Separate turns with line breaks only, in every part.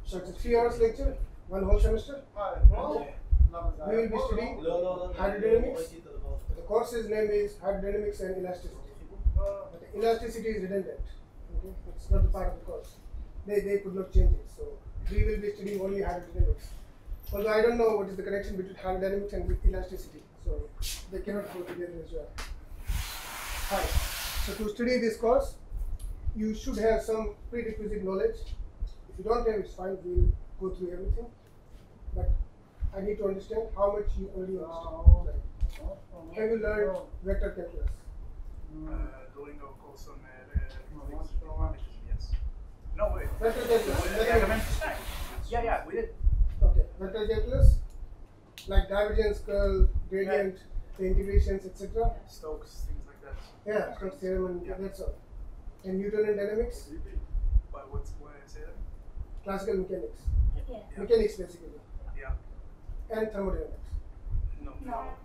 So it's a 3 hours lecture, one whole semester. We will be studying hydrodynamics. The course's name is Hydrodynamics and Elasticity. But the elasticity is redundant. Okay? It's not the part of the course. They could not change it. So we will be studying only hydrodynamics. Although I don't know what is the connection between hydrodynamics and elasticity. So they cannot go together as well. Fine. So to study this course, you should have some prerequisite knowledge. If you don't have, it's fine. We'll go through everything. But I need to understand how much you already understand. Have you learned vector calculus?
Doing a course on electronics, yes. No, wait.
Vector calculus.
Yeah, we did.
Okay. Vector calculus, like divergence, curl, gradient, the integrations, etc.
Stokes, things like that.
Yeah, Stokes theorem, and that's all. And Newtonian dynamics,
But what I say that?
classical mechanics,
Yeah.
mechanics basically,
Yeah.
and thermodynamics.
No,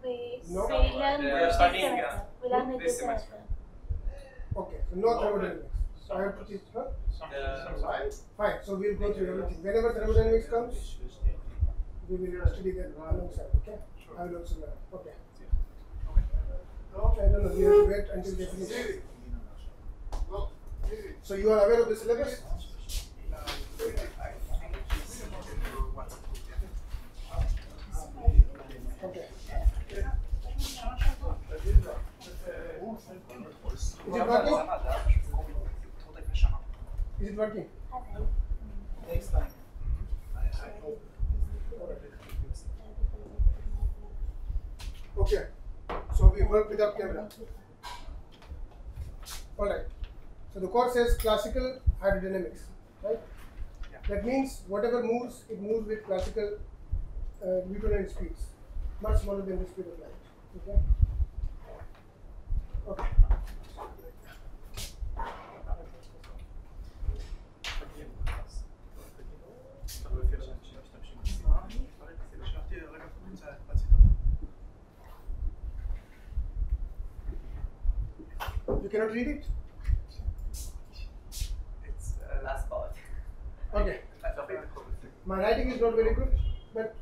we
No?
learn
We are
this
studying,
semester. We learn it
this
this
semester.
semester.
Okay, so no thermodynamics. So I have to teach, huh? Fine, so we'll go through everything. Whenever thermodynamics comes, we will study that alongside, okay?
Sure.
I will also learn, okay.
Okay.
I don't know, we have to wait until they finish. So you are aware of the syllabus? Okay. Is it working? Is it working?
Next time.
Okay. So we work without camera. Alright. So the course says classical hydrodynamics, right?
Yeah.
That means whatever moves, it moves with classical Newtonian speeds, much smaller than the speed of light. Okay. Okay. You cannot read it?
It's last part.
Okay. My writing is not very good, but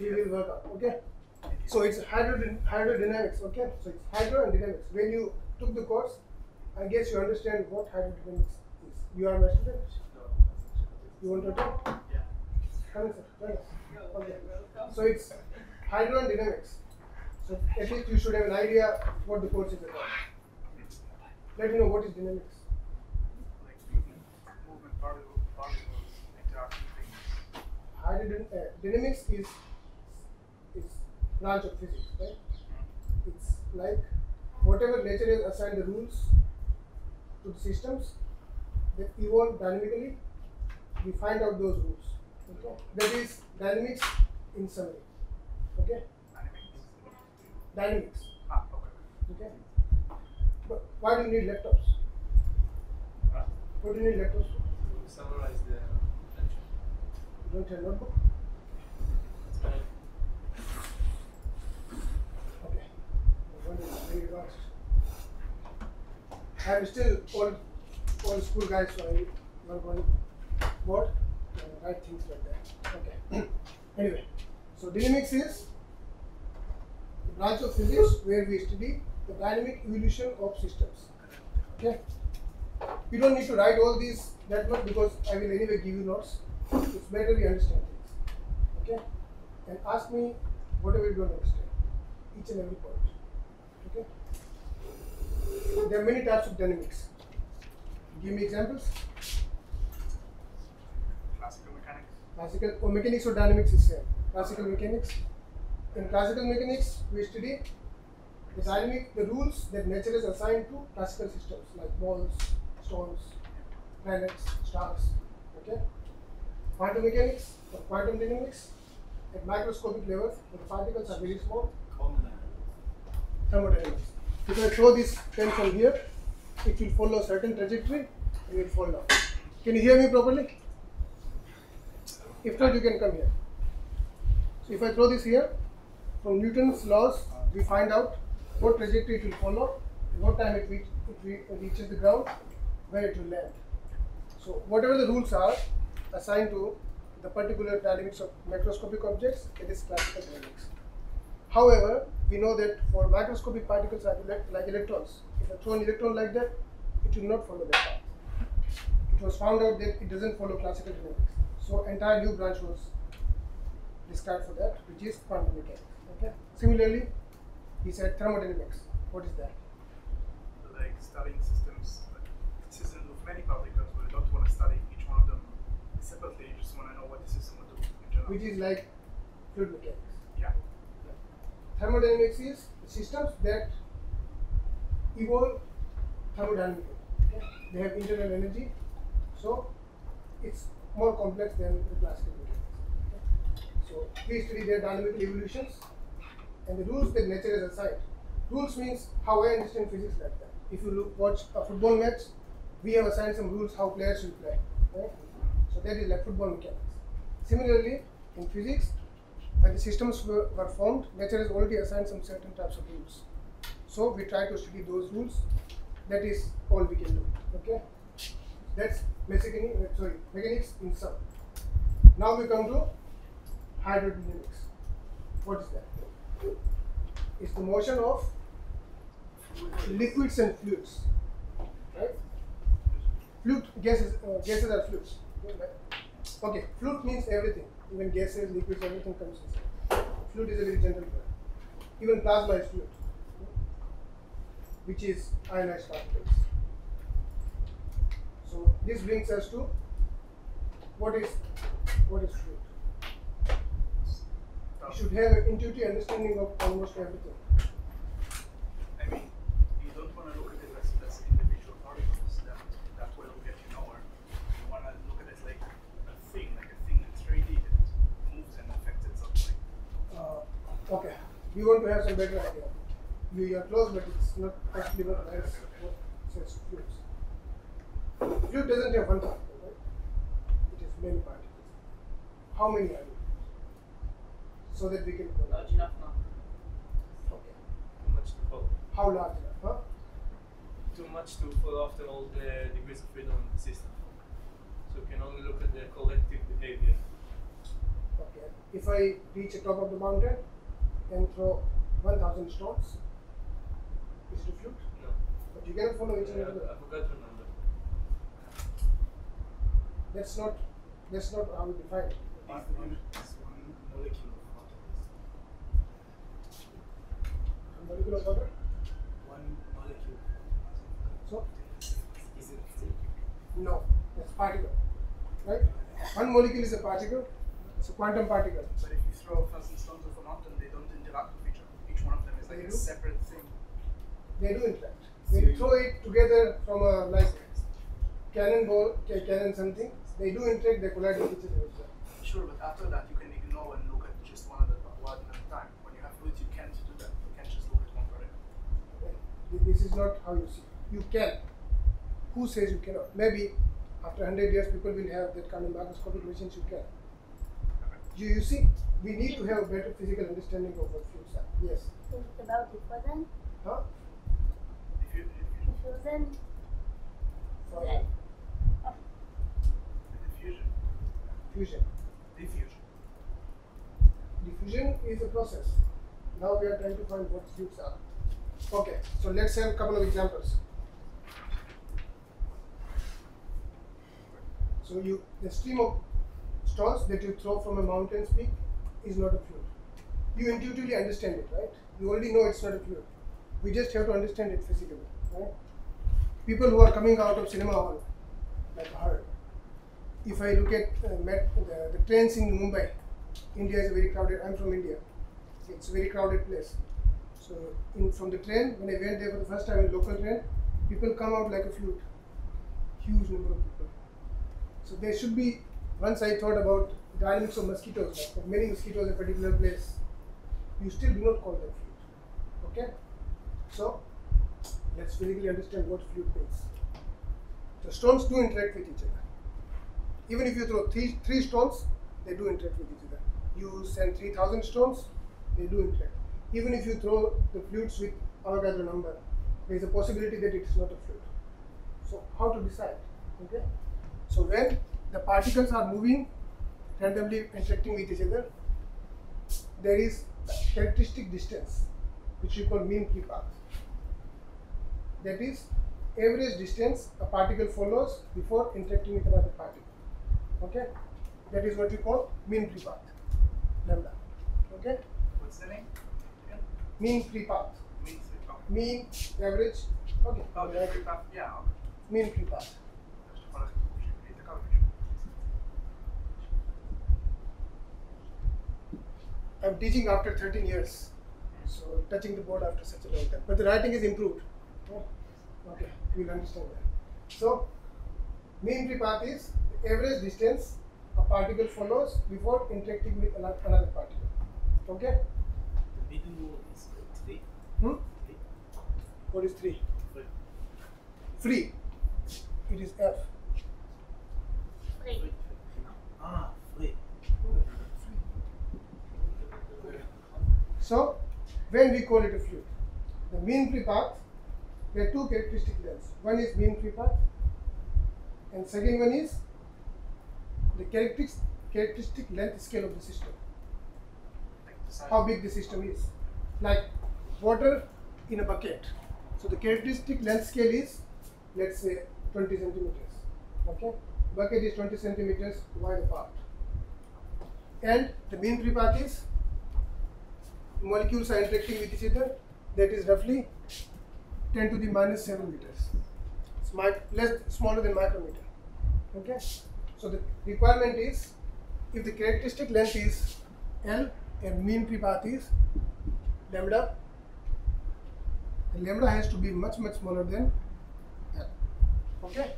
we will work out. Okay. So it's hydrodynamics. Okay. So it's hydro and dynamics. When you took the course, I guess you understand what hydrodynamics is. You are my student. You want to talk?
Yeah.
Come in, sir. Join us. Okay. So it's hydro and dynamics. So at least you should have an idea what the course is about. Let me know what is dynamics.
Like movement particles, interaction things.
Dynamics is branch of physics, right? It's like whatever nature has assigned the rules to the systems that evolve dynamically, we find out those rules. Okay? That is dynamics in summary. Okay? Dynamics.
Okay.
Okay? But why do you need laptops? What do you need laptops for?
Summarize the lecture.
You don't have notebook? Okay. No wonder it's very advanced. I'm still old school guy, so I work on board and write things like that. Okay. Anyway, so dynamics is the branch of physics where we study the dynamic evolution of systems. Okay. You don't need to write all these that much because I will anyway give you notes. It's better you understand things. Okay? And ask me whatever you don't understand. Each and every point. Okay? There are many types of dynamics. Give me examples.
Classical mechanics.
Classical or mechanics or dynamics is same. Classical mechanics. In classical mechanics, we study the rules that nature has assigned to classical systems like balls, stones, planets, stars. Okay? Quantum mechanics or quantum dynamics at microscopic levels, when the particles are very small. Thermodynamics. If I throw this pen from here, it will follow a certain trajectory and will fall down. Can you hear me properly? If not, you can come here. So if I throw this here, from Newton's laws, we find out what trajectory it will follow, and what time it reaches the ground, where it will land. So whatever the rules are, assigned to the particular dynamics of macroscopic objects, it is classical dynamics. However, we know that for microscopic particles like electrons, if I throw an electron like that, it will not follow that path. It was found out that it doesn't follow classical dynamics. So entire new branch was described for that, which is quantum mechanics. Okay. Similarly, he said thermodynamics. What is that?
Like studying systems of many particles, but you don't want to study each one of them separately. You just want to know what the system will do in general.
Which is like fluid mechanics.
Yeah.
Thermodynamics is the systems that evolve thermodynamically. Okay? They have internal energy, so it's more complex than the classical mechanics. Okay? So we study their dynamical evolutions and the rules that nature has assigned. Rules means how I understand physics like that. If you watch a football match, we have assigned some rules how players should play. Right? So that is like football mechanics. Similarly, in physics, when the systems were formed, nature has already assigned some certain types of rules. So we try to study those rules. That is all we can do. Okay, that's mechanics in sum. Now we come to hydrodynamics. What is that? It's the motion of liquids and fluids. Right? Gases are fluids. Okay, fluid means everything. Even gases, liquids, everything comes inside. Fluid is a very general term. Even plasma is fluid, which is ionized particles. So this brings us to what is fluid. You should have an intuitive understanding of almost everything.
I mean, you don't want to look at it as individual particles. That will get you nowhere. You want to look at it like a thing that's 3D that moves and affects itself.
Okay, we want to have some better idea. You are close, but it's not actually what says fluids. Fluid doesn't have one particle, right? It has many particles. How many are there? So that we can.
Large enough now.
Okay.
Too much to follow.
How large enough? Huh?
Too much to follow after all the degrees of freedom in the system. So you can only look at the collective behavior.
Okay. If I reach the top of the mountain and throw 1,000 stones, is it a fluid?
No.
But you cannot follow each
I
other.
forgot the number.
That's not how we define it.
One molecule of water.
A molecule of water.
One molecule.
So
Is it?
no, that's particle, right? One molecule is a particle. It's a quantum particle.
But if you throw 1,000 stones off a mountain, they don't interact with each other. Each one of them is like
They
a
do?
separate thing.
They do interact. When you throw it together from a like cannonball, cannon something, they do interact. They collide with each other.
Sure, but after that you can ignore and look at just one at a time. When you have fluids, you can't do that. You can't just look at one particle.
Okay. This is not how you see. You can. Who says you cannot? Maybe after 100 years, people will have that kind of microscopic machines. You can. You see, we need to have a better physical understanding of what fluids are. Yes.
It's about diffusion.
Huh?
Diffusion.
For
Diffusion.
fusion.
Diffusion.
Diffusion is a process. Now we are trying to find what fluids are. Okay, so let's have a couple of examples. So the stream of stones that you throw from a mountain's peak is not a fluid. You intuitively understand it, right? You already know it's not a fluid. We just have to understand it physically, right? People who are coming out of cinema hall, like a herd. If I look at the trains in Mumbai, India is very crowded. I'm from India. It's a very crowded place. So from the train, when I went there for the first time in local train, people come out like a fluid. Huge number of people. So there should be, once I thought about the dynamics of mosquitoes, like many mosquitoes in a particular place, you still do not call them fluid. Okay? So let's physically understand what fluid means. The stones do interact with each other. Even if you throw three stones, they do interact with each other. You send 3,000 stones, they do interact. Even if you throw the fluids with Avogadro number, there is a possibility that it is not a fluid. So how to decide? Okay. So when the particles are moving randomly interacting with each other, there is characteristic distance which we call mean free path. That is average distance a particle follows before interacting with another particle. Okay, that is what we call mean free path, lambda. Okay,
What's the name? Yeah.
mean free path.
Mean free path.
Mean, average. Okay,
Oh, the free path. Yeah.
mean free path. I'm teaching after 13 years, so touching the board after such a long time. But the writing is improved. Oh, okay, you'll understand that. So, mean free path is the average distance a particle follows before interacting with another particle. Okay?
The middle is 3.
What is 3?
3.
Free. It is F.
Free.
Ah, 3.
So, when we call it a fluid, the mean free path, there are two characteristic lengths. One is mean free path, and second one is the characteristic length scale of the system. How big the system is. Like water in a bucket. So the characteristic length scale is, let's say, 20 centimeters. Okay, bucket is 20 centimeters wide apart, and the mean free path is molecules are interacting with each other. That is roughly 10 to the minus 7 meters. It's smaller than micrometer. Okay, so the requirement is if the characteristic length is L and mean free path is lambda, the lambda has to be much smaller than L. Okay,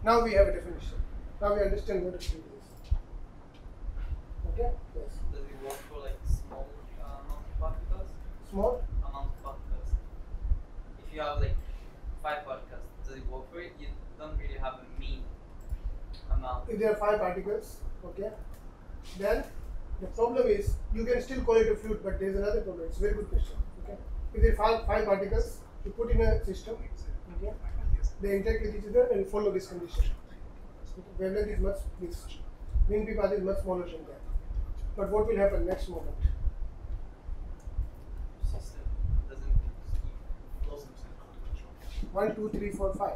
now we have a definition. Now we understand what a fluid is. Okay, yes.
Does it work for like small amount of particles?
Small.
Amount of particles. If you have like 5 particles, does it work for it? You don't really have a mean amount.
If there are 5 particles, okay, then the problem is you can still call it a fluid, but there is another problem. It's a very good question. Okay, if there are 5 particles, you put in a system, okay, they interact with each other and follow this condition. Wavelength is much, this mean free path is much smaller than that. But what will happen next moment?
System doesn't keep
1, 2, 3, 4, 5.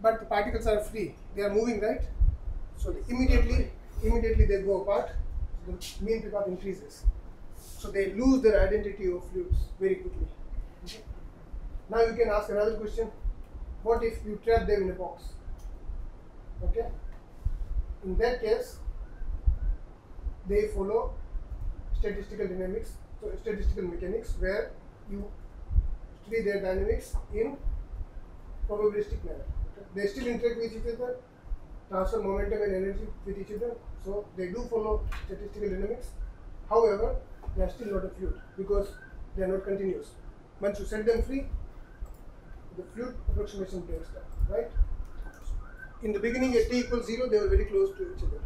But the particles are free. They are moving, right? So immediately they go apart. The mean free path increases. So they lose their identity of fluids very quickly. Okay. Now you can ask another question. What if you trap them in a box? Okay. In that case, they follow statistical dynamics, so statistical mechanics, where you study their dynamics in probabilistic manner. Okay. They still interact with each other, transfer momentum and energy with each other, so they do follow statistical dynamics. However, they are still not a fluid because they are not continuous. Once you set them free, the fluid approximation breaks down, right? In the beginning, at t equals 0, they were very close to each other.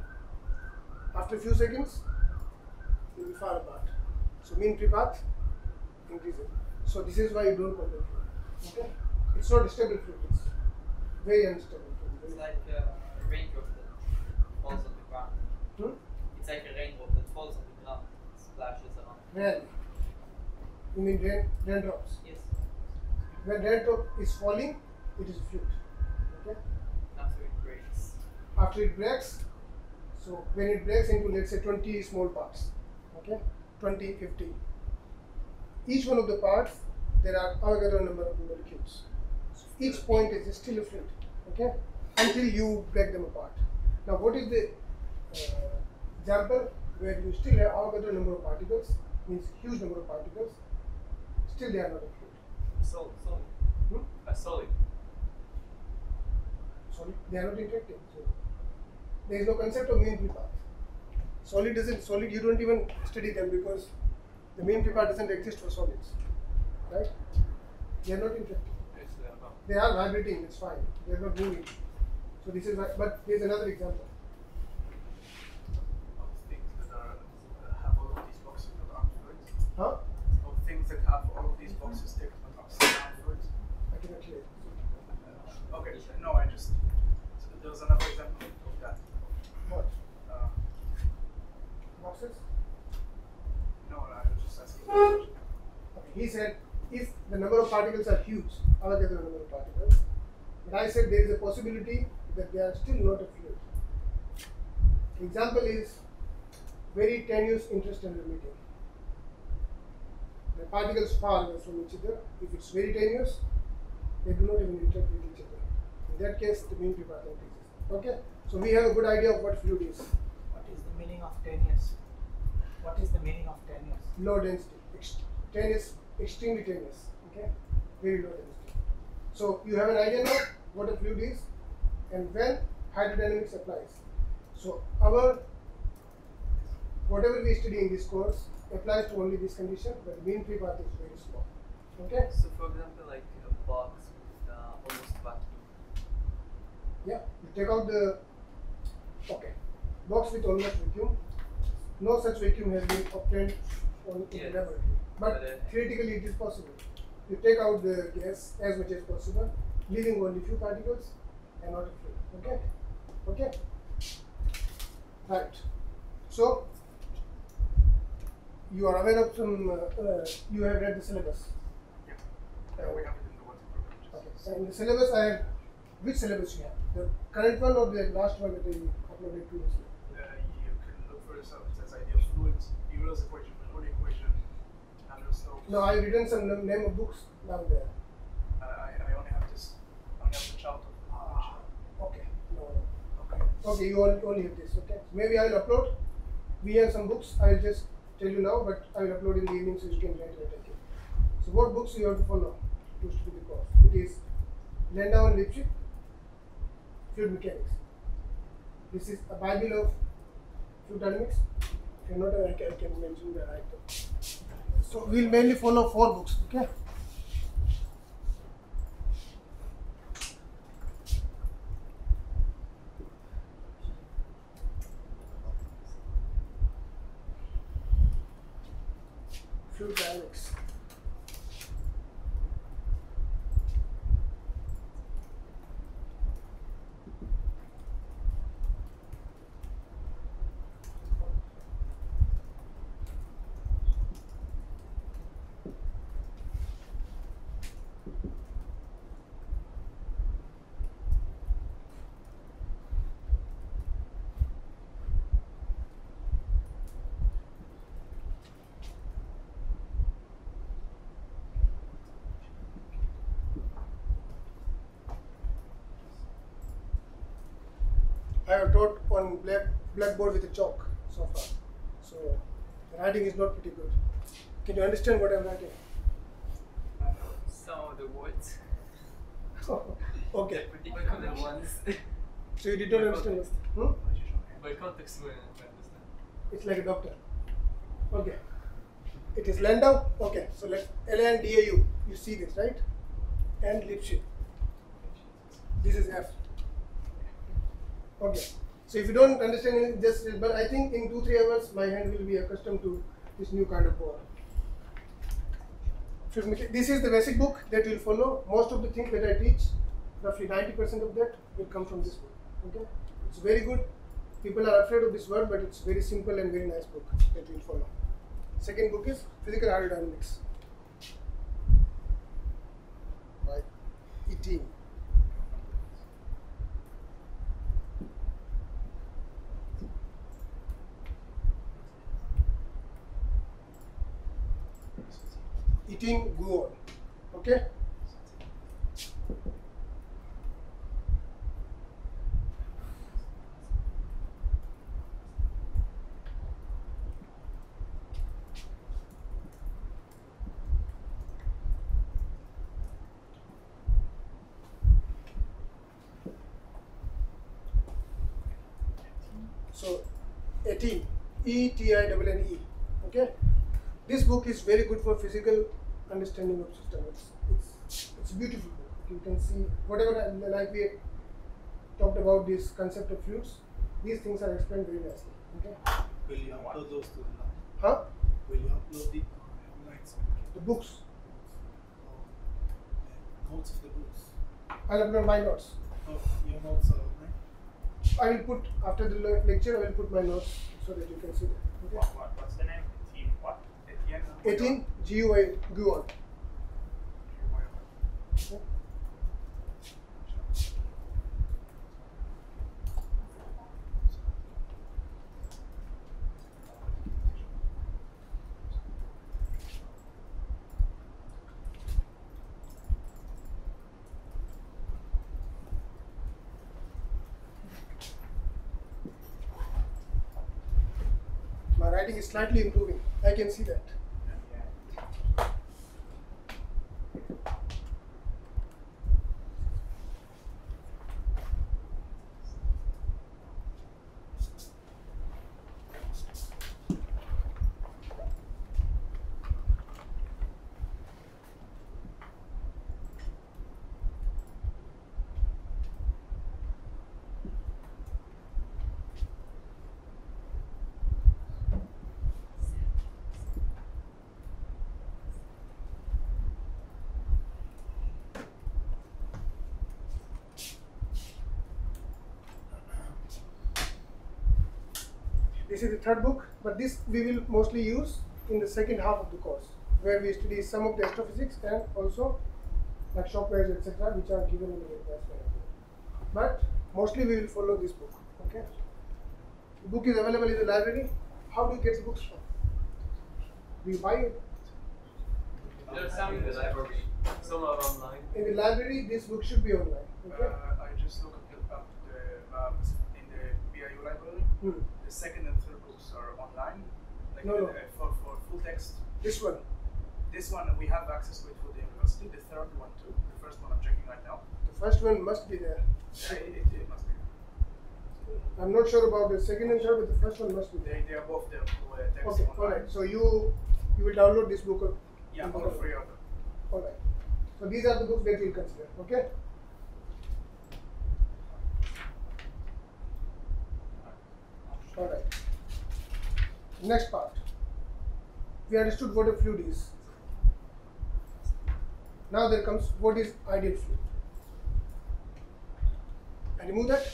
After a few seconds, they will be far apart. So mean free path increases. So this is why you don't call them fluid. Okay? It's not a stable fluid. It's very unstable fluid.
It's like a raindrop that falls on the ground. It's like a raindrop that falls on the ground, splashes around.
Really? You mean raindrops?
Yes.
When raindrop is falling, it is a fluid. Okay?
After it breaks.
After it breaks, so when it breaks into, let's say, 20 small parts, okay, 20, 50. Each one of the parts, there are Avogadro number of molecules. So each point is still a fluid, okay, until you break them apart. Now, what is the example where you still have Avogadro number of particles, means huge number of particles, still they are not a fluid.
Solid. A solid.
Solid, they are not interacting. So there is no concept of mean free path. Solid, you don't even study them because the mean free path doesn't exist for solids, right? They are not interacting.
Yes, they are not.
They are vibrating, it's fine. They are not moving. So this is why, but here's another example.
Of things that have all of these boxes that aren't fluids.
Huh?
Of things that have all of these boxes ticked but upside down fluids.
I cannot hear it.
Okay, no, I just. So there was another example of that.
he said if the number of particles are huge, along with the number of particles, but I said there is a possibility that they are still not a fluid. Example is very tenuous interstellar medium. The particles fall away from each other. If it's very tenuous, they do not even interact with each other. In that case, the mean free path increases. Okay? So we have a good idea of what fluid is.
What is the meaning of tenuous? What is the meaning of tenuous?
Low density. Tenuous, extremely tenuous. Okay? Very low density. So you have an idea now what a fluid is and when hydrodynamics applies. So our whatever we study in this course applies to only this condition, but the mean free path is very small. Okay?
So for example, like a box with almost vacuum.
Yeah, you take out the box with almost vacuum. No such vacuum has been obtained in the laboratory, but theoretically it is possible. You take out the gas as much as possible, leaving only few particles and not a fluid. Okay? Okay? Right. So you are aware of some. You have read the syllabus.
Yeah. We have it in the WhatsApp program.
Okay. So in the syllabus, I have which syllabus you have? The current one or the last one that you uploaded previously?
You can look for yourself. It says ideal fluids, Euler's equation, Bernoulli equation, Navier-Stokes.
No, I've written some name of books down there.
I only have this. I only have the child of
Okay. No. Okay. Okay. You only have this. Okay. Maybe I will upload. We have some books. I will just tell you now, but I will upload in the evening so you can write later. Okay. So what books you have to follow to study the course? It is Landau and Lipschitz, Fluid Mechanics. This is a Bible of fluid dynamics. If you're not aware, I can mention the right. So we'll mainly follow 4 books. Okay. Fluid dynamics. I have taught on blackboard with a chalk so far. So the writing is not pretty good. Can you understand what I am writing?
Some of the words.
Okay.
The particular ones.
So you did not understand this?
By context, we understand.
It's like a doctor. Okay. It is Landau. Okay. So let's Landau. You see this, right? And Lipschitz. This is F. Okay. So if you don't understand it, just but I think in 2-3 hours my hand will be accustomed to this new kind of power. This is the basic book that will follow. Most of the things that I teach, roughly 90% of that will come from this book. Okay. It's very good. People are afraid of this word, but it's very simple and very nice book that will follow. Second book is Physical Hydrodynamics by E.T. Eating go on. Okay. So 18 E-T-I-N-N-E. Okay. This book is very good for physical understanding of systems. It's a beautiful book. You can see whatever like we talked about this concept of fluids. These things are explained very nicely. Okay.
Will you upload those to the lab?
Huh?
Will you upload it online?
The books.
Notes of the books.
I'll upload my notes.
Oh, your notes are online?
I will put after the lecture. I will put my notes so that you can see them. Okay.
What's the name? Team what? Etienne?
18 GUI Guon. My writing is slightly improving. I can see that. This is the third book, but this we will mostly use in the second half of the course, where we study some of the astrophysics and also like shock waves, etc., which are given in the class. But mostly we will follow this book. Okay. The book is available in the library. How do you get the books from? Do you buy it?
There's some in the library, some are online.
In the library, this book should be online. Okay.
I just looked up in the BIU library. The second and third books are online. Like
No.
For full text.
This one.
This one we have access to it for the university. The third one too. The first one I'm checking right now.
The first one must be there.
It must be.
I'm not sure about the second and third, but the first one must be there.
They are both there for text
Okay.
online.
All right. So you will download this book.
Yeah, for free of them.
All right. So these are the books that we'll consider. Okay. All right. Next part. We understood what a fluid is. Now there comes what is ideal fluid. I remove that.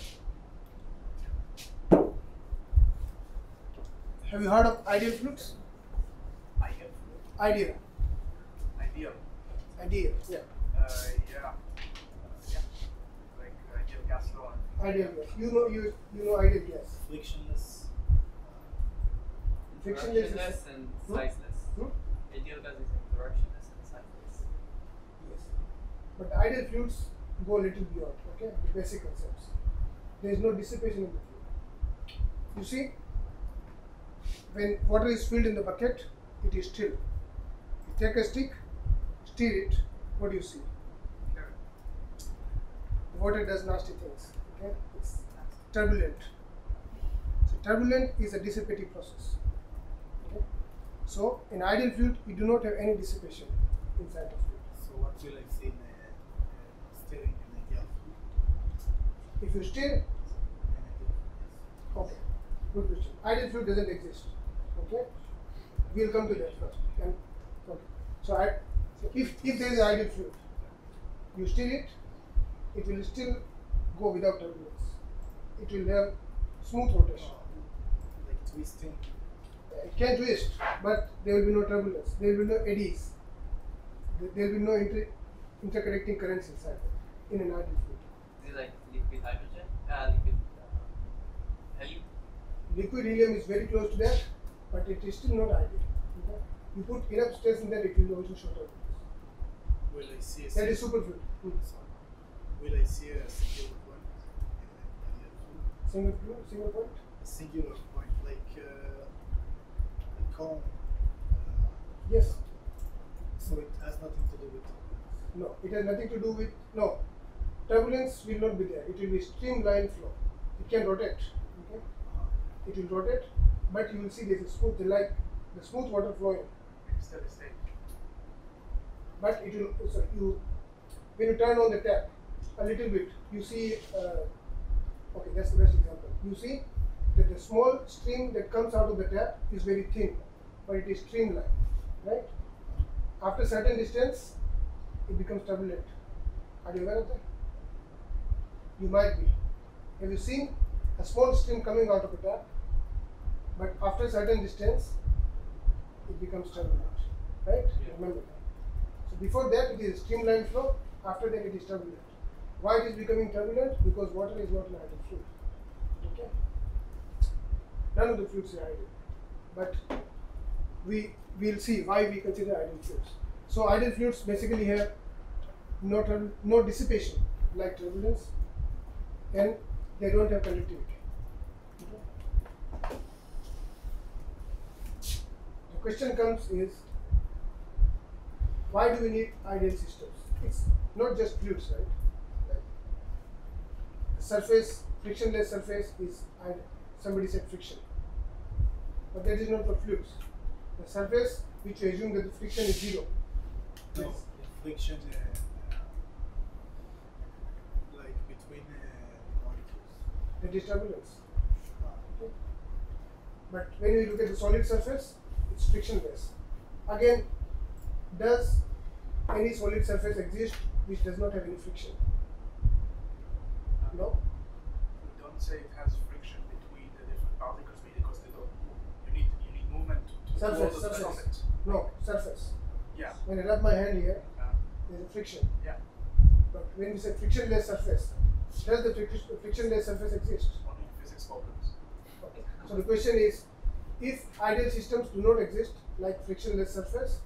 Have you heard of ideal fluids? Ideal.
Ideal.
Ideal. Yeah.
Yeah. Like ideal gas law.
Ideal gas. You know ideal gas.
Frictionless.
Frictionless
Interactionless and sizeless. Ideal gas is interactionless and sizeless.
Yes. But the ideal fluids go a little beyond, okay? The basic concepts. There is no dissipation in the fluid. You see, when water is filled in the bucket, it is still. You take a stick, stir it, what do you see? The water does nasty things, okay? It's turbulent. So turbulent is a dissipative process. Okay? So in ideal fluid, you do not have any dissipation inside the fluid.
So what will I see in stirring an ideal fluid?
If you stir, okay, good question. Ideal fluid doesn't exist. Okay, we'll come to that first. And, okay. So if there is an ideal fluid, you stir it, it will still go without turbulence. It will have smooth rotation.
Like twisting.
It can twist, but there will be no turbulence. There will be no eddies. There will be no interconnecting currents inside it in an ideal fluid.
Is it like liquid hydrogen? Liquid helium?
Liquid helium is very close to that, but it is still not ideal. Okay? You put enough stress in that, it will also show turbulence.
Will I see a
That is superfluid.
Will I see a singular point in an ideal fluid?
Single point.
A singular point, like a cone.
Yes.
So it has nothing to do with turbulence.
No, it has nothing to do with turbulence will not be there. It will be streamlined flow. It can rotate. Okay. It will rotate, but you will see there is a smooth, like the smooth water flowing.
Steady state.
But it will. So when you turn on the tap a little bit, you see. Okay, that's the best example. You see that the small stream that comes out of the tap is very thin, but it is streamlined, right? After certain distance, it becomes turbulent. Are you aware of that? You might be. Have you seen a small stream coming out of a tap, but after certain distance, it becomes turbulent? right?
Yeah.
Remember that. So before that it is streamlined flow, after that it is turbulent. Why it is becoming turbulent? Because water is not an idle fluid. Okay? None of the fluids are idle. But we will see why we consider idle fluids. So idle fluids basically have no dissipation like turbulence, and they don't have conductivity. Okay? The question comes is, why do we need ideal systems? It's not just fluids, right? Like the surface, frictionless surface is ideal. Somebody said friction, but that is not for fluids. The surface which you assume that the friction is zero.
No,
Yes.
the friction like between molecules.
That is turbulence. Okay. But when we look at the solid surface, it's frictionless. Again, does any solid surface exist which does not have any friction? No?
We don't say it has friction between the different particles because they don't move. You need movement to
Surface,
hold the
surface.
solid.
No, surface.
Yeah.
When I rub my hand here,
Uh,
there is a friction.
yeah.
But when we say frictionless surface, does the frictionless surface exist?
Only physics problems.
Okay. So the question is, if ideal systems do not exist, like frictionless surface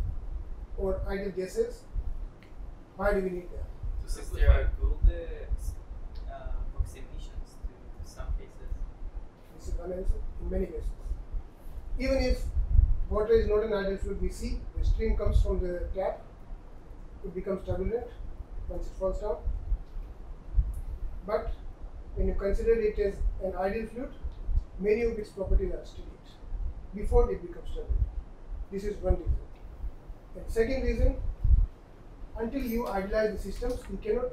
or ideal gases, why do we need them?
To
Because
simplify.
there are good approximations to some cases.
This is one answer in many cases. Even if water is not an ideal fluid, we see the stream comes from the tap, it becomes turbulent once it falls down. But when you consider it as an ideal fluid, many of its properties are studied before it becomes turbulent. This is one reason. And second reason, until you idealize the systems, you cannot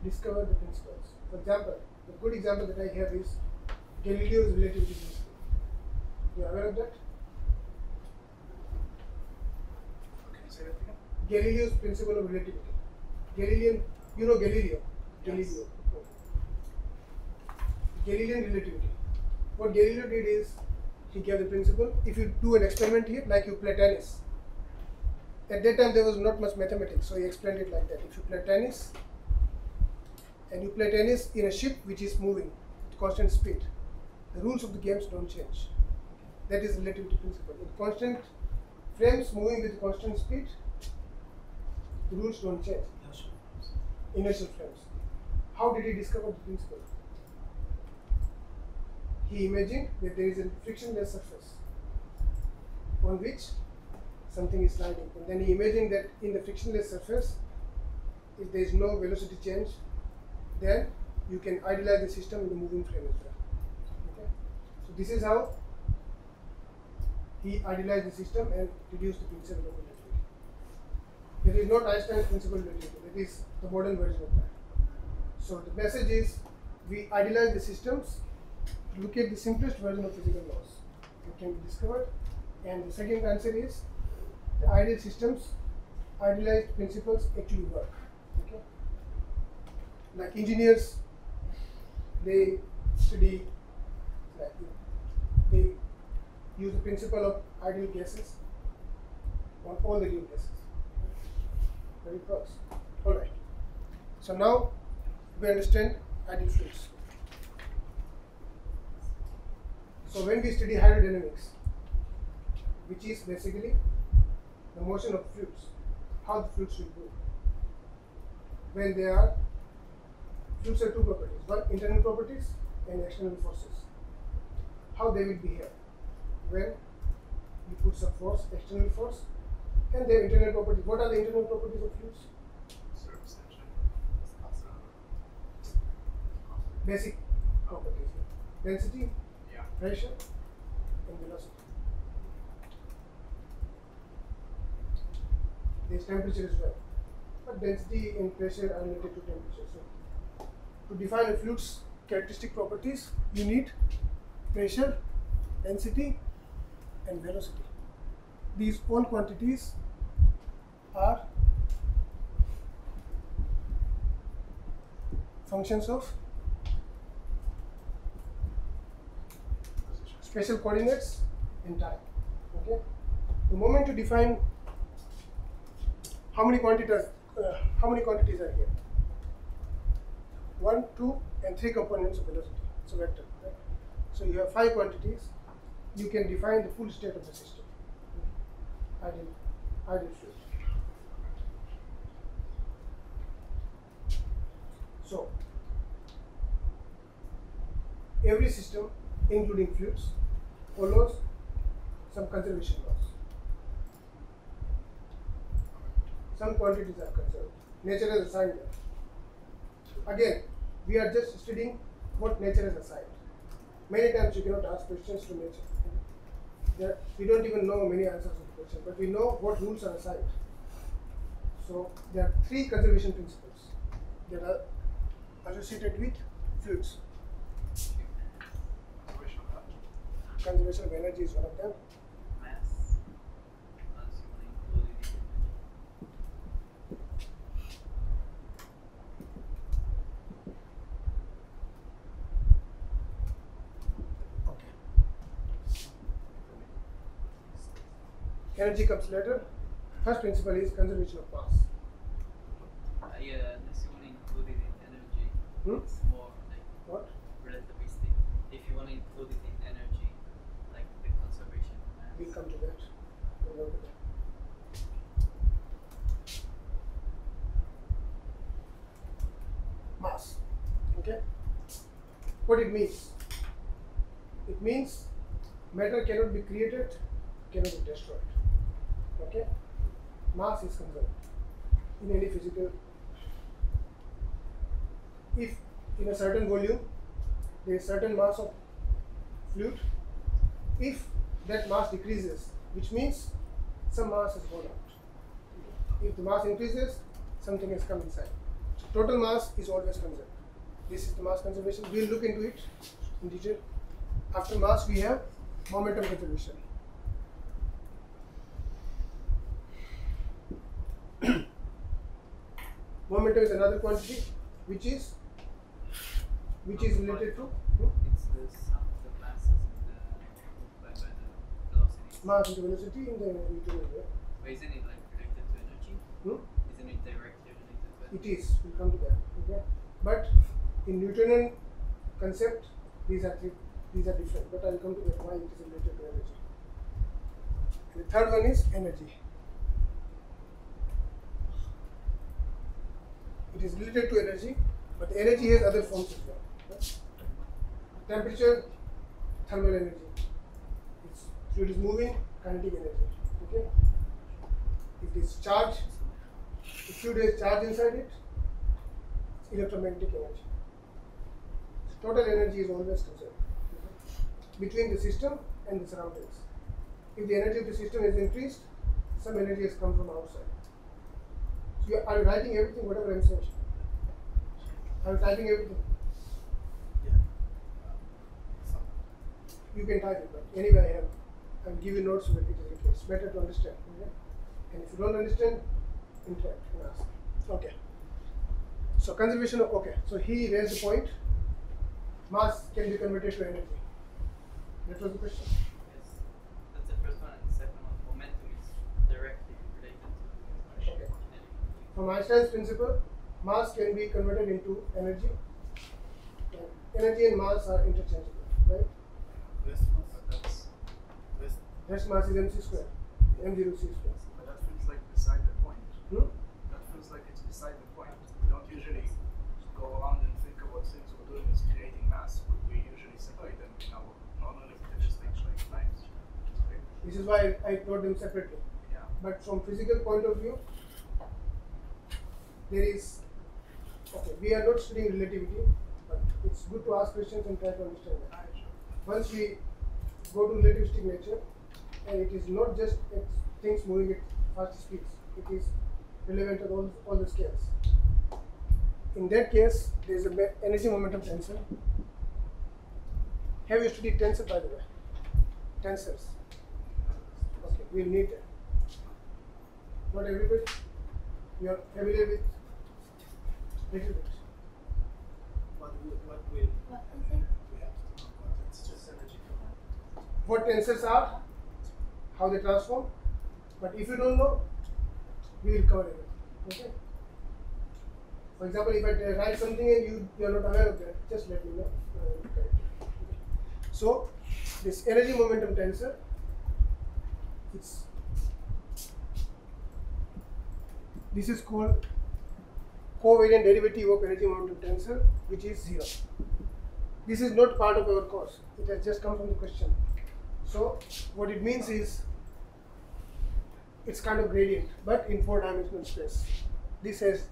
discover the principles. For example, the good example that I have is Galileo's relativity principle. You are aware of that?
Can you say that again?
Galileo's principle of relativity. Galilean, you know Galileo. Galileo. Galilean relativity. What Galileo did is, he gave the principle. If you do an experiment here, like you play tennis, at that time there was not much mathematics, so he explained it like that. If you play tennis, and you play tennis in a ship which is moving at constant speed, the rules of the games don't change. That is relativity principle. In constant frames moving with constant speed, the rules don't change. Inertial frames. How did he discover the principle? He imagined that there is a frictionless surface on which something is sliding, and then he imagined that in the frictionless surface, if there is no velocity change, then you can idealize the system in the moving frame as well. Okay? So this is how he idealized the system and reduced the principle of relativity. That is not Einstein's principle of relativity, that is the modern version of that. So the message is, we idealize the systems, look at the simplest version of physical laws that can be discovered, and the second answer is, the ideal systems, idealized principles actually work. Okay? Like engineers, they study, like they use the principle of ideal gases on all the real gases. Very close. Alright. So now we understand ideal fluids. So when we study hydrodynamics, which is basically the motion of fluids, how the fluids will move. When they are, fluids have two properties, one internal properties and external forces. How they will behave when you put some force, external force, and their internal properties. What are the internal properties of fluids?
Surface tension.
Basic properties: density,
Yeah.
pressure, and velocity. There is temperature as well, but density and pressure are related to temperature. So, to define a fluid's characteristic properties, you need pressure, density, and velocity. These all quantities are functions of spatial coordinates and time. Okay. The moment you define how many quantities are here? 1, 2, and 3 components of velocity. It's a vector. Right? So you have 5 quantities. You can define the full state of the system. Ideal fluid. So every system, including fluids, follows some conservation laws. Some quantities are conserved. Nature has assigned them. Again, we are just studying what nature has assigned. Many times you cannot ask questions to nature. We don't even know many answers to the question, but we know what rules are assigned. So there are 3 conservation principles that are associated with fluids. Conservation of energy is one of them.
Mass.
Okay. Energy comes later. First principle is conservation of mass.
Yeah, this one included in energy. It's more like
What?
relativistic. If you want to include it in energy, like the conservation of mass.
We'll come to that. We'll come to that. Mass. Okay? What it means? It means matter cannot be created, cannot be destroyed. Okay? Mass is conserved in any physical. If in a certain volume there is certain mass of fluid, if that mass decreases, which means some mass has gone out. If the mass increases, something has come inside. So total mass is always conserved. This is the mass conservation. We will look into it in detail. After mass, we have momentum conservation. Momentum is another quantity which is related to
It's the sum of the masses multiplied by the velocity.
mass into velocity in the Newtonian way.
But isn't it like related to energy? Isn't it directly related to
It
energy?
is. We'll come to that. Okay. But in Newtonian concept, these are different. But I'll come to that why it is related to energy. And the third one is energy. It is related to energy, but the energy has other forms as well. Right? Temperature, thermal energy. Fluid is moving, kinetic energy. Okay. If it is charge, if fluid has charge inside it, it's electromagnetic energy. So total energy is always conserved between the system and the surroundings. If the energy of the system is increased, some energy has come from outside. So are you writing everything, whatever I'm saying? Are you typing everything?
Yeah.
You can type it, but anyway, I'll give you notes so that it is okay. It's better to understand. Okay? And if you don't understand, interact and ask. Okay. So conservation of, okay. So he raised the point. Mass can be converted to energy. That was the question.
Yes. That's the first one, and the second one, momentum is directly related to
Okay.
energy.
From Einstein's principle, mass can be converted into energy. And energy and mass are interchangeable, right?
Rest mass. Rest.
Rest mass is mc square, m0 c square.
But that feels like beside the point. That feels like it's beside the point. We don't usually go around and think about things we're doing as creating mass. We usually separate them in our normal statistics like lines. Right?
This is why I taught them separately.
Yeah.
But from physical point of view, there is, okay, we are not studying relativity, but it's good to ask questions and try to understand that. Once we go to relativistic nature, and it is not just things moving at fast speeds, it is relevant at all the scales. In that case, there is an energy momentum tensor. Have you studied tensor, by the way? Tensors. Okay, we'll need that. Not everybody. You are familiar with little bit.
What will
What is it?
we have to talk about? It's just energy command.
What tensors are, how they transform. But if you don't know, we will cover everything. Okay. For example, if I write something and you are not aware of that, just let me know. Okay. So this energy momentum tensor, this is called covariant derivative of energy momentum tensor, which is 0. This is not part of our course. It has just come from the question. So what it means is it's kind of gradient, but in 4-dimensional space. This has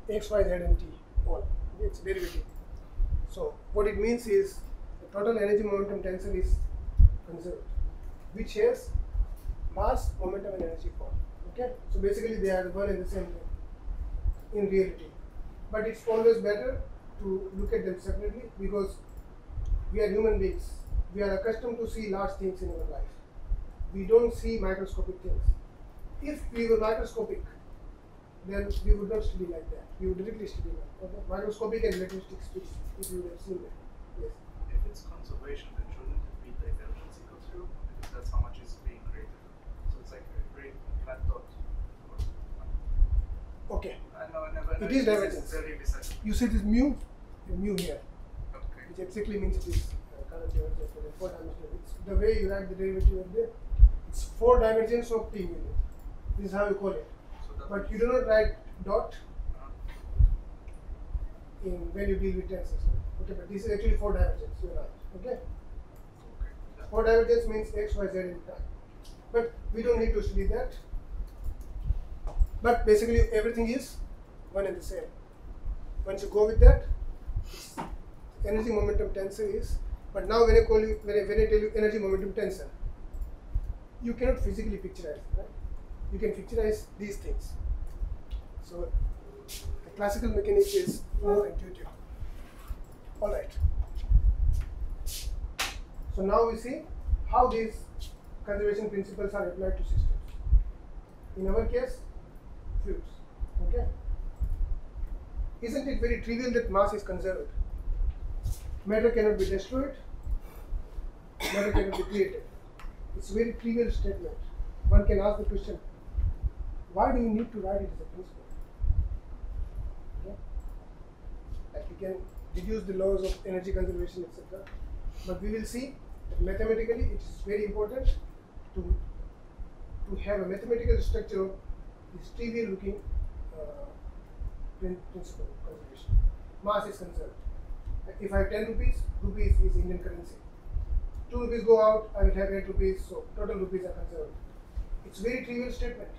x, y, z, and t all. It's derivative. So what it means is the total energy momentum tensor is conserved, which has mass, momentum, and energy form. Okay. So basically they are one and the same thing in reality. But it's always better to look at them separately because we are human beings. We are accustomed to see large things in our life. We don't see microscopic things. If we were microscopic, then we would not study like that. We would directly study like that. Microscopic and electricity speech, if you would have seen that. Yes.
If it's conservation, then shouldn't it be divergence equal to 0? Because that's how much is being created. So it's like a great flat dot.
Okay.
It
is divergence.
Very decisive.
You see this mu here,
Okay.
which exactly means it is current divergence for the 4-dimensional. It's the way you write the derivative of there. It's 4 divergence of t mu. This is how you call it.
So that
But you do not write dot when you deal with tensors. Okay, but this is actually 4 divergence. You're right. Okay.
Okay.
4 divergence means x, y, z in time. But we don't need to study that. But basically everything is one and the same. Once you go with that, energy momentum tensor is. But now when I tell you energy momentum tensor, you cannot physically picturize, right? You can picturize these things. So the classical mechanics is more intuitive. All right. So now we see how these conservation principles are applied to systems. In our case, fluids. Okay. Isn't it very trivial that mass is conserved? Matter cannot be destroyed. Matter cannot be created. It's a very trivial statement. One can ask the question, why do you need to write it as a principle? Okay? Like you can deduce the laws of energy conservation, etc. But we will see that mathematically it is very important to have a mathematical structure of this trivial looking principle of conservation. Mass is conserved. If I have 10 rupees, rupees is Indian currency. 2 rupees go out, I will have 8 rupees, so total rupees are conserved. It's a very trivial statement.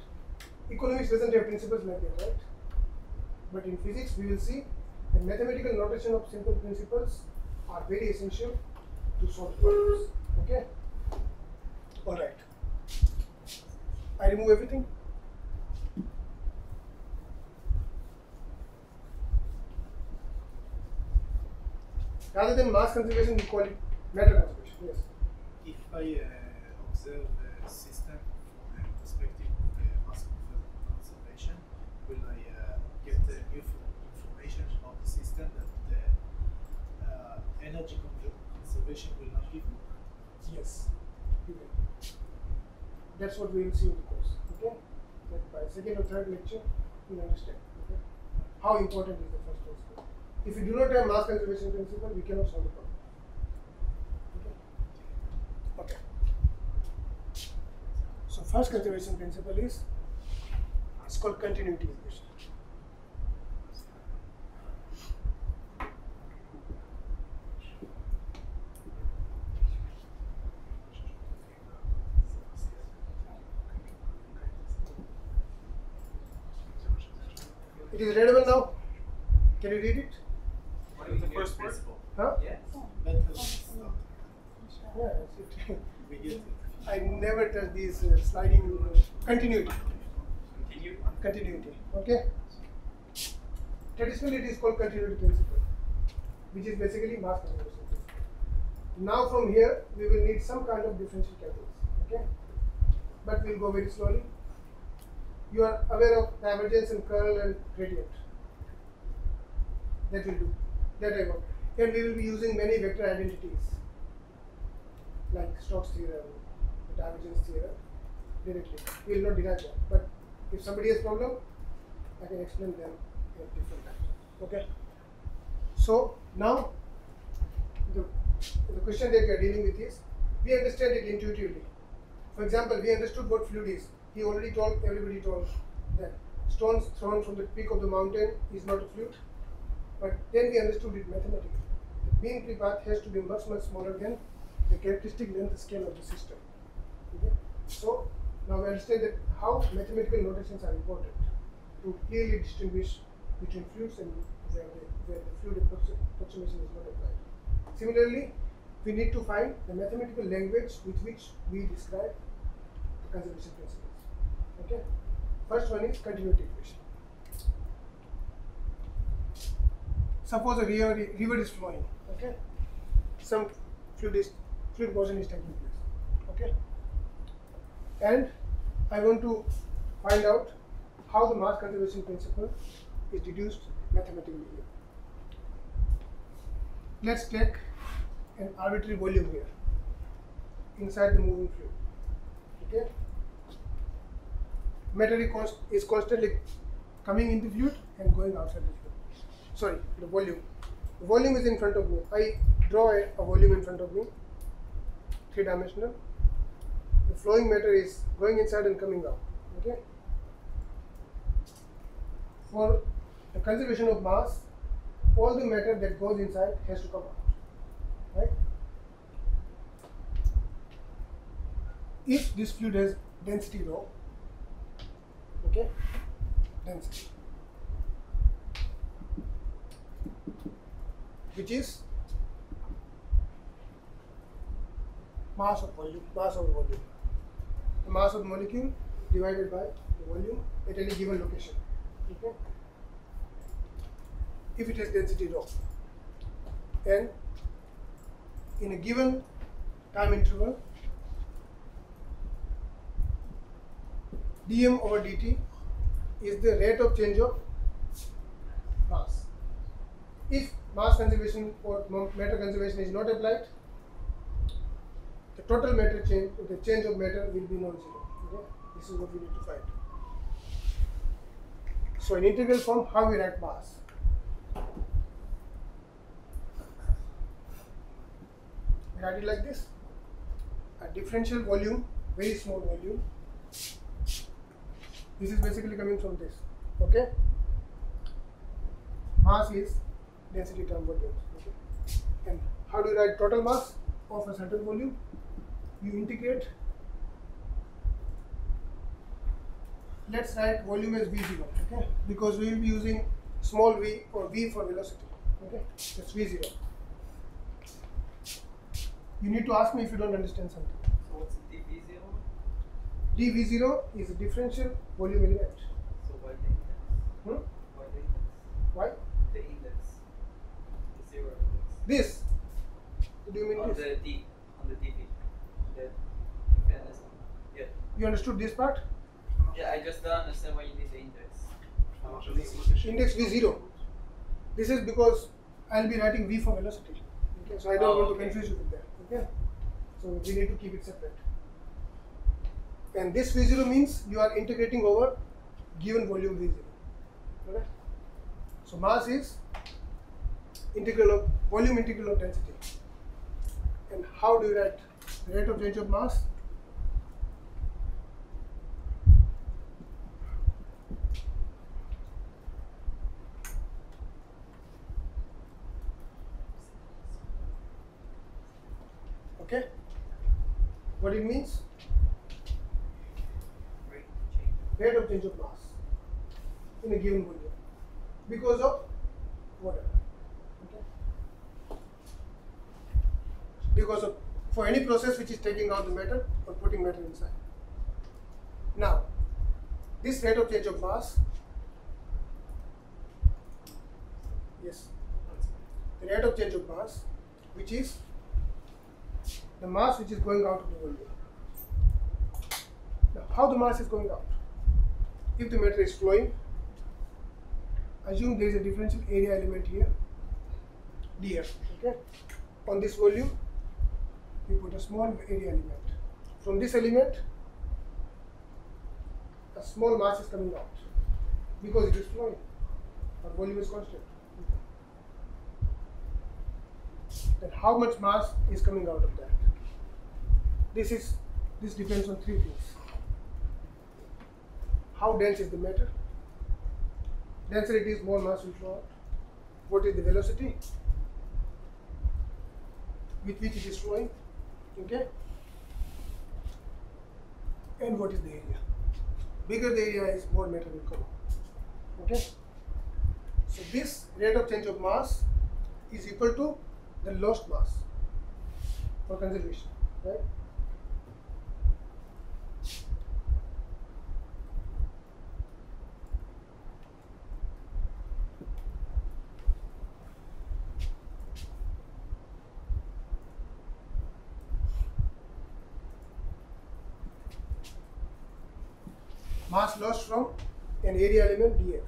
Economics doesn't have principles like that, right? But in physics, we will see that mathematical notation of simple principles are very essential to solve problems. Okay? Alright. I remove everything. Rather than mass conservation, we call it matter conservation. Yes.
If I observe the system from the perspective of mass conservation, will I get new information about the system that the energy conservation will not give me?
Yes. You will. That's what we will see in the course. Okay? That by second or third lecture, you will understand. Okay? How important is the first principle? If we do not have mass conservation principle, we cannot solve the problem. Okay. Okay. So first conservation principle is, it's called continuity equation. It is readable now. Can you read it?
What is the first word?
Huh?
Yes.
Mental.
Yeah, that's it.
We get it.
I never touch these sliding continuity. Continuity. Okay. Traditionally, it is called continuity principle, which is basically mass conservation principle. Now, from here, we will need some kind of differential calculus. Okay. But we'll go very slowly. You are aware of divergence and curl and gradient. That will do. That I want. And we will be using many vector identities, like Stokes theorem, divergence theorem, directly. We will not derive that. But if somebody has problem, I can explain them at different times. Okay. So now the question that we are dealing with is, we understand it intuitively. For example, we understood what fluid is. He already told, everybody told that stones thrown from the peak of the mountain is not a fluid. But then we understood it mathematically. The mean free path has to be much smaller than the characteristic length scale of the system. Okay? So now we understand that how mathematical notations are important to clearly distinguish between fluids and where the fluid approximation is not applied. Similarly, we need to find the mathematical language with which we describe the conservation principles. Okay? First one is continuity equation. Suppose a river is flowing. Okay? Some fluid motion is taking place. Okay? And I want to find out how the mass conservation principle is deduced mathematically here. Let's take an arbitrary volume here inside the moving fluid. Okay? Matter is constantly coming in the fluid and going outside the fluid. Sorry, the volume. The volume is in front of me. I draw a volume in front of me, three-dimensional. The flowing matter is going inside and coming out. Okay? For the conservation of mass, all the matter that goes inside has to come out. Right? If this fluid has density rho, okay, density, which is mass of volume, the mass of the molecule divided by the volume at any given location. Okay? If it has density rho, and in a given time interval, dm over dt is the rate of change of mass. If mass conservation or matter conservation is not applied, the total matter change, the change of matter will be non-zero. Okay? This is what we need to find. So in integral form, how we write mass? We write it like this: a differential volume, very small volume. This is basically coming from this. Okay? Mass is density term volume. Okay? And how do you write total mass of a certain volume? You integrate. Let's write volume as V0, okay? Because we will be using small v or v for velocity. Okay? That's V0. You need to ask me if you don't understand something.
So what's dV0?
dV0 is a differential volume element.
So why the index?
Hmm?
Why the index?
Why?
The index. The zero index.
This. Do you mean
On
this?
the D. On the dV. The infinite. Yeah.
You understood this part?
Yeah, I just don't understand why you need the index.
How much of this is
Index V0. This is because I'll be writing V for velocity. Okay, so I don't want to confuse you with that. Okay, so we need to keep it separate. And this V0 means you are integrating over given volume V0. Okay, so mass is integral of volume integral of density. And how do you write the rate of change of mass? Okay, what it means? Rate of change of mass in a given volume because of whatever. Okay, because of for any process which is taking out the matter or putting matter inside. Now, this rate of change of mass, yes, the rate of change of mass, which is the mass which is going out of the volume. Now, how the mass is going out? If the matter is flowing, assume there is a differential area element here, df. Okay, on this volume, we put a small area element. From this element, a small mass is coming out. because it is flowing. Our volume is constant. Then how much mass is coming out of that? This depends on three things. How dense is the matter? Denser it is, more mass will flow out. What is the velocity with which it is flowing? Okay. And what is the area? Bigger the area is, more matter will come out. Okay. So this rate of change of mass is equal to the lost mass for conservation, right? Mass lost from an area element df.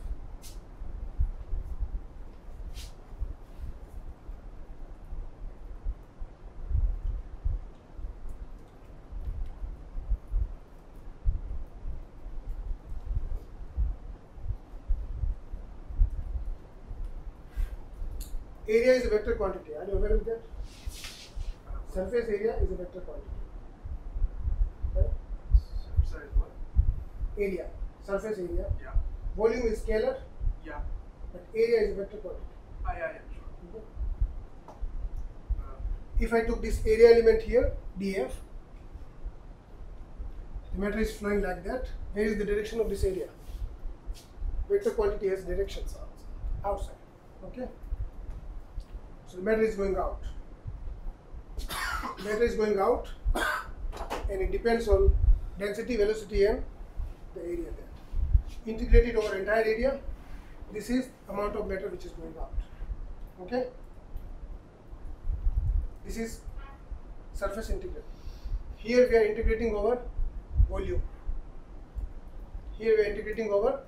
Area is a vector quantity. Are you aware of that? Surface area is a vector quantity. Right?
Sorry, what?
Area, surface area.
Yeah.
Volume is scalar,
Yeah.
but area is a vector quantity.
Yeah, sure.
If I took this area element here, df, the matter is flowing like that. Where is the direction of this area? Vector quantity has directions outside. Okay. So the matter is going out. Matter is going out, and it depends on density, velocity, and the area there. Integrated over entire area, this is amount of matter which is going out. Okay. This is surface integral. Here we are integrating over volume. Here we are integrating over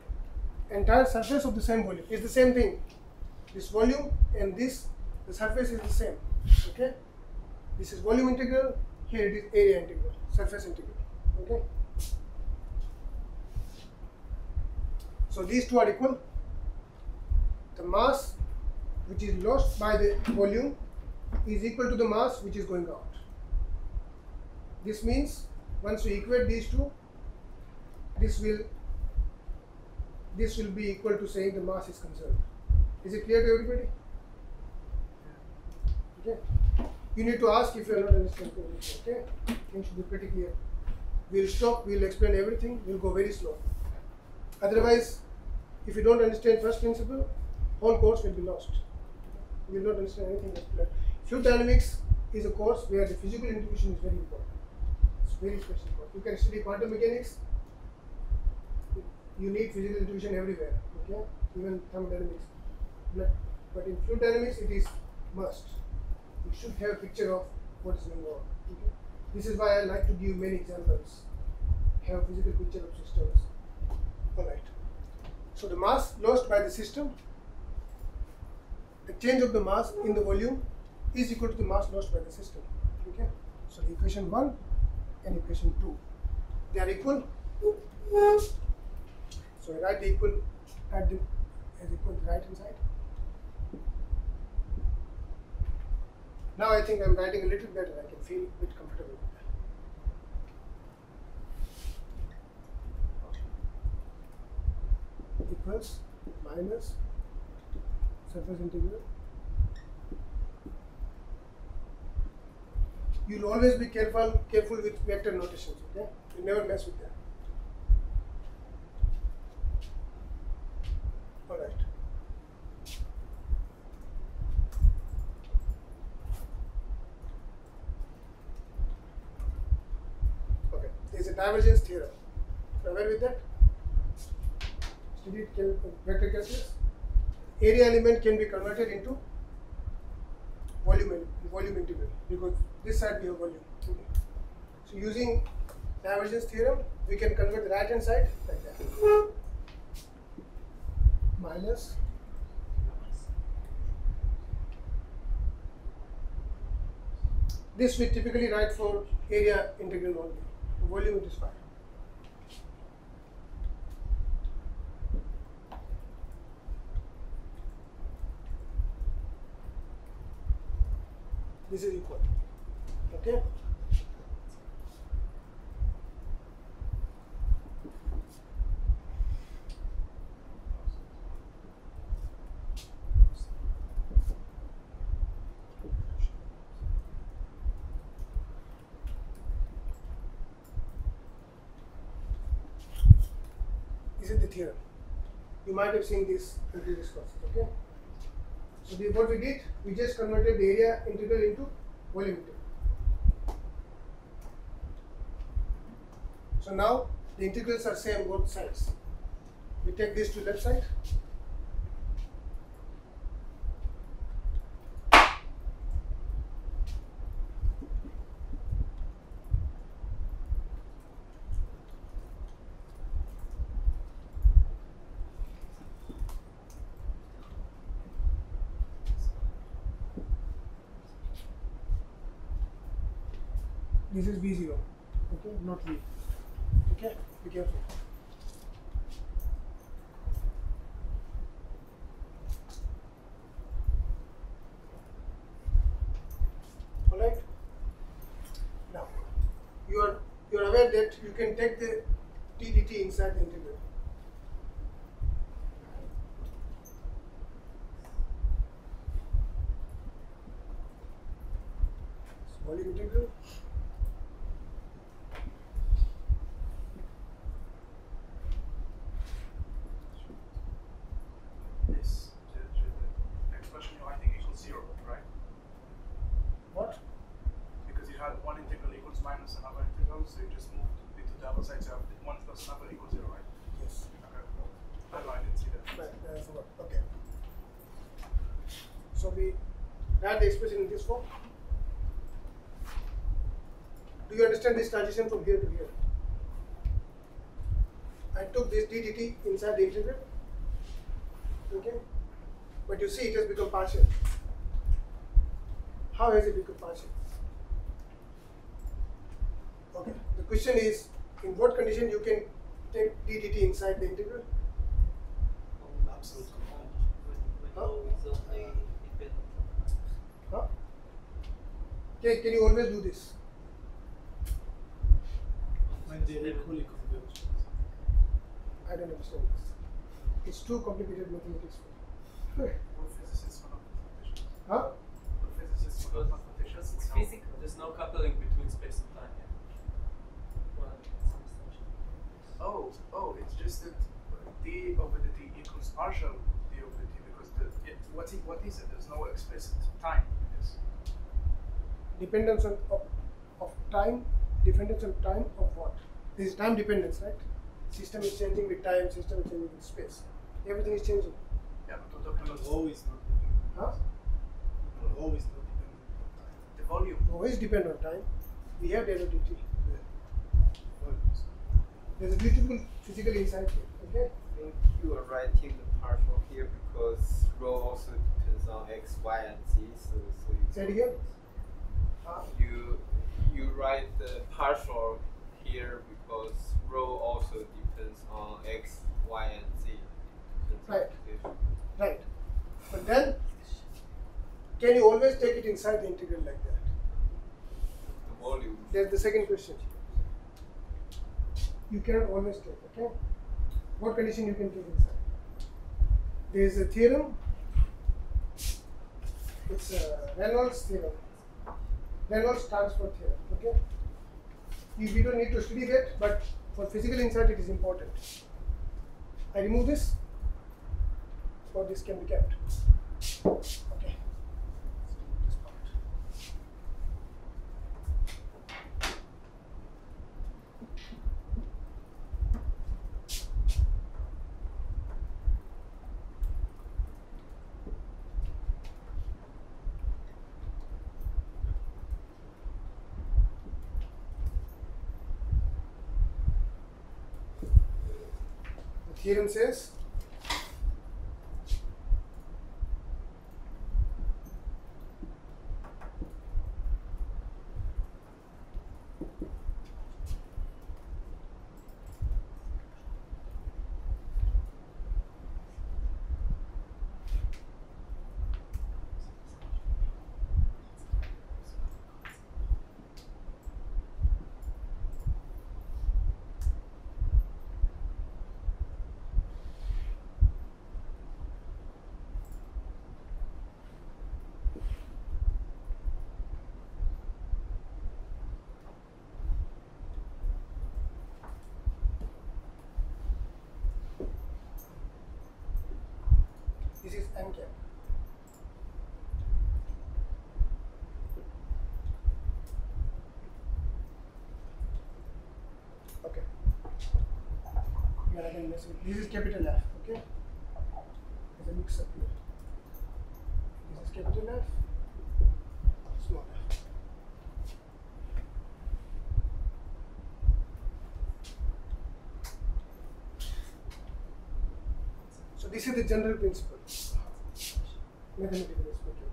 entire surface of the same volume. It's the same thing. This volume and this, the surface is the same. Okay. This is volume integral. Here it is area integral, surface integral. Okay. So these two are equal. The mass which is lost by the volume is equal to the mass which is going out. This means once we equate these two, this will be equal to saying the mass is conserved. Is it clear to everybody? Okay. You need to ask if you are not understanding everything. Okay. Things should be pretty clear. We'll stop. We'll explain everything. We'll go very slow. Otherwise, if you don't understand first principle, whole course will be lost. You will not understand anything else. Fluid dynamics is a course where the physical intuition is very important. It's very special course. You can study quantum mechanics. You need physical intuition everywhere. Okay, even thermodynamics. But in fluid dynamics, it is must. You should have a picture of what is going on. Okay? This is why I like to give many examples. Have a physical picture of systems. All right. So the mass lost by the system, the change of the mass in the volume is equal to the mass lost by the system. Okay. So the equation 1 and equation 2, they are equal. So I write the equal as equal to the right hand side. Now I think I am writing a little better. I can feel a bit comfortable with that. Equals minus surface integral. You'll always be careful with vector notations. Okay, you never mess with that. All right. Okay, there is a divergence theorem. Aware with that? Studied vector calculus. Area element can be converted into volume integral because this side we have volume. Okay. So using divergence theorem, we can convert the right hand side like that. Minus this we typically write for area integral only. For volume it is fine. this is equal. Okay. This is the theorem. You might have seen this in previous courses. Okay. So what we did, we just converted the area integral into volume integral. So now the integrals are same both sides. We take this to left side. This is V0, okay, not V. Okay, be careful. Alright. Now you are aware that you can take the t dt inside the integral. Volume integral.
The expression you're writing equals 0, right?
What?
Because you had one integral equals minus another integral, so you just moved it to the other side, so you have one plus another equals 0, right?
Yes.
Okay. I didn't see that.
Right, okay. So we write the expression in this form. Do you understand this transition from here to here? I took this d dt inside the integral. Okay, but you see it has become partial. How has it become partial? Okay, the question is, in what condition you can take d dt inside the integral?
Absolute
Huh? Huh? Okay, can you always do this?
when they're equally converged.
I don't understand this. It's too complicated mathematics.
What physicists are not mathematicians?
Huh?
What physicists are not mathematicians?
It's
We know.
physical. There's no coupling between space and time yet. Well, it's an extension.
Oh, it's just that d over the t equals partial d over the t because what is it? There's no explicit time in this.
Dependence of time. Dependence on time of what? This is time dependence, right? System is changing with time. System is changing with space. Everything is changing.
Yeah, but we're talking about
Always not dependent.
Huh?
Always not dependent on time.
the volume.
Always depend on time. We have derivative.
Volumes.
There's a beautiful physical insight here. Okay.
I think you are writing the partial here because rho also depends on x, y, and z. So you
Say it again.
you write the partial here because rho also depends on x, y, and z.
Right. Right. But then, can you always take it inside the integral like that?
The volume.
That's the second question. You cannot always take, okay? What condition you can take inside? There is a theorem. It's a Reynolds theorem. Reynolds transfer theorem, okay? We don't need to study that, but for physical insight it is important. I remove this, or this can be kept. Okay. This part. The theorem says n cap. Okay. Here again, this is capital F. Okay. There's a mix up here. This is capital F, small f. So this is the general principle, mathematically speaking.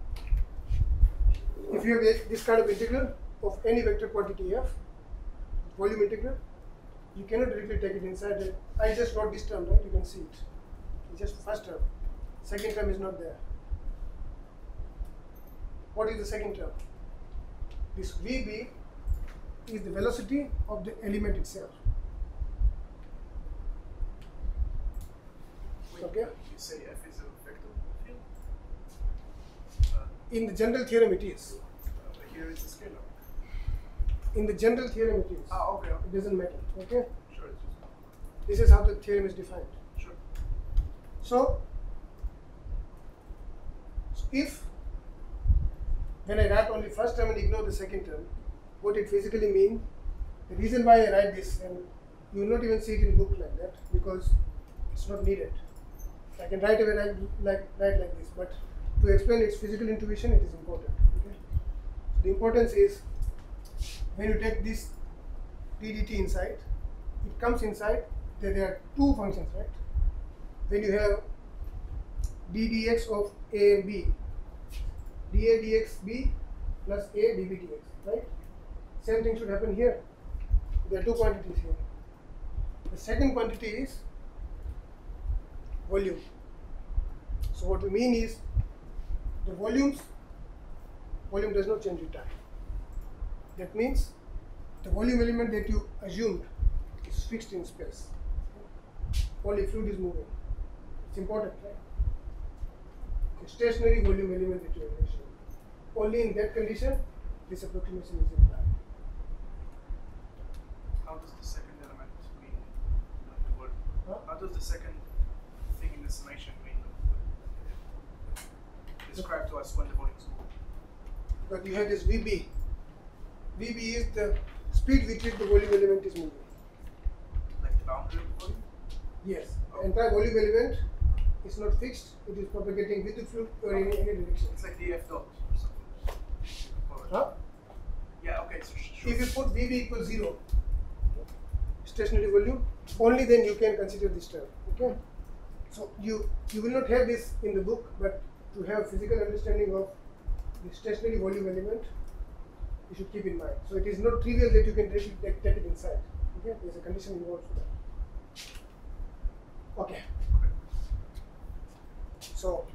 If you have this kind of integral of any vector quantity f, volume integral, you cannot directly take it inside it. I just wrote this term, right? You can see it. It's just first term. Second term is not there. What is the second term? This Vb is the velocity of the element itself. Okay?
You say f is a vector field?
In the general theorem it is.
Here is a scalar.
In the general theorem it is.
Ah, okay.
It doesn't matter. Okay?
Sure, it's just
This is how the theorem is defined.
sure.
So if when I write only first term and ignore the second term, what it physically means, the reason why I write this, and you will not even see it in book like that because it's not needed. I can write away like this, but to explain its physical intuition, it is important. Okay? The importance is when you take this ddt inside, it comes inside. There are two functions, right? When you have ddx of a and b, dA dx b plus a db dx, right? Same thing should happen here. There are two quantities here. The second quantity is volume. So what we mean is the volume does not change with time. That means the volume element that you assumed is fixed in space. Only fluid is moving. It's important, right? The stationary volume element that you are assumed. Only in that condition this approximation is implied.
How does the second element mean the word?
Huh?
How does the second thing in the summation mean? Describe to us when the volume is moving.
But you have this Vb. Vb is the speed with which the volume element is moving.
Like the boundary of the volume?
Yes. The entire volume element is not fixed. It is propagating with the fluid or in any direction.
It's like the f dot or something.
Huh?
Yeah, okay, so sure.
If you put Vb equals 0, stationary volume, only then you can consider this term. Okay. So you will not have this in the book, but to have physical understanding of the stationary volume element, you should keep in mind. So it is not trivial that you can directly take it inside. Okay, there is a condition involved for that. Okay. So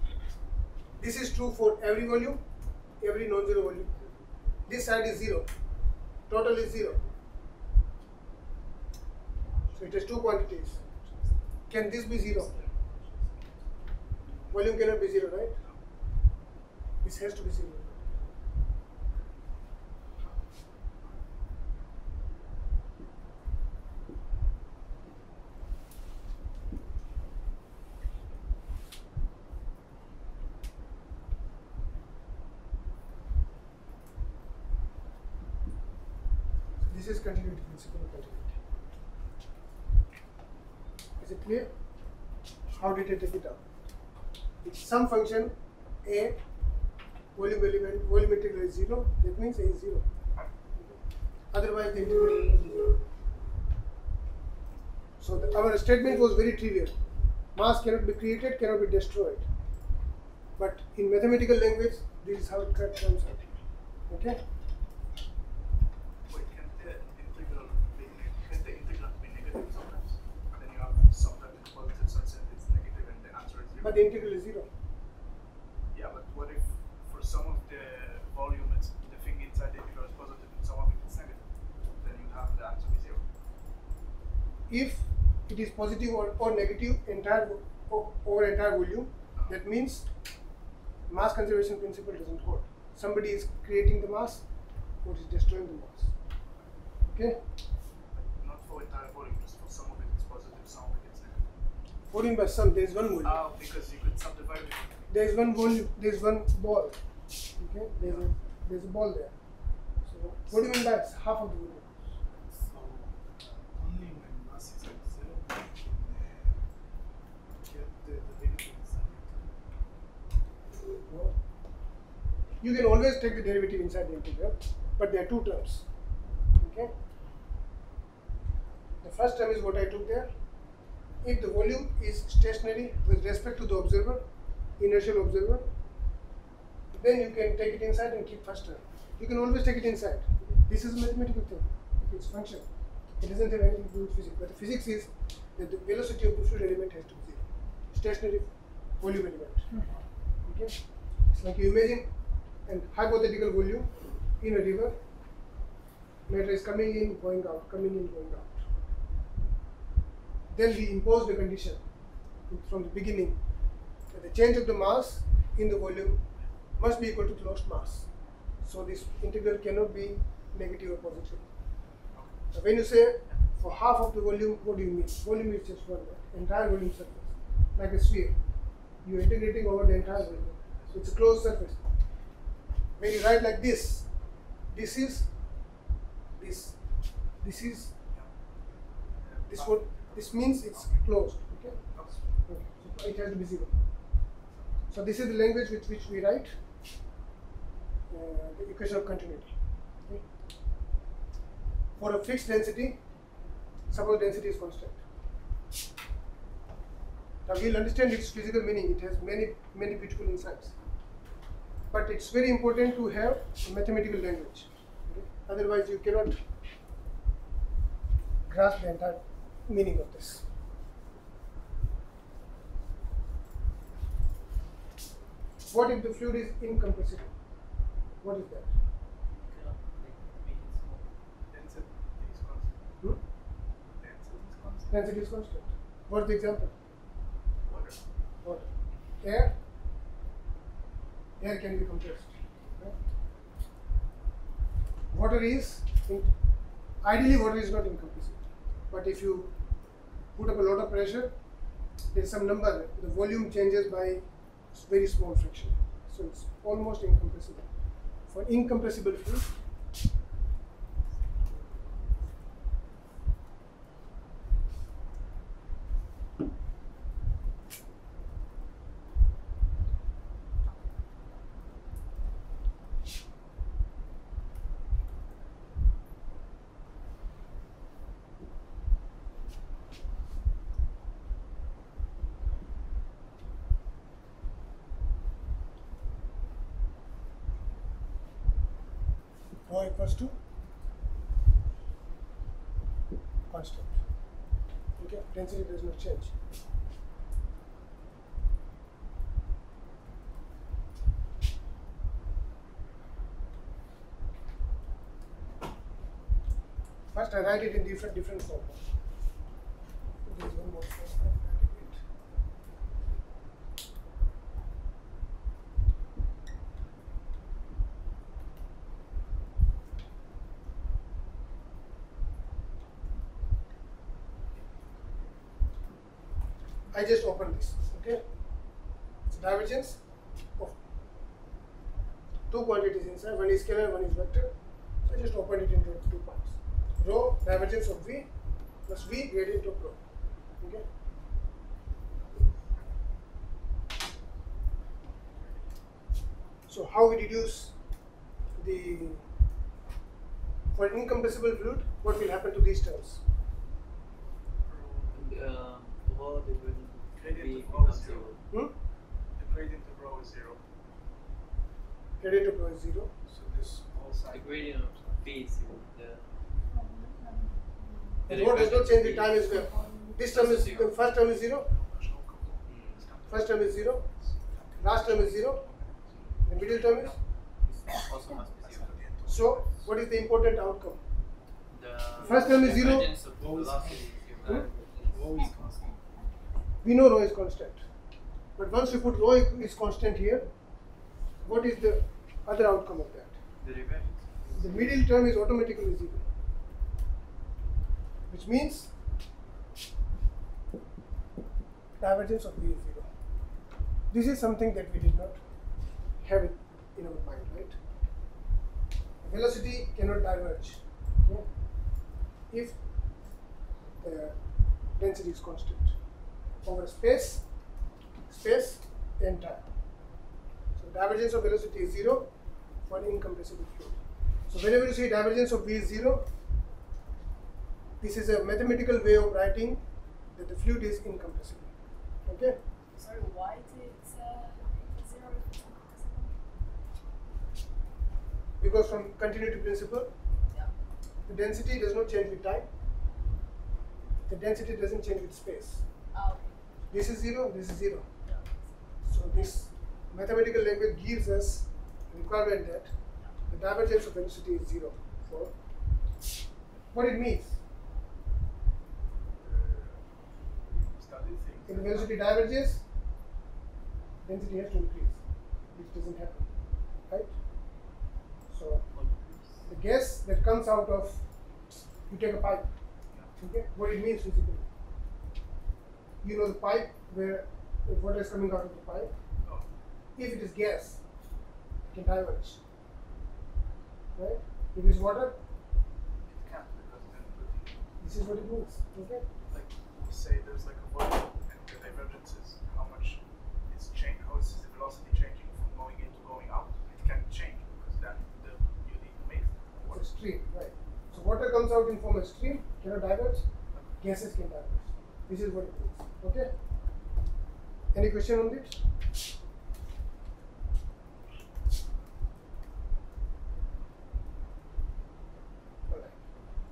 this is true for every volume, every non-zero volume. This side is 0. Total is 0. So it has two quantities. Can this be 0? Volume cannot be 0, right? This has to be 0. This is continuity principle of continuity. Is it clear? How did I take it up? It's some function a, volume integral is 0, that means a is 0. Otherwise the integral is 0. So our statement was very trivial. Mass cannot be created, cannot be destroyed. But in mathematical language, this is how it comes out. Okay?
Wait, can the integral be negative sometimes? And then you have sometimes it's positive, sometimes it's negative, and the answer is 0.
But the integral is 0.
Yeah, but what if for some of the volume it's the thing inside the integral is positive and some of it is negative? Then you have the answer be 0.
If it is positive or negative over entire volume, that means mass conservation principle doesn't hold. Somebody is creating the mass, or is destroying the mass. Okay?
Not for entire volume, just for some of it it's positive, some of it it's negative.
Volume by sum, there is one volume.
Because you could subdivide it.
there is one volume, there is one ball. Okay, there is a ball there. So what do you mean by it's half of the volume?
So only when mass is observed, we can get the derivative inside it.
You can always take the derivative inside the integral, but there are two terms. Okay. The first term is what I took there. If the volume is stationary with respect to the observer, inertial observer, then you can take it inside and keep first term. You can always take it inside. This is a mathematical thing. It's function. It doesn't have anything to do with physics. But the physics is that the velocity of the fluid element has to be zero. Stationary volume element. Okay. It's like you imagine an hypothetical volume in a river. Matter is coming in, going out, coming in, going out. Then we impose the condition from the beginning that the change of the mass in the volume must be equal to the lost mass. So this integral cannot be negative or positive. So when you say for half of the volume, what do you mean? Volume is just one, entire volume surface, like a sphere. You are integrating over the entire volume. So it's a closed surface. When you write like this, this is what this means it's closed. Okay? So it has to be zero. So this is the language with which we write the equation of continuity. Okay? For a fixed density, suppose density is constant. Now we will understand its physical meaning. It has many beautiful insights. But it's very important to have a mathematical language. Okay? Otherwise, you cannot grasp the entire meaning of this. What if the fluid is incompressible? What is that?
Density is constant.
Density is constant. What's the example?
Water.
Water. Air? Air can be compressed. Okay? Water is, ideally water is not incompressible. But if you put up a lot of pressure, there is some number, the volume changes by very small fraction. So it's almost incompressible. For incompressible fluid, rho equals to constant. Okay, density does not change. First, I write it in different form. There is one more form. I just open this, okay? It's divergence of two quantities inside, one is scalar, one is vector. So I just open it into 2 parts. Rho, divergence of V, plus V, gradient of rho, okay? So how we deduce for an incompressible fluid, what will happen to these terms?
Rho they will
Gradient
be
of rho is
become
zero.
zero.
The gradient of rho is 0.
Gradient of rho is 0.
So this whole
The
side.
gradient of V is zero.
The rho does not change with time as well. This term is, the first term is 0, first term is 0, last term is 0, the middle term is.
Also must be zero.
So, what is the important outcome?
The
First term is zero.
divergence of velocity is zero.
Rho is constant.
We know rho is constant. But once we put rho is constant here, what is the other outcome of that?
The divergence.
The middle term is automatically 0. Which means divergence of V is 0. this is something that we did not have it in our mind, right? Velocity cannot diverge, okay, if the density is constant over space and time. So divergence of velocity is 0 for an incompressible fluid. So whenever you say divergence of V is 0, this is a mathematical way of writing that the fluid is incompressible. Okay?
Sorry, why is it 0?
Because from continuity principle,
Yeah.
the density does not change with time. The density doesn't change with space.
Oh, okay.
This is 0, this is 0.
Yeah.
So this mathematical language gives us a requirement that the divergence of velocity is 0. So what it means?
Study things.
If the velocity diverges, density has to increase, which doesn't happen, right? So the gas that comes out of, you take a pipe, okay? What it means physically? You know the pipe where the water is coming out of the pipe.
Oh,
If it is gas, it can diverge, right? If it is water,
it can't because then
this is what it means, okay?
like we say there's like a volume and the divergence is how much it's changing, how is the velocity changing from going in to going out. It can't change because then you need to make
It's a stream, right? So water comes out in form of stream, cannot diverge, gases can diverge. This is what it means, okay? Any question on this? Alright.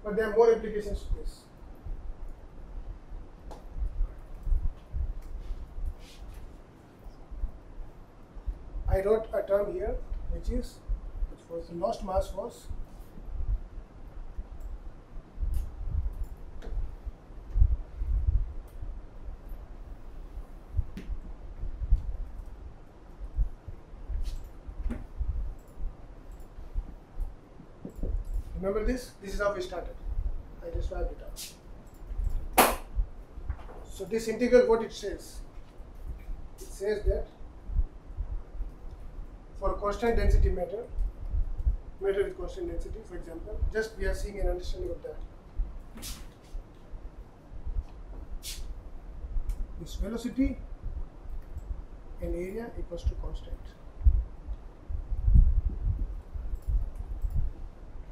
But there are more applications to this. I wrote a term here which was the lost mass was remember this? This is how we started. I just wiped it out. So this integral, what it says? It says that for constant density matter with constant density, for example, just we are seeing an understanding of that. This velocity and area equals to constant.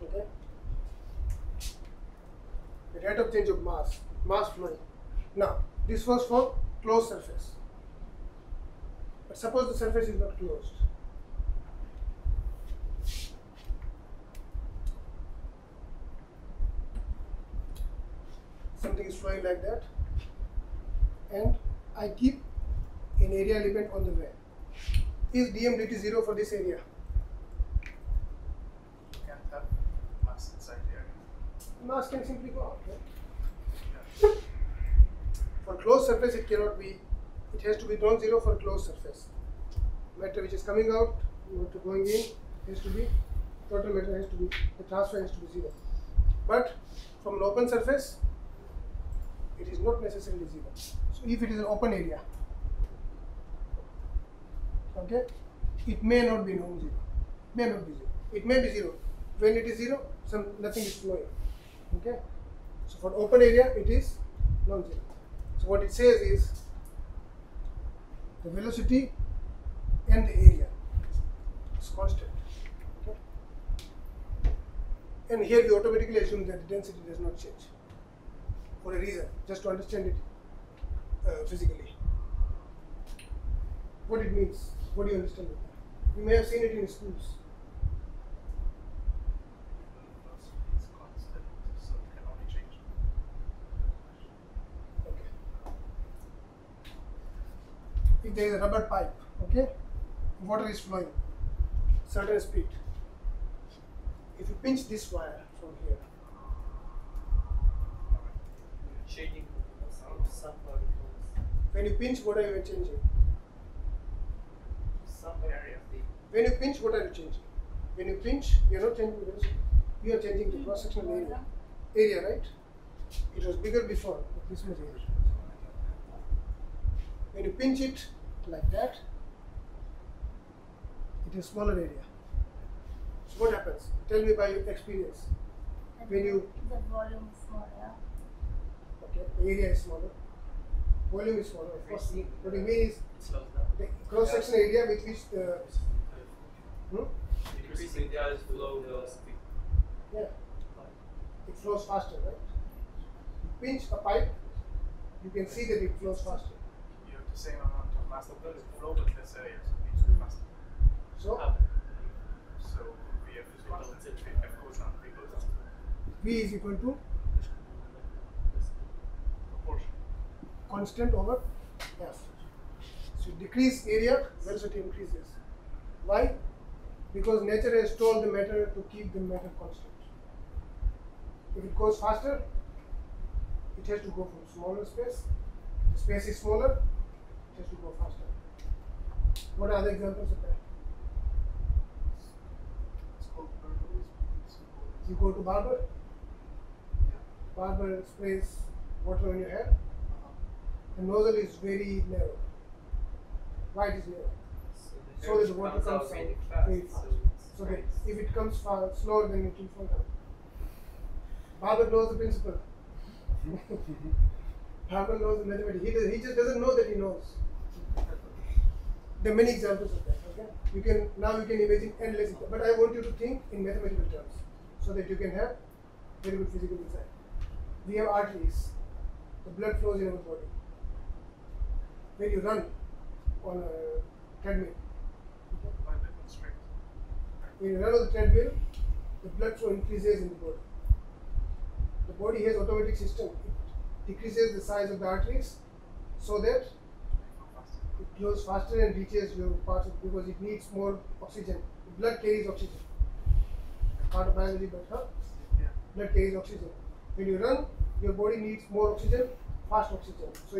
Okay? The rate of change of mass flowing. Now, this was for closed surface. But suppose the surface is not closed. Something is flowing like that, and I keep an area element on the way. Is dm dt 0 for this area?
you can't have mass inside the area.
Mass can simply go out. Right?
Yeah.
For closed surface, it cannot be. It has to be non-zero for closed surface. Matter which is coming out, matter going in, has to be total matter has to be the transfer has to be 0. But from an open surface, it is not necessarily 0. So if it is an open area, okay, it may not be non-zero, may not be 0. It may be 0. When it is 0, nothing is flowing. Okay, so for open area, it is non-zero. So what it says is the velocity and the area is constant. Okay, and here we automatically assume that the density does not change for a reason, just to understand it physically. What it means, what do you understand with that? You may have seen it in schools.
Velocity is constant, so it can only change.
Okay. If there is a rubber pipe, okay, water is flowing, certain speed. If you pinch this wire from here,
Changing some particles.
when you pinch, what are you changing?
Some
Area.
When you pinch, what are you changing? When you pinch, you are not changing the velocity. You are changing the cross-sectional area. Area, right? It was bigger before, but this much area. When you pinch it like that, it is smaller area. So what happens? Tell me by your experience. When you
the volume is smaller.
okay, the area is smaller, volume is smaller. Of course, what you mean is the cross section area with which the
Decreasing the ice flow velocity.
yeah, it flows faster, right? You pinch a pipe, you can see that it flows faster.
You have the same amount of mass of blood flow, but less area, so it needs to be faster.
So
So VF is constant, VF goes down, V goes down.
V is equal to
Proportion.
constant over F. So decrease area, velocity increases. Why? Because nature has told the matter to keep the matter constant. If it goes faster, it has to go from smaller space. The space is smaller, it has to go faster. What are other examples of that?
It's called burglaries.
You go to barber, barber sprays water on your hair. The nozzle is very narrow. Why it is narrow? So that the water comes out very fast. So that if it comes slower, then it will fall down. Barber knows the principle. Barber knows the mathematics. He just doesn't know that he knows. There are many examples of that. Okay, you can imagine endless. But I want you to think in mathematical terms, so that you can have very good physical insight. We have arteries. The blood flows in our body. When you run on a treadmill, when you run on the treadmill, the blood flow increases in the body. The body has automatic system. It decreases the size of the arteries so that it flows faster and reaches your parts because it needs more oxygen. The blood carries oxygen. Part of biology, but blood carries oxygen. When you run, your body needs more oxygen, fast oxygen. So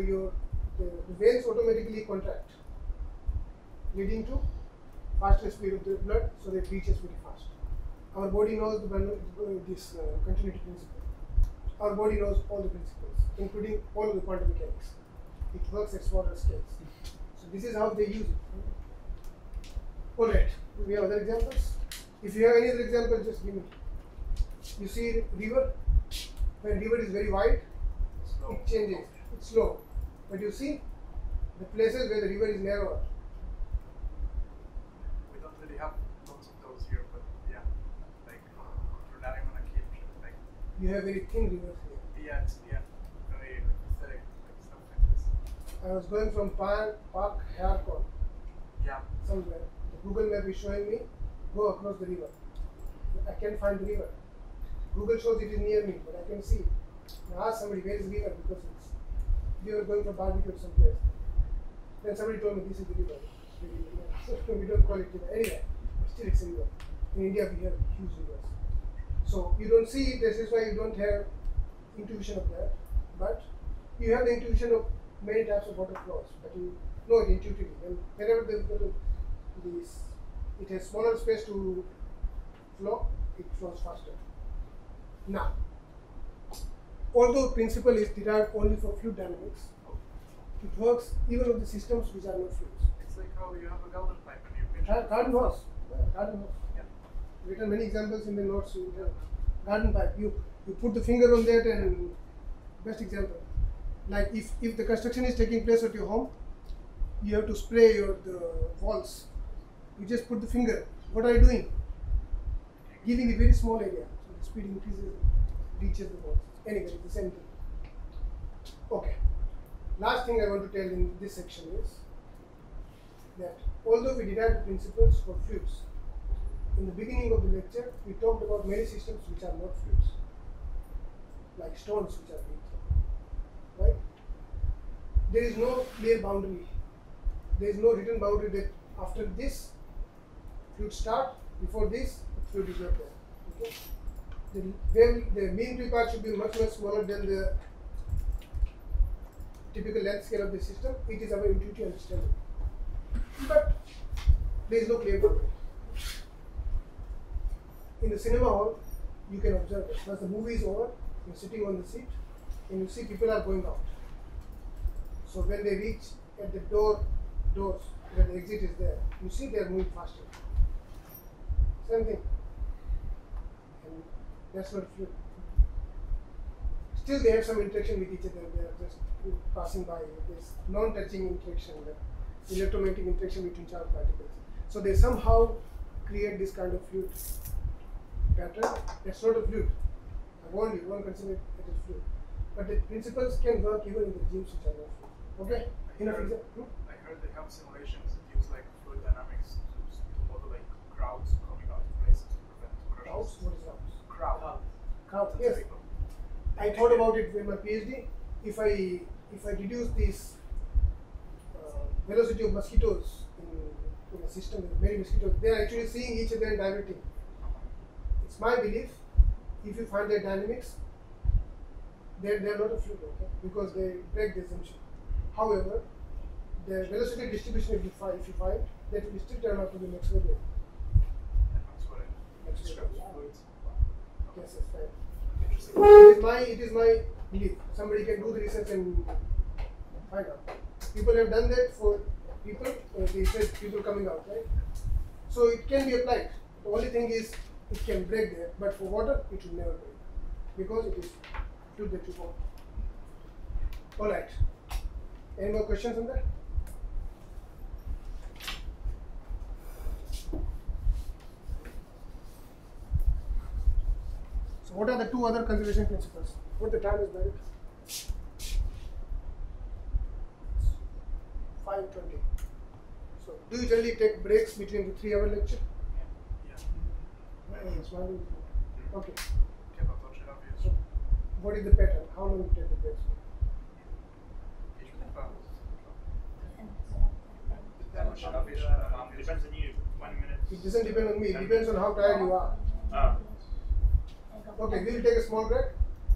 the veins automatically contract, leading to faster speed of the blood, so that it reaches very fast. Our body knows this continuity principle. Our body knows all the principles, including all of the quantum mechanics. It works at smaller scales. So this is how they use it. Alright, do we have other examples? If you have any other examples, just give me. You see river? When river is very wide, it changes. It's slow. But you see the places where the river is narrower.
We don't really have lots of those here, but yeah, like like
You have very thin rivers here.
yeah, it's very pathetic, like stuff like this.
I was going from Park Harcourt
Yeah.
somewhere. The Google map is showing me go across the river. I can't find the river. Google shows it is near me, but I can see. I asked somebody where is the river because we were going for barbecue someplace. Then somebody told me this is the river. So we don't call it river. Anyway, still it's a river. In India we have huge rivers. So you don't see it, this is why you don't have intuition of that. But you have the intuition of many types of water flows, but you know it intuitively. And whenever it has smaller space to flow, it flows faster. Now, although principle is derived only for fluid dynamics, it works even with the systems which are not fluids.
It's like how you have a garden pipe and you pinch
Garden hose. Garden hose.
Yeah.
Written many examples in the notes. You have garden pipe. You put the finger on that, and best example. Like if the construction is taking place at your home, you have to spray the walls. You just put the finger. What are you doing? Giving a very small area. So the speed increases, reaches the walls. Anyway, it's the same thing. Okay. Last thing I want to tell in this section is that although we derived the principles for fluids, in the beginning of the lecture, we talked about many systems which are not fluids, like stones which are being thrown, right? There is no clear boundary. There is no written boundary that after this, fluid start, before this, the fluid is not there. Okay? The mean free part should be much smaller than the typical length scale of the system. It is our intuitive understanding. But there is no clear boundary. In the cinema hall, you can observe it. Once the movie is over, you're sitting on the seat and you see people are going out. So when they reach at the doors where the exit is there, you see they are moving faster. Same thing. And that's not fluid. Still they have some interaction with each other, they are just passing by. There's non-touching interaction, the electromagnetic interaction between charged particles. So they somehow create this kind of fluid pattern. That's not a fluid. I warned you, don't consider it as a fluid. But the principles can work even in the gyms which are not fluid. Okay?
I heard they have simulations that use like fluid dynamics to model like crowds coming out of places to prevent
Crowds?
crashes.
What is crowds?
Crowd.
Yes. I thought about it in my PhD. If I reduce this velocity of mosquitoes in a system with many mosquitoes, they are actually seeing each other and diverting. It's my belief, if you find their dynamics, they are not a fluid, okay? Because they break the assumption. However, the velocity distribution if you find, that will still turn out to be Maxwellian.
And that's what I described as fluids.
Yes, that's right.
Interesting.
It is my belief. Somebody can do the research and find out. People have done that for people. They said people coming out, right? So it can be applied. The only thing is it can break there, but for water it will never break because it is fluid that you want. All right. Any more questions on that? So what are the two other conservation principles? What the time is, Barrett? 5:20. So do you generally take breaks between the 3-hour lecture?
Yeah.
Yes, one is- Okay.
Keep up touch it up, yes.
So what is the pattern? How long you take the breaks?
Depends on you. 1 minute.
It doesn't depend on me. It depends on how tired you are. Okay, we will take a small break.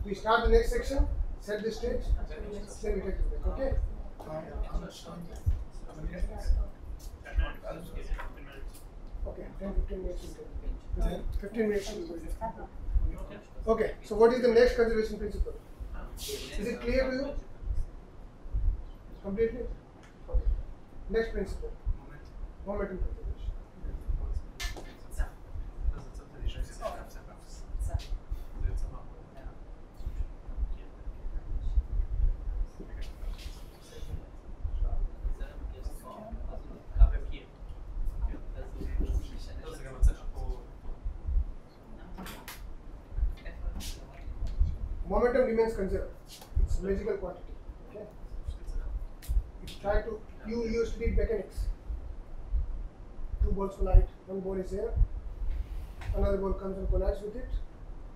We start the next section, set the stage, then we take the break. Okay?
How much time?
10 minutes. 10 minutes.
Okay, 10-15 minutes. 15 minutes. Okay, so what is the next conservation principle? Is it clear to you? Completely? Okay. Next principle. Momentum conservation. Momentum remains conserved. It's a magical quantity. Okay. You studied mechanics. Two balls collide. One ball is here. Another ball comes and collides with it.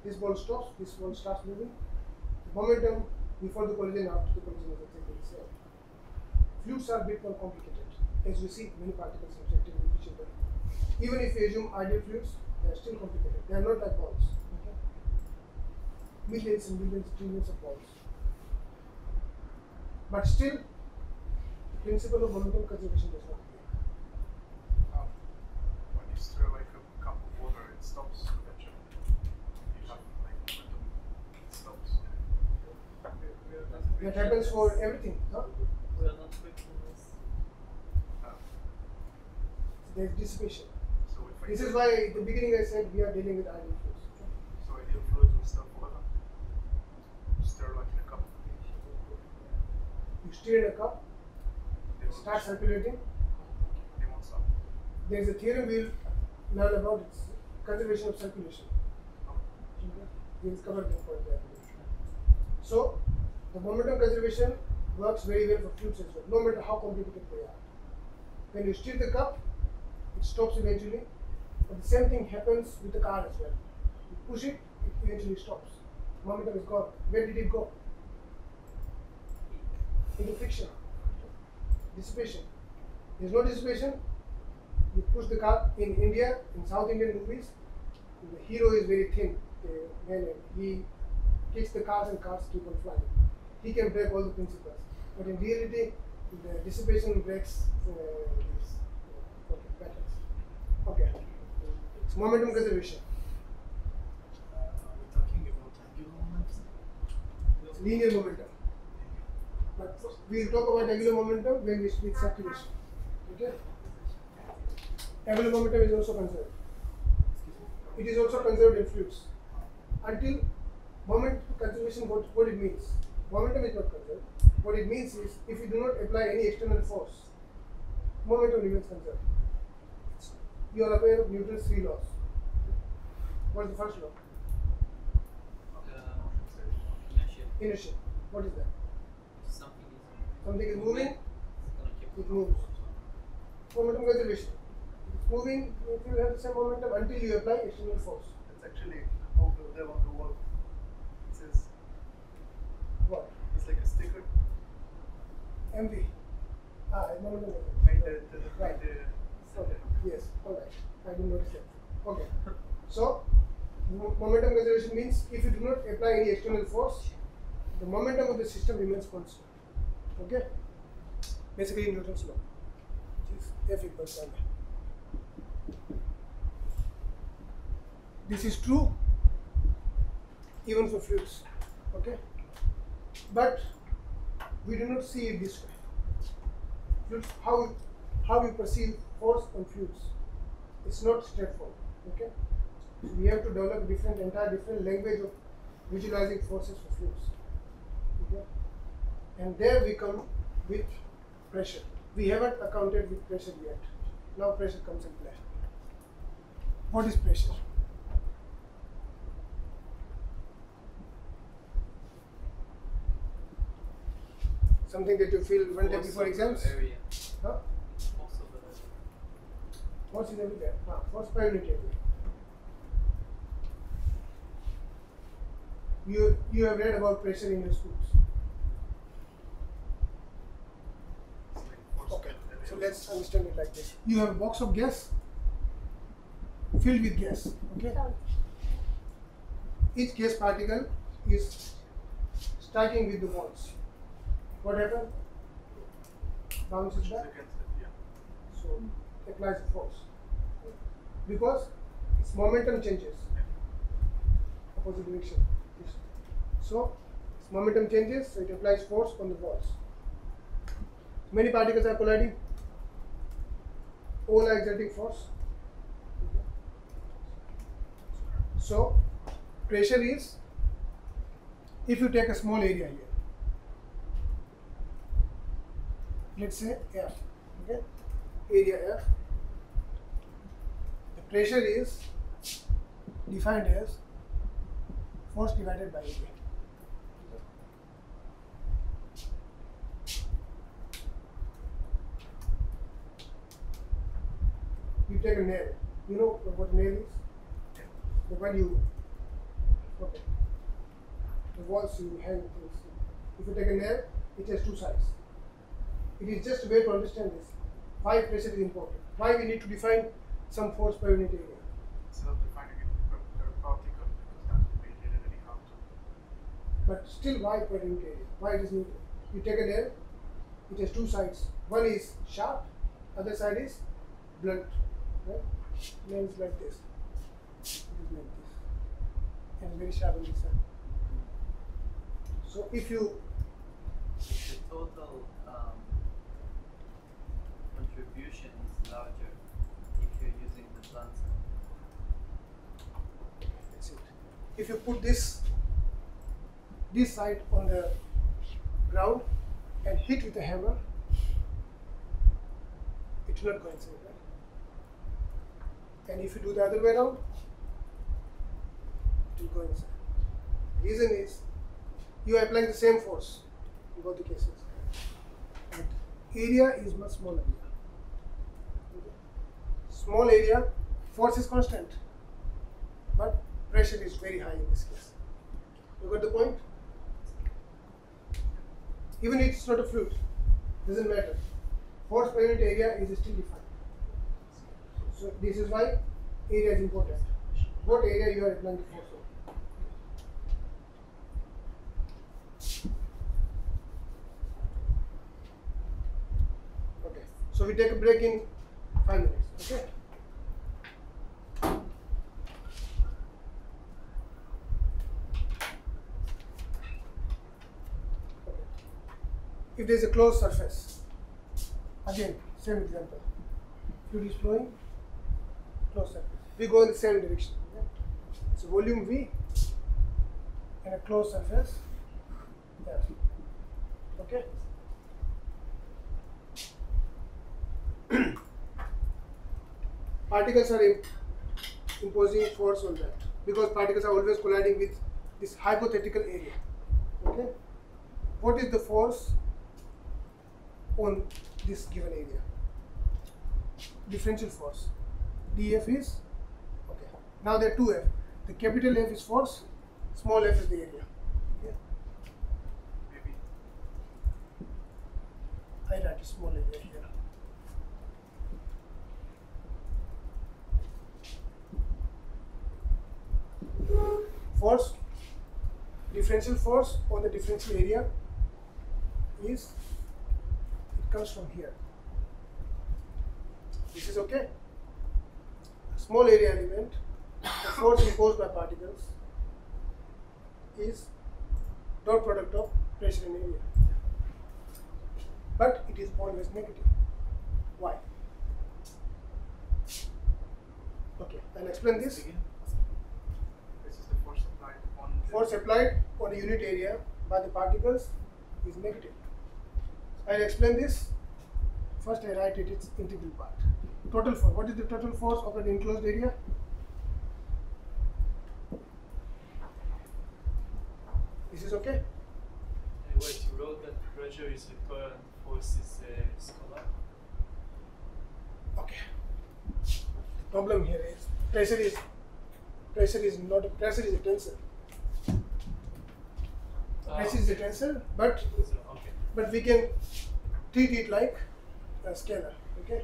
This ball stops. This ball starts moving. The momentum before the collision, after the collision is exactly the same. Fluids are a bit more complicated. As you see, many particles interacting with each other. Even if you assume ideal fluids, they are still complicated. They are not like balls. Okay? Millions and millions, trillions of balls. But still, the principle of momentum conservation does not apply.
When you stir like a cup of water, it stops eventually. You have like momentum, it stops.
That happens for everything. Huh?
We are not quick in this.
There's dissipation.
So if
This is why at the beginning I said we are dealing with ideal fluids.
So ideal fluids will stir forever. Stir like in a cup.
You stir in a cup,
They will
start circulating.
They won't stop.
There is a theorem we'll learn about it, conservation of circulation. We'll cover that point there. So, the momentum conservation works very well for fluids as well, no matter how complicated they are. When you stir the cup, it stops eventually. But the same thing happens with the car as well. You push it, it eventually stops. Momentum is gone. Where did it go? Into friction. Dissipation. There's no dissipation. You push the car in India, in South Indian movies, the hero is very thin. He kicks the cars and cars keep on flying. He can break all the principles. But in reality, the dissipation breaks these patterns. Okay. So momentum conservation.
We're talking about angular momentum.
Linear momentum. But we'll talk about angular momentum when we speak circulation. Okay? Angular momentum is also conserved. It is also conserved in fluids. Until moment conservation, what it means? Momentum is not conserved. What it means is, if you do not apply any external force, momentum remains conserved. You are aware of Newton's 3 laws. What is the first law?
Inertia.
Inertia. What is that?
Something
Something
is
is moving,
it's gonna keep
it moves. Momentum conservation. It's moving, it will have the same momentum until you apply external force.
It's actually over there on the wall. It says,
What?
it's like a sticker.
MV. Momentum
Made
conservation.
right.
Okay. Yes. Alright. I didn't notice that. Okay. So, momentum conservation means if you do not apply any external force, the momentum of the system remains constant. Okay? Basically Newton's law, which is F equals ma. This is true even for fluids. Okay? But we do not see it this way. Fluids, how we perceive force on fluids, it's not straightforward. Okay? So we have to develop entire different language of visualizing forces for fluids. Okay? And there we come with pressure. We haven't accounted with pressure yet. Now pressure comes in play. What is pressure? Something that you feel one day before exams?
area.
Huh?
Force of the area.
Force is everywhere. Force per unit area. You have read about pressure in your schools.
It's like force.
Okay, so let's understand it like this. You have a box of gas filled with gas. Okay. Each gas particle is striking with the walls. What happens? Bounces back.
Against it, yeah.
So it applies a force. Because its momentum changes. Opposite direction. So its momentum changes, so it applies force on the walls. Many particles are colliding. All are exerting force. So pressure is, if you take a small area here, let's say F, okay, area F, the pressure is defined as force divided by area. You take a nail. You know what nail is? The one you, okay, the walls you hang things. If you take a nail, it has two sides. It is just a way to understand this. Why pressure is important. Why we need to define some force per unit area.
Instead of defining it per particle, because that would be needed anyhow.
But still, why per unit area? Why it is needed? You take a nail, it has two sides. One is sharp, other side is blunt. Right? Nail is like this. It is like this. And very sharp on this side. So if you
The total contribution is larger if you're using the blunt side.
That's it. If you put this side on the ground and hit with a hammer, it will not go inside, right? And if you do the other way around, it will go inside. The reason is you are applying the same force in both the cases. But area is much smaller here. Okay. Small area, force is constant, but pressure is very high in this case. You got the point? Even if it's not a fluid, doesn't matter. Force per unit area is still defined. So this is why area is important. What area you are applying the force on. Okay. So we take a break in 5 minutes. Okay. If there is a closed surface, again, same example. Fluid is flowing, closed surface. We go in the same direction. Okay? So volume V and a closed surface there. Okay. Particles are imposing force on that because particles are always colliding with this hypothetical area. Okay. What is the force on this given area? Differential force. dF is okay. Now there are two F. The capital F is force, small f is the area. Okay.
Maybe.
I write a small area here. Force, differential force on the differential area is, it comes from here. This is okay. A small area element, the force imposed by particles is dot product of pressure and area. But it is always negative. Why? Okay, I'll explain this.
This is the force applied on the
Force applied on a unit area by the particles is negative. I'll explain this. First I write it, its integral part. Total force. What is the total force of an enclosed area? This is okay?
And wait, you wrote that pressure is vectorial and force is scalar?
Okay. Problem here is pressure is a tensor. Pressure is a tensor, but we can treat it like a scalar. Okay.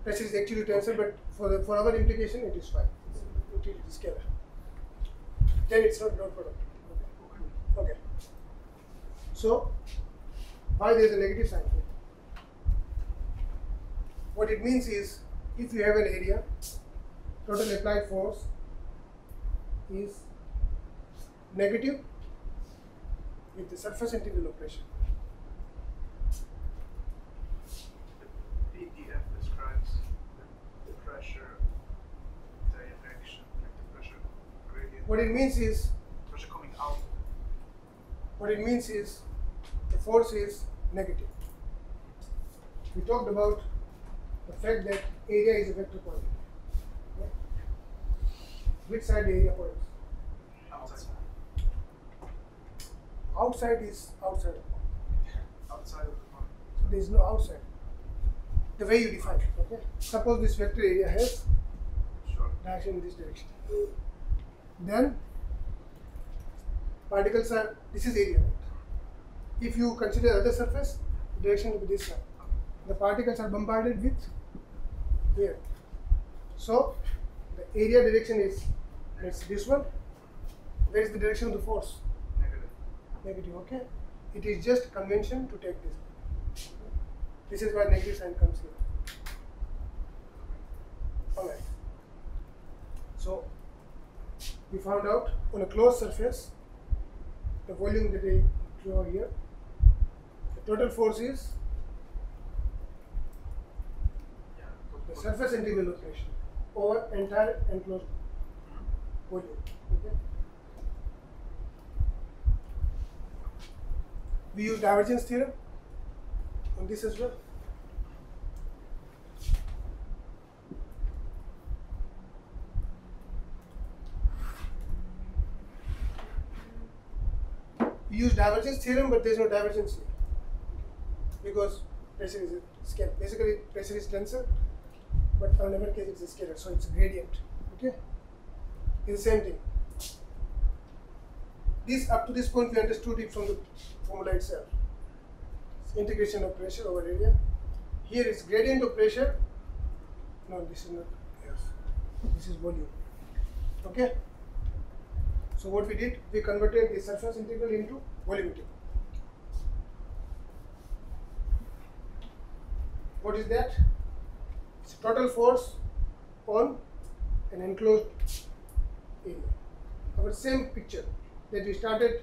Pressure is actually tensor, but for our implication it is fine. We treat it as scalar. Then it's not dot product. Okay. So why there is a negative sign here? What it means is, if you have an area, total applied force is negative with the surface integral of pressure.
PDF describes the pressure direction, like the pressure gradient.
What it means is,
Pressure coming out.
the force is negative. We talked about the fact that area is a vector point. Okay? Which side the area points?
Outside.
Outside is outside of the point.
Outside of the point.
So there is no outside. The way you define it. Okay? Suppose this vector area has
Sure.
direction in this direction. Then particles are, this is area. Right? If you consider other surface, the direction will be this side. The particles are bombarded with here. So the area direction is this one. Where is the direction of the force?
Negative.
Negative, okay? It is just convention to take this. This is why negative sign comes here. Alright. So we found out on a closed surface, the volume that I draw here, the total force is the surface integral of pressure over entire enclosed volume. Okay? We use divergence theorem on this as well. We use divergence theorem, but there is no divergence here because pressure is a scalar. Basically, pressure is tensor, but in our case it's a scalar, so it's a gradient. Okay, it's the same thing. This up to this point we understood it from the formula itself. It's integration of pressure over area. Here is gradient of pressure. No, this is not. Yes, this is volume. Okay. So what we did, we converted the surface integral into volume integral. What is that? It's total force on an enclosed area. Our same picture that we started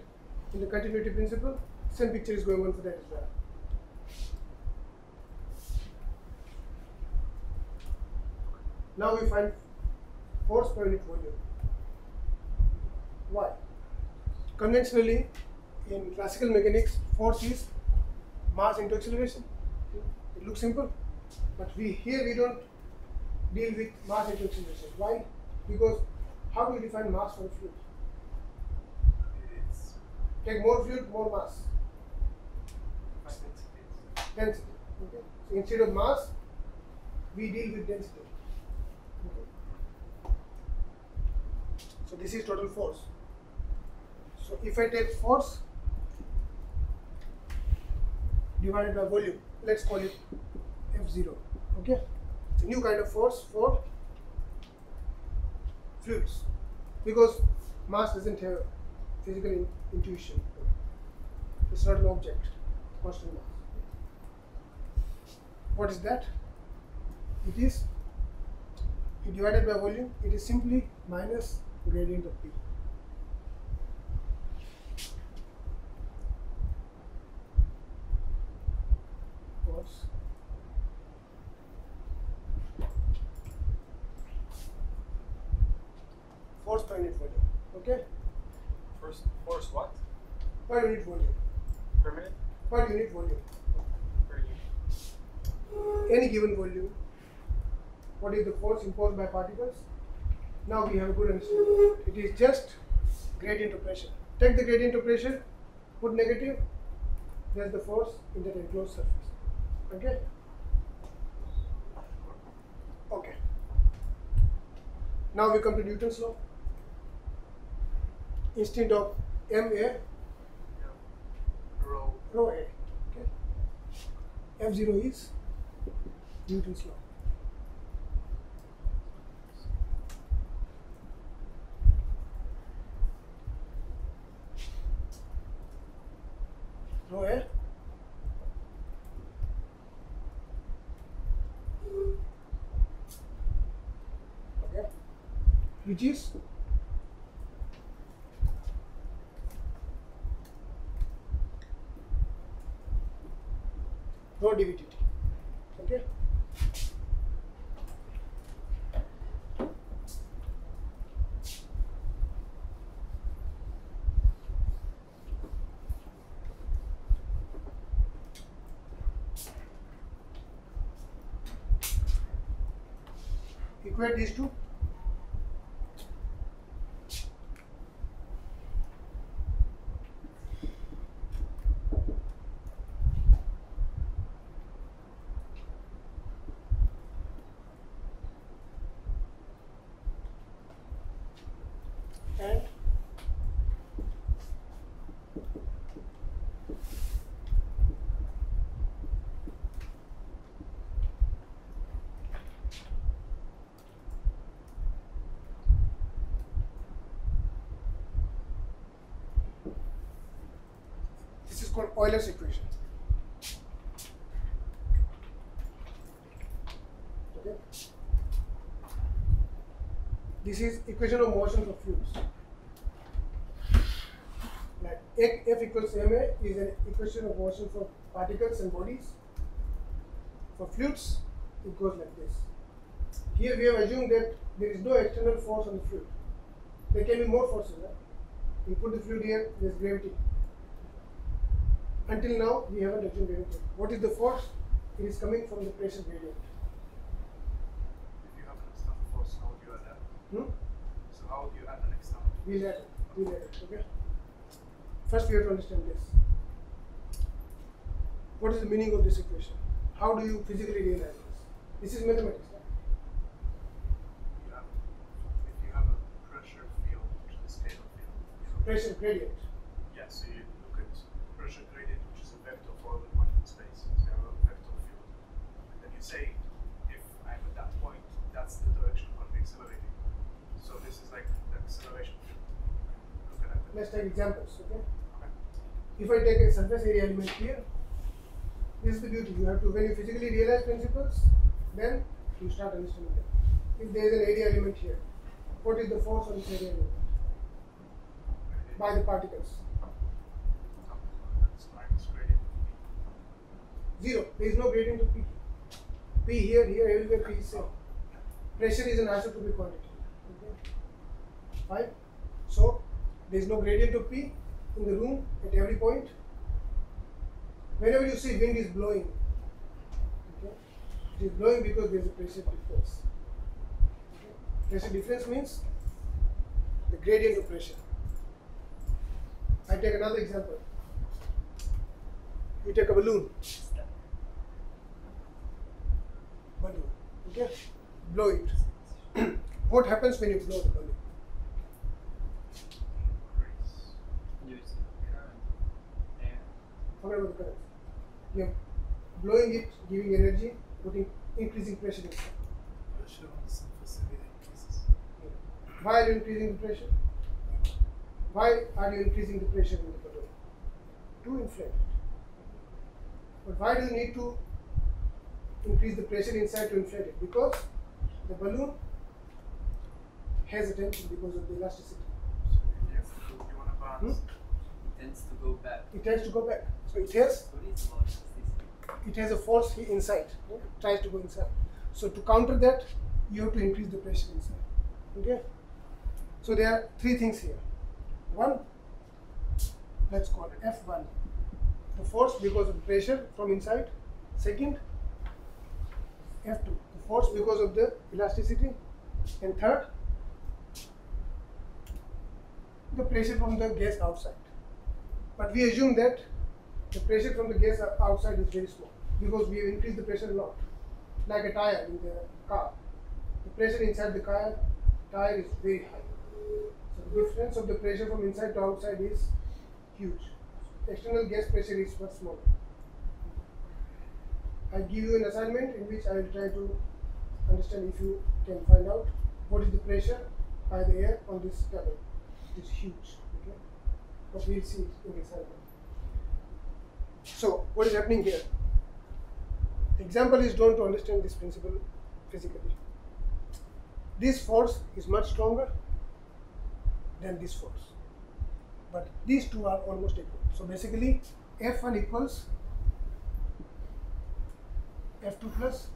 in the continuity principle, same picture is going on for that as well. Now we find force per unit volume. Why? Conventionally, in classical mechanics, force is mass into acceleration. It looks simple, but here we don't deal with mass into acceleration. Why? Because how do you define mass for a fluid?
It's
Take more fluid, more mass.
density.
Density. Okay. So instead of mass, we deal with density. Okay. So this is total force. So if I take force divided by volume, let's call it F0. Okay. It's a new kind of force for fluids because mass doesn't have physical intuition. It's not an object, it's constant mass. What is that? It is divided by volume, it is simply minus gradient of P. Force per unit volume. Okay?
Force what?
Per unit volume.
Per minute?
Per unit volume.
Per unit.
Any given volume, what is the force imposed by particles? Now we have a good understanding. It is just gradient of pressure. Take the gradient of pressure, put negative, there's the force in that enclosed surface. Okay? Okay. Now we come to Newton's law. Instead of ma,
Rho.
rho a. Okay? F0 is Newton's law. Rho a. Okay. Which is rho dVdt. Okay. Equate these two. And this is called Euler's equation. Okay. This is equation of motion for fluids. Like F equals ma is an equation of motion for particles and bodies. For fluids, it goes like this. Here we have assumed that there is no external force on the fluid. There can be more forces. Right? You put the fluid here, there is gravity. Until now, we haven't assumed anything. What is the force? It is coming from the pressure gradient.
If you have an external force, how would you add that? So how would you add an external force?
We'll add it. Okay. First, we have to understand this. What is the meaning of this equation? How do you physically realize this? This is mathematics. Right?
If you have a pressure field, which is a scalar field.
Pressure gradient.
Yeah, so you look at pressure gradient, which is a vector for the point in space. So you have a vector field. And then you say, if I'm at that point, that's the direction I'm accelerating. So this is like the acceleration field. Look at it.
Let's take examples. Okay.
Okay.
If I take a surface area element here, this is the beauty. You have to, when you physically realize principles, then you start understanding them. If there is an area element here, what is the force on this area element? By the particles.
That's minus gradient.
Zero. There is no gradient of P. P here, everywhere P is same. Pressure is an isotropic quantity. Okay. Fine. So there is no gradient of P in the room at every point. Whenever you see wind is blowing, okay, it is blowing because there is a pressure difference. Okay. Pressure difference means the gradient of pressure. I take another example. You take a balloon, okay, blow it. What happens when you blow the balloon?
Use current. Yeah.
Forget about the current. You are blowing it, giving energy, putting increasing pressure inside.
Pressure on the surface area increases.
Why are you increasing the pressure? Why are you increasing the pressure in the balloon? To inflate it. But why do you need to increase the pressure inside to inflate it? Because the balloon has a tension because of the elasticity.
So you want to balance.
It tends to go back.
It tends to go back. So it has a force inside. Okay? It tries to go inside. So to counter that, you have to increase the pressure inside. Okay? So there are three things here. One, let's call it F1, the force because of the pressure from inside. Second, F2, the force because of the elasticity. And third, the pressure from the gas outside. But we assume that the pressure from the gas outside is very small because we have increased the pressure a lot. Like a tire in the car. The pressure inside the tire is very high. So the difference of the pressure from inside to outside is huge. External gas pressure is much smaller. I give you an assignment in which I will try to understand if you can find out what is the pressure by the air on this table. It is huge. Okay? But we will see it in the assignment. So what is happening here? The example is drawn to understand this principle physically. This force is much stronger than this force. But these two are almost equal. So basically F1 equals F2 plus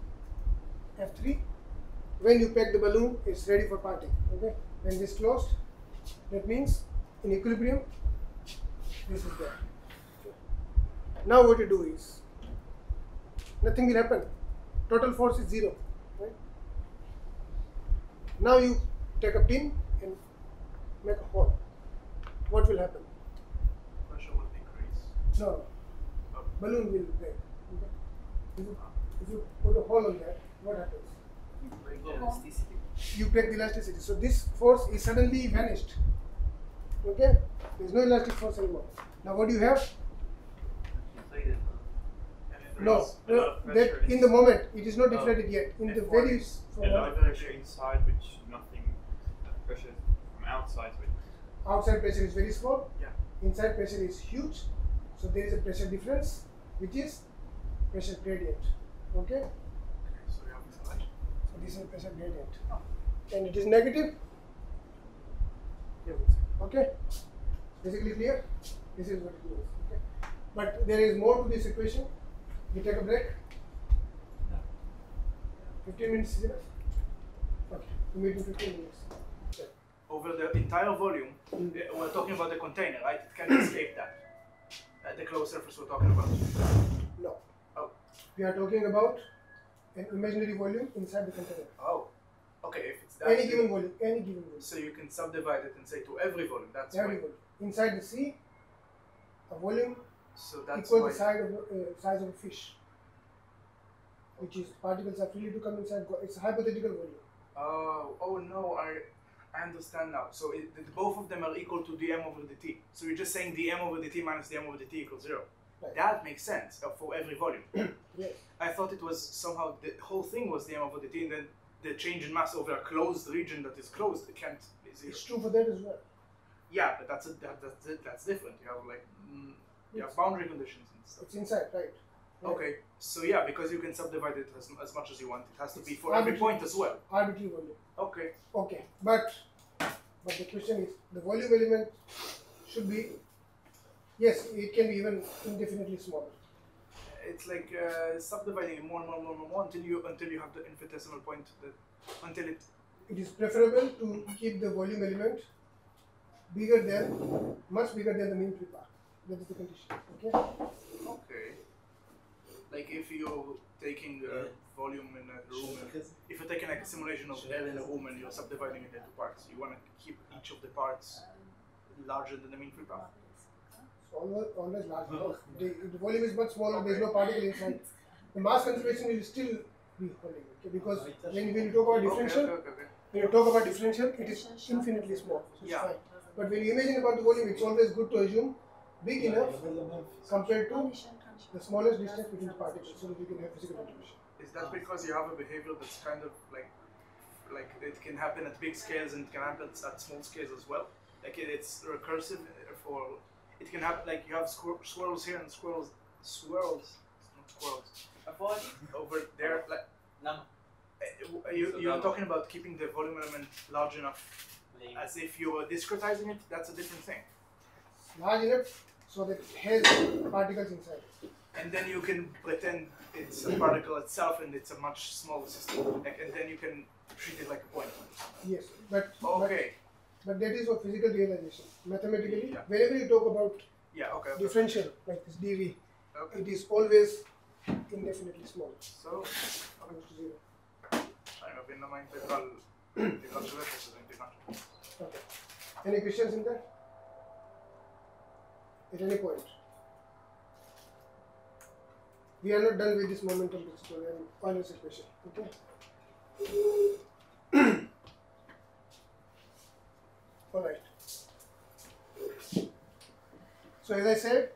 F3. When you pack the balloon, it's ready for parting. Okay? When this closed, that means in equilibrium, this is there. Okay. Now what you do is, nothing will happen. Total force is 0. Right? Now you take a pin and make a hole. What will happen?
Pressure will decrease.
No. Balloon will break. Okay? If you put a hole on that, what happens?
You break the elasticity.
You break the elasticity. So this force is suddenly vanished. Okay? There is no elastic force anymore. Now what do you have? No, that in the moment it is not deflated yet. In the very
pressure inside, which nothing pressure from outside.
Outside pressure is very small.
Yeah.
Inside pressure is huge. So there is a pressure difference, which is pressure gradient. Okay.
So you have this much.
So this is pressure gradient, and it is negative. Okay. Basically clear. This is what it means. Okay. But there is more to this equation. We take a break. 15 minutes is enough. Okay. We meet in 15 minutes. Okay.
Over the entire volume, we're talking about the container, right? It can escape that. The closed surface we're talking about.
No.
Oh.
We are talking about an imaginary volume inside the container.
Oh. Okay, if it's that.
Any given volume. Any given volume.
So you can subdivide it and say to every volume. That's
Every
why.
volume. Inside the sea, a volume
So that's
equal
why.
the size of a fish, which is particles are free to come inside. It's a hypothetical volume.
Oh no, I understand now. So both of them are equal to dm over dt. So you're just saying dm over dt minus dm over dt equals 0.
Right.
That makes sense for every volume.
Yes.
I thought it was somehow the whole thing was dm over dt, and then the change in mass over a closed region that is closed, it can't be 0.
It's true for that as well.
Yeah, but that's different. You have like you have boundary conditions and stuff.
It's inside, right?
Okay, so yeah, because you can subdivide it as much as you want, it has to be for every point as well.
Arbitrary volume.
Okay.
Okay, but the question is, the volume element should be, yes, it can be even indefinitely smaller.
It's like subdividing it more until you have the infinitesimal point until it.
It is preferable to keep the volume element much bigger than the mean free path. That is the condition. Okay.
Okay. Like if you're taking volume in a room, if you're taking like a simulation of air in a room and you're subdividing it into parts, you want to keep each of the parts larger than the mean free path.
Always larger. The volume is much smaller. There is no particle inside. The mass conservation will still be holding. Okay? Because when you talk about differential, when you talk about differential, it is infinitely small. So it's fine. But when you imagine about the volume, it's always good to assume big enough compared to the smallest distance between the particles, so that you can have physical distribution.
Is that because you have a behavior that's kind of like it can happen at big scales and it can happen at small scales as well? Like it's recursive for it can happen like you have swirls here and swirls, not squirrels. Over there, like you're talking about keeping the volume element large enough, as if you were discretizing it. That's a different thing.
Large enough so that it has particles inside.
And then you can pretend it's a particle itself and it's a much smaller system. Like, and then you can treat it like a point.
Yes, but
okay.
But that is for physical realization. Mathematically, whenever you talk about differential, like this dV, it is always indefinitely small.
So,
goes to zero. Okay. Any questions in that? At any point? We are not done with this momentum principle and final equation. Okay. All right. So as I said,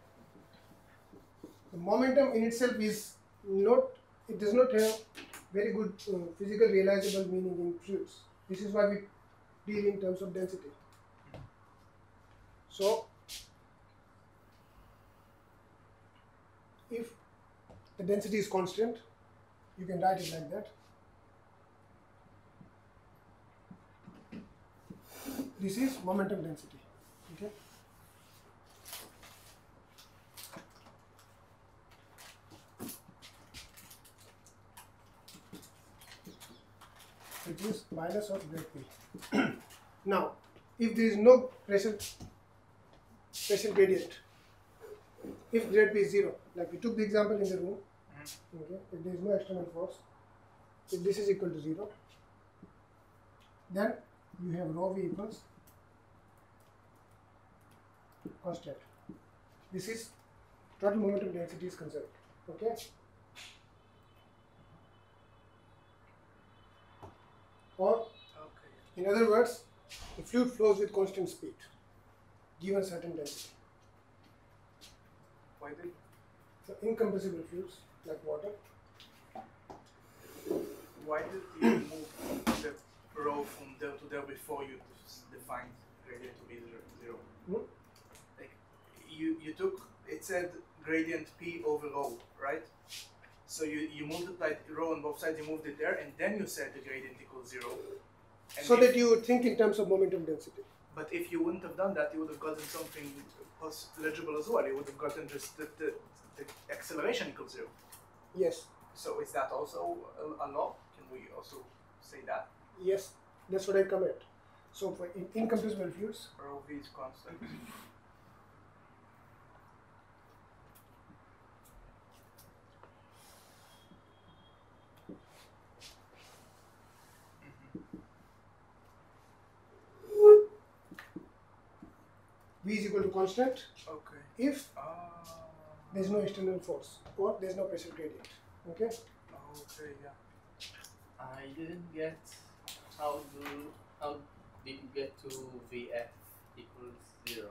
the momentum in itself is not. It does not have very good physical realizable meaning in fluids. This is why we deal in terms of density. So, if the density is constant, you can write it like that. This is momentum density. Okay. Which is minus of grade P. Now, if there is no pressure gradient, if grade P is 0, like we took the example in the room, okay, if there is no external force, if this is equal to 0, then you have rho V equals constant. This is total momentum density is conserved. Okay. Or, in other words, the fluid flows with constant speed, given certain density.
Why did?
So, incompressible fluids like water.
Why did you move the rho from there to there before you defined gradient to be 0? Like you took, it said gradient P over rho, right? So you multiplied rho on both sides, you moved it there, and then you said the gradient equals 0. And
so that you would think in terms of momentum density.
But if you wouldn't have done that, you would have gotten something legible as well. You would have gotten just the acceleration equals 0.
Yes.
So is that also a law? Can we also say that?
Yes, that's what I comment. So for incompressible fluids,
rho V is constant.
V is equal to constant.
Okay.
If there is no external force or there is no pressure gradient. Okay.
Okay. Yeah.
I didn't get how did you get to Vf equals 0?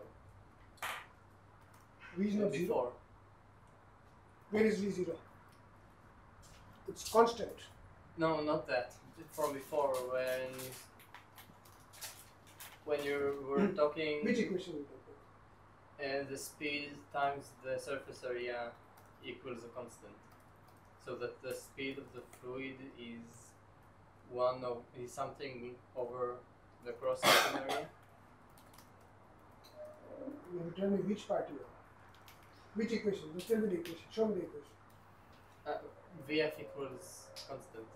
V is not 0.
Before.
Where is V 0? It's constant.
No, not that. From before, when you were talking.
Which equation are you talking?
The speed times the surface area equals a constant, so that the speed of the fluid is something over the cross section area.
You have to tell me which part you are. Which equation? Just tell me the equation. Show me the equation.
Vf equals constant.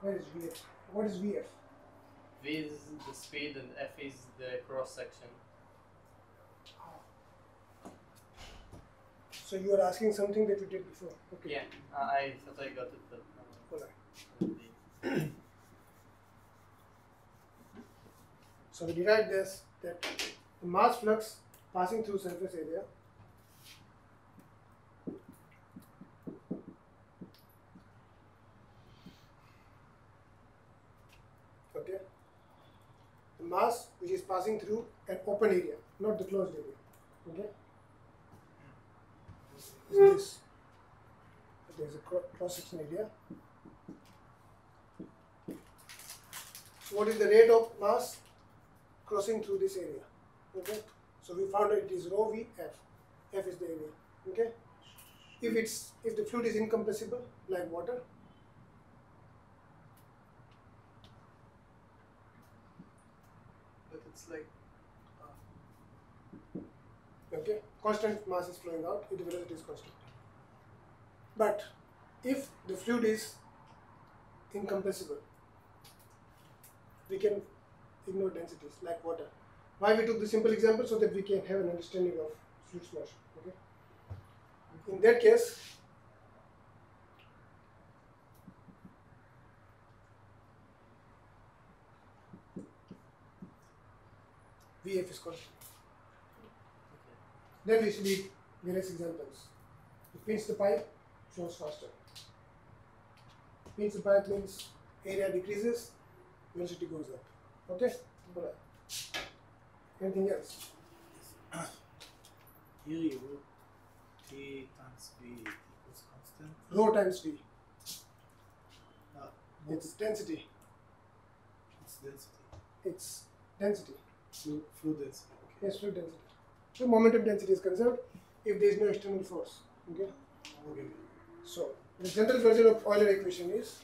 Where is Vf? What is Vf?
V is the speed and F is the cross section.
So you are asking something that we did before. Okay.
Yeah, I thought I got it, but
Alright. So we derived this, that the mass flux passing through surface area okay, the mass which is passing through an open area, not the closed area, okay, is this. There is a cross section area. So what is the rate of mass crossing through this area? Okay, so we found that it is rho v f. F is the area. Okay, if the fluid is incompressible like water,
But it's like
okay, constant mass is flowing out, its velocity is constant. But if the fluid is incompressible, we can ignore densities like water. Why we took the simple example? So that we can have an understanding of fluid's motion. Okay. In that case, Vf is constant. Then we study various examples. It pinch the pipe, flows faster. Pinch the pipe means area decreases, velocity goes up. Okay? Alright. Anything else?
Here you will T times V equals constant.
Rho times V.
It's
It's density.
density.
It's density.
Fluid density. Okay.
Yes, fluid density. So momentum density is conserved if there is no external force. Okay?
Okay.
So the general version of Euler equation is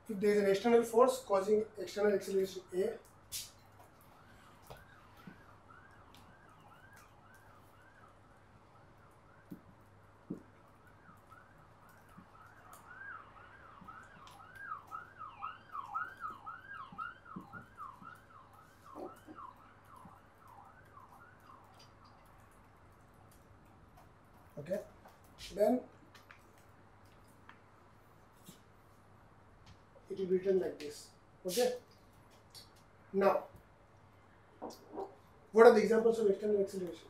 if there is an external force causing external acceleration A, okay, then it will be written like this. Okay. Now, what are the examples of external acceleration?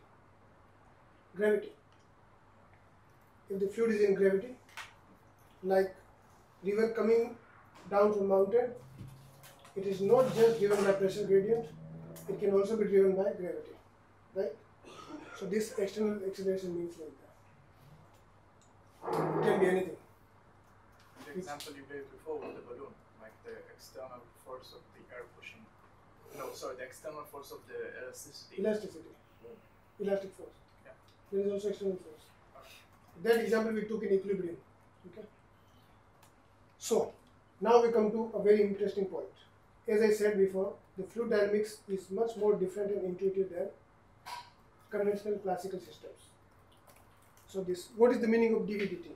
Gravity. If the fluid is in gravity, like river coming down from mountain, it is not just driven by pressure gradient, it can also be driven by gravity, right? So this external acceleration means like that. It can be anything.
the example you gave before with the balloon, like the external force of the air pushing. No, sorry, the external force of the elasticity.
Elasticity. Elastic force.
Yeah.
There is also external force. That example we took in equilibrium. Okay. So now we come to a very interesting point. As I said before, the fluid dynamics is much more different and intuitive than conventional classical systems. So this, what is the meaning of dVdt?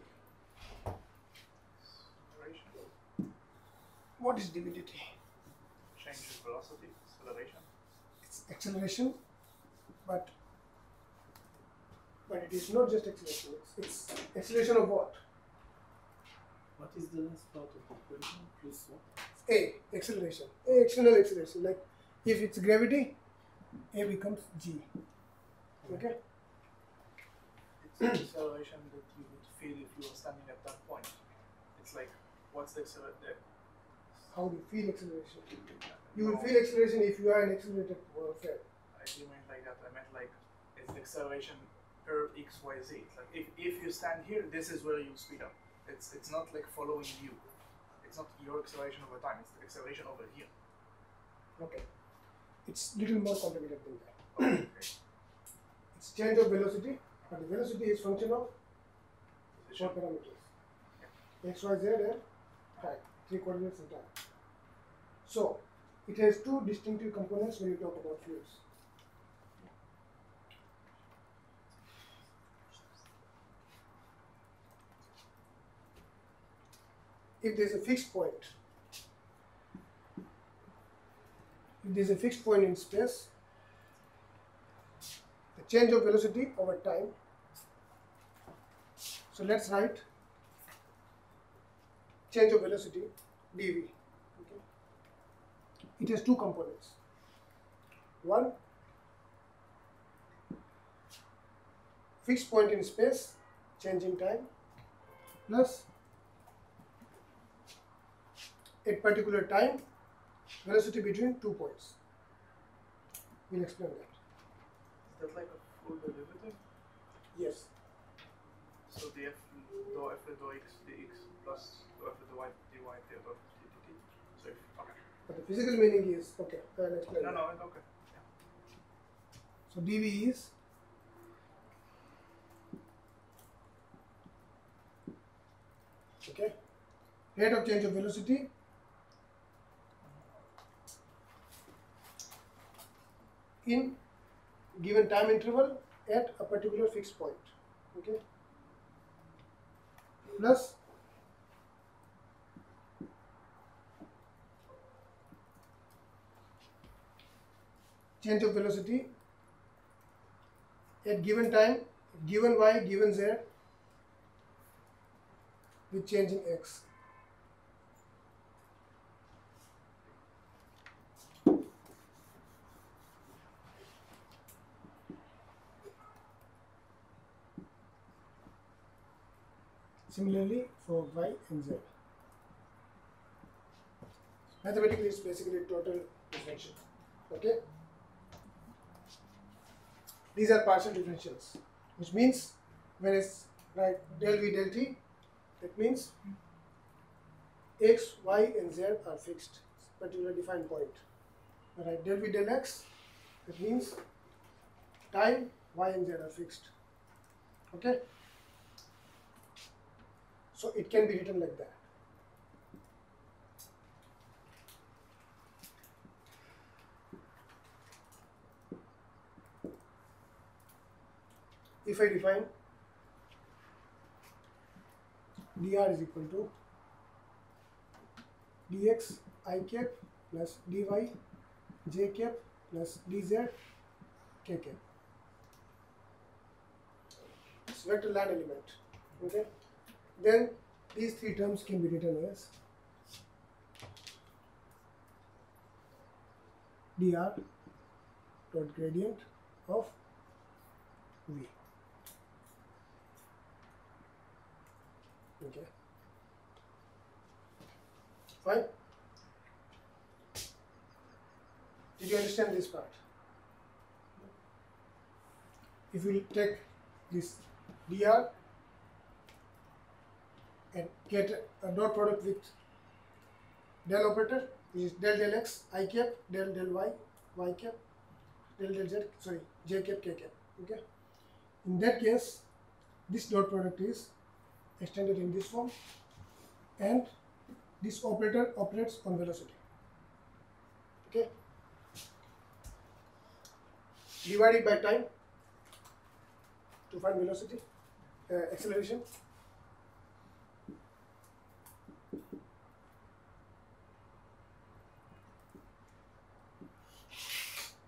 What is dVdt?
Change in velocity, acceleration.
It's acceleration, but it is not just acceleration. It's acceleration of what?
What is the last part of the equation? Plus what?
A, acceleration. A, external acceleration. Like if it's gravity, A becomes G. Okay?
It's the acceleration that you would feel if you were standing at that point. It's like, what's the acceleration?
How do you feel acceleration? You will feel acceleration if you are an accelerated field.
I didn't mean like that. I meant like, it's the acceleration per x, y, z. It's like if you stand here, this is where you speed up. It's not like following you. It's not your acceleration over time. It's the acceleration over here.
Okay. It's little more complicated than that.
Okay.
It's change of velocity, but the velocity is function of 4 parameters. X, Y, Z and time. 3 coordinates and time. So it has 2 distinctive components when you talk about fluids. If there is a fixed point, in space, the change of velocity over time. So let's write change of velocity dv. Okay. It has 2 components. One, fixed point in space, change in time, plus at particular time, velocity between 2 points. We'll explain that.
Is that like a full derivative?
Yes.
So df dou f dou x dx plus dou f dou y dy dou f dt. So if, okay.
But the physical meaning is, okay, I'll explain
No,
that.
no, okay.
So dv is okay, rate of change of velocity in given time interval at a particular fixed point, okay, plus change of velocity at given time, given y, given z, with change in x. Similarly for y and z. Mathematically, it's basically total differential. Okay. These are partial differentials, which means when it's like del v del t, that means x, y, and z are fixed, particular defined point. Alright, del v del x, that means time, y, and z are fixed. Okay. So it can be written like that. If I define dr is equal to dx I cap plus dy j cap plus dz k cap. It's vector line element. Okay. Then these 3 terms can be written as dr dot gradient of v. Okay. Fine. Did you understand this part? If we take this dr and get a dot product with del operator, which is del del x I cap, del del y cap, del del z, sorry, j cap, k cap. Okay. In that case, this dot product is extended in this form, and this operator operates on velocity. Okay. Divided by time to find velocity, acceleration.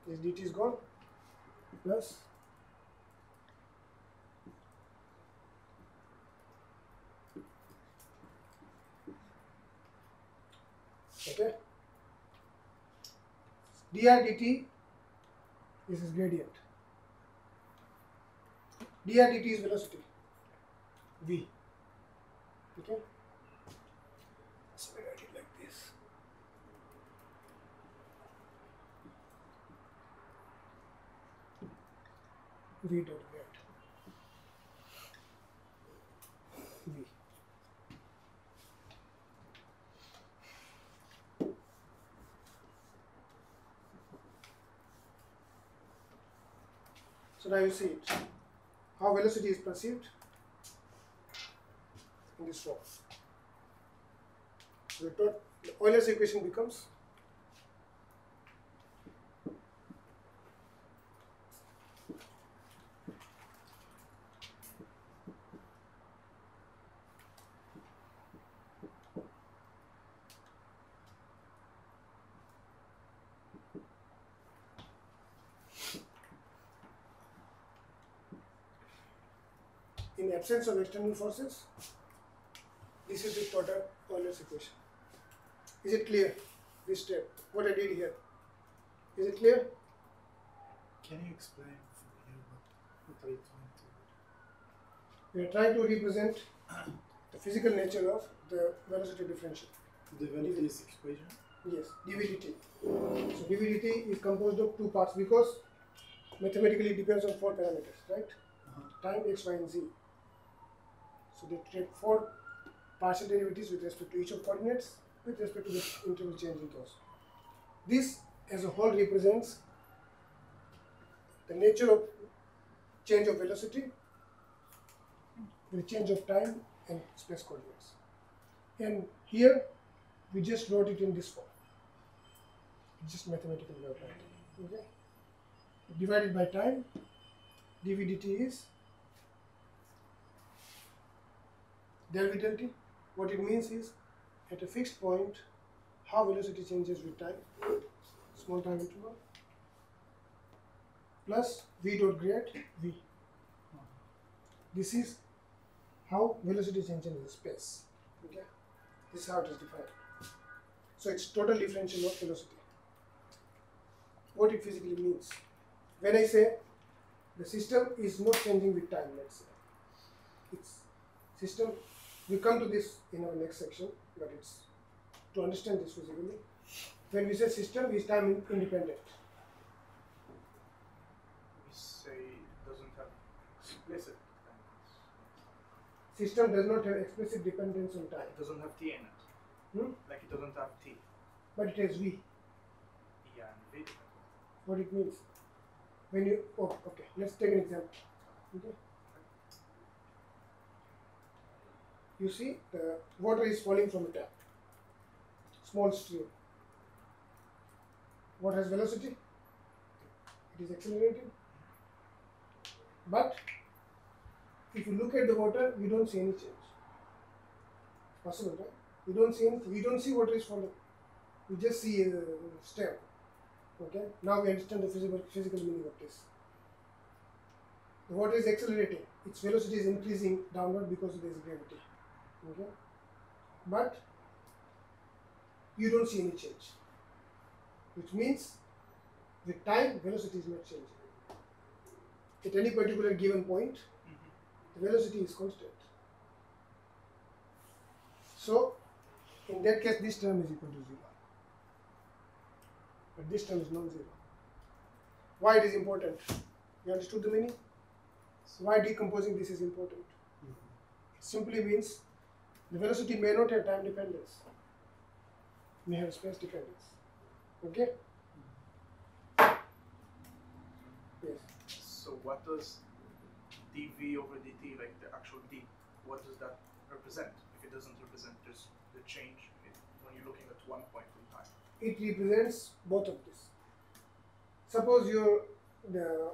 This dt is gone, plus okay, dr dt, this is gradient, dr dt is velocity v. Okay, so I write it like this. V dot get v. So now you see it, how velocity is perceived. in this form. So the Euler's equation becomes in absence of external forces, this is the total Euler's equation. Is it clear? This step, what I did here. Is it clear?
Can you explain from here what are you trying to do?
We are trying to represent the physical nature of the velocity differential.
Develop this equation?
Yes, dvdt. So dvdt is composed of two parts because mathematically it depends on four parameters, right? Time, x, y, and z. So they take four partial derivatives with respect to each of coordinates with respect to the interval change in those. This as a whole represents the nature of change of velocity, the change of time and space coordinates. And here we just wrote it in this form. It's just mathematical way of writing. Okay? Divided by time, dv dt is del v del t. What it means is at a fixed point how velocity changes with time, small time interval, plus v dot grad v. This is how velocity changes in space. Okay? This is how it is defined. So it's total differential of velocity. What it physically means. When I say the system is not changing with time, let's say. It's system, we come to this in our next section, but it's to understand this physically. When we say system is time independent.
We say it doesn't have explicit dependence.
System does not have explicit dependence on time.
It doesn't have t in it. Like it doesn't have t.
But it has v.
Yeah, and v dependent.
What it means. When you, oh, okay, let's take an example. Okay. You see the water is falling from a tap. Small stream. What has velocity? It is accelerating. But if you look at the water, you don't see any change. Possible, right? You don't see anything. You don't see water is falling. You just see a stem. Okay. Now we understand the physical meaning of this. The water is accelerating. Its velocity is increasing downward because there is gravity. Okay. But you don't see any change. Which means with time, velocity is not changing. At any particular given point, the velocity is constant. So, in that case, this term is equal to 0. But this term is non-zero. Why it is important? You understood the meaning? So why decomposing this is important? It simply means the velocity may not have time dependence. It may have space dependence. Okay? Yes.
So what does dv over dt, like the actual d, what does that represent? If it doesn't represent just the change when you're looking at one point in time.
It represents both of this. Suppose you're the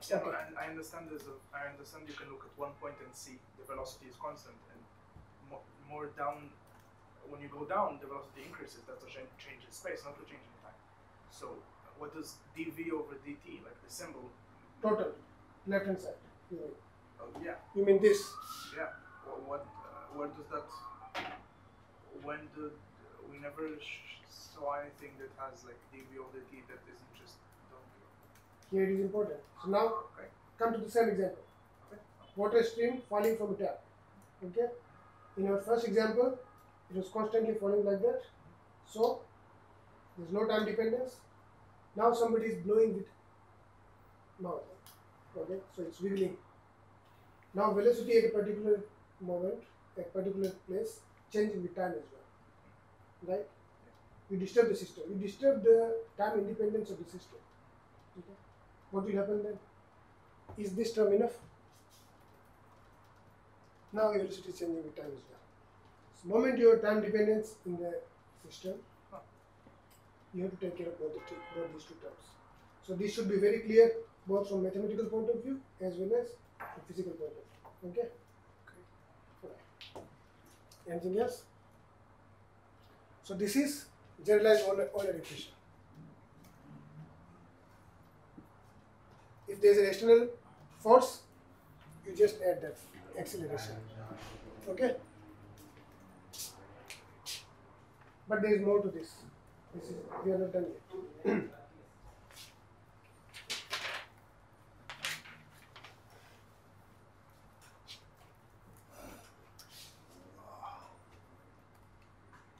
yeah, but I understand I understand you can look at one point and see the velocity is constant, and more down, when you go down, the velocity increases. That's a change in space, not a change in time. So what does dv over dt, like the symbol?
Total, left hand side.
Oh yeah.
You mean this?
Yeah. What does that? When did we never saw anything that has like dv over dt that isn't just done?
Here it is important. So now, come to the same example. Water stream falling from a tap. Okay. In our first example, it was constantly falling like that. So there's no time dependence. Now somebody is blowing with mouth. Okay. So it's wiggling. Now velocity at a particular moment, at a particular place, changes with time as well. Right? You disturb the system. You disturb the time independence of the system. Okay. What will happen then? Is this term enough? Now velocity is changing with time as well. So moment you have time dependence in the system, you have to take care of both these two terms. So this should be very clear both from mathematical point of view as well as from physical point of view. Okay? Right. Anything else? So this is generalized Euler equation. If there is an external force, you just add that acceleration. Okay? But there is more to this. We are not done yet.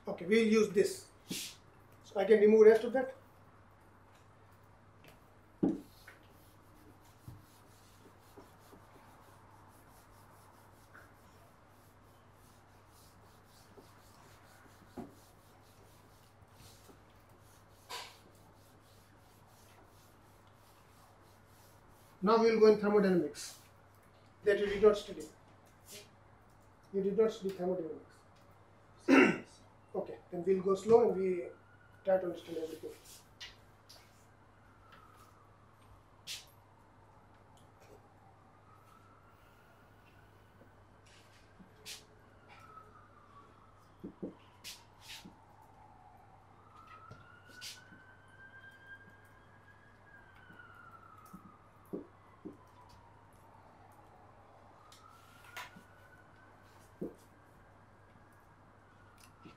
Okay, we will use this. So I can remove rest of that. Now we will go in thermodynamics that you did not study. You did not study thermodynamics. Okay, then we will go slow and we try to understand everything.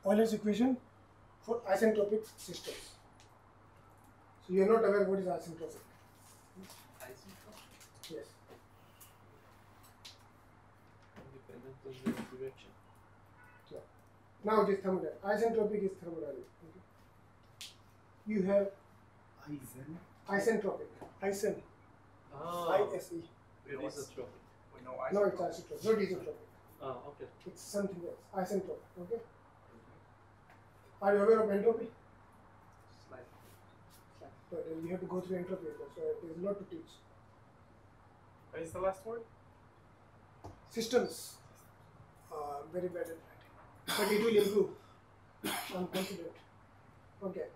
Euler's equation for isentropic systems. So you are not aware what is isentropic. Yes.
Independent of the direction.
So now it is thermodynamic. Isentropic is thermodynamic. Okay. You have isentropic. Isen. I-S-E.
It is a tropic.
No, it's isotropic. Not isotropic.
Oh, okay.
It's something else. Isentropic. Okay. Are you aware of entropy? But you have to go through entropy, so there is a lot to teach.
What is the last word?
Systems. Very bad at writing. But it will improve. I'm confident. Okay.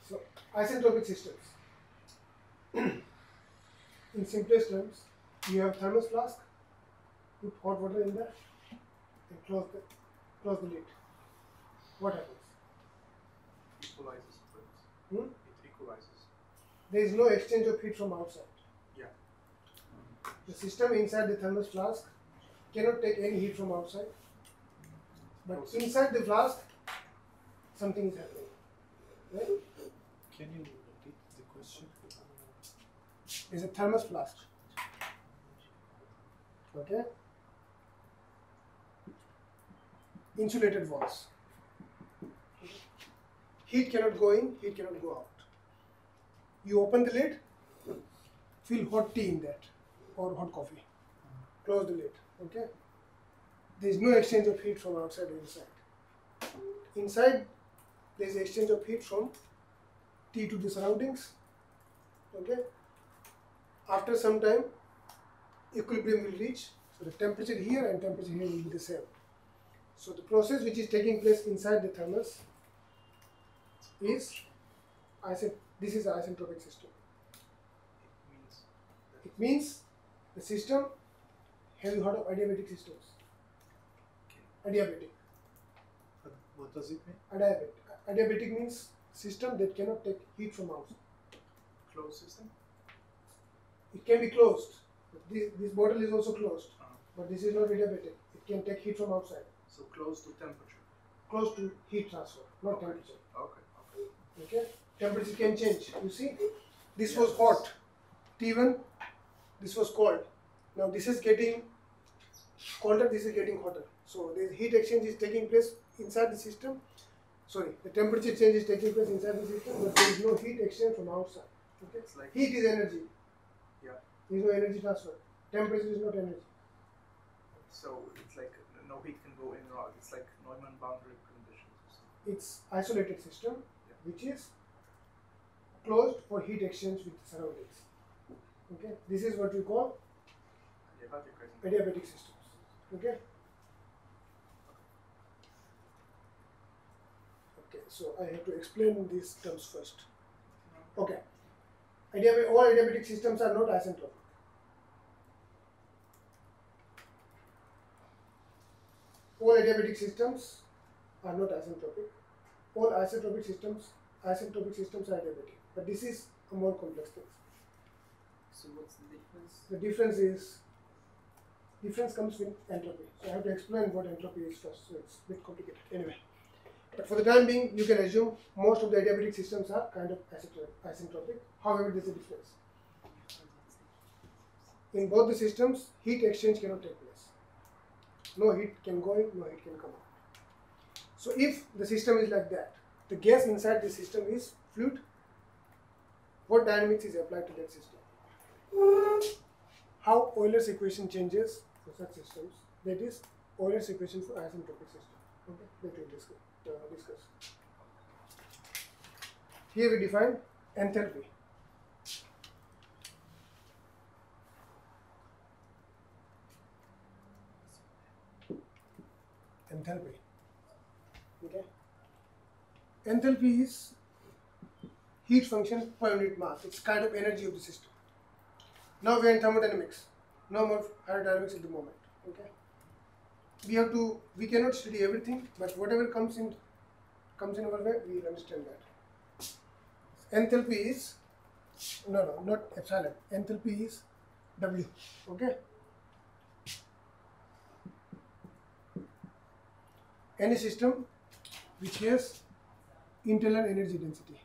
So, isentropic systems. In simplest terms, you have thermos flask, put hot water in there, and close the lid. What happens?
Equalizes.
Hmm?
It equalizes.
There is no exchange of heat from outside.
Yeah.
The system inside the thermos flask cannot take any heat from outside. But inside the flask, something is happening. Right?
Can you repeat the question?
There's a thermos flask. Okay? Insulated walls. Heat cannot go in, heat cannot go out. You open the lid, fill hot tea in that or hot coffee. Close the lid. Okay? There is no exchange of heat from outside to inside. Inside, there is exchange of heat from tea to the surroundings. Okay? After some time, equilibrium will reach. So the temperature here and temperature here will be the same. So the process which is taking place inside the thermos is this is an isentropic system. It means the system. Have you heard of adiabatic systems? Adiabatic.
What does it mean?
Adiabatic means system that cannot take heat from outside.
Closed system?
It can be closed. This bottle is also closed, but this is not adiabatic. It can take heat from outside.
So close to temperature.
Close to heat transfer, not temperature.
Okay.
Okay? Temperature can change. You see, this was hot, T1, this was cold. Now this is getting colder, this is getting hotter. So the heat exchange is taking place inside the system. Sorry, the temperature change is taking place inside the system, but there is no heat exchange from outside. Okay?
It's like
heat is energy.
Yeah.
There is no energy transfer. Temperature is not energy.
So it's like no heat can go in or out. It's like Neumann boundary conditions.
It's isolated system, which is closed for heat exchange with the surroundings. Okay, this is what we call adiabatic systems. Okay. so I have to explain these terms first. Okay. All adiabatic systems are not isentropic. All adiabatic systems are not isentropic. All isentropic systems are adiabatic. But this is a more complex thing.
So what's the difference?
The difference comes with entropy. So I have to explain what entropy is first. So it's a bit complicated. Anyway. But for the time being, you can assume most of the adiabatic systems are kind of isentropic. However, there is a difference. In both the systems, heat exchange cannot take place. No heat can go in, no heat can come out. So if the system is like that, the gas inside the system is fluid, what dynamics is applied to that system? How Euler's equation changes for such systems, that is Euler's equation for isentropic system. Okay, that we will discuss. Here we define enthalpy. Enthalpy. Okay. Enthalpy is heat function per unit mass. It's kind of energy of the system. Now we are in thermodynamics. No more hydrodynamics at the moment. Okay. We cannot study everything, but whatever comes in our way, we will understand that. Enthalpy is not epsilon. Enthalpy is W. Okay. Any system which has internal energy density.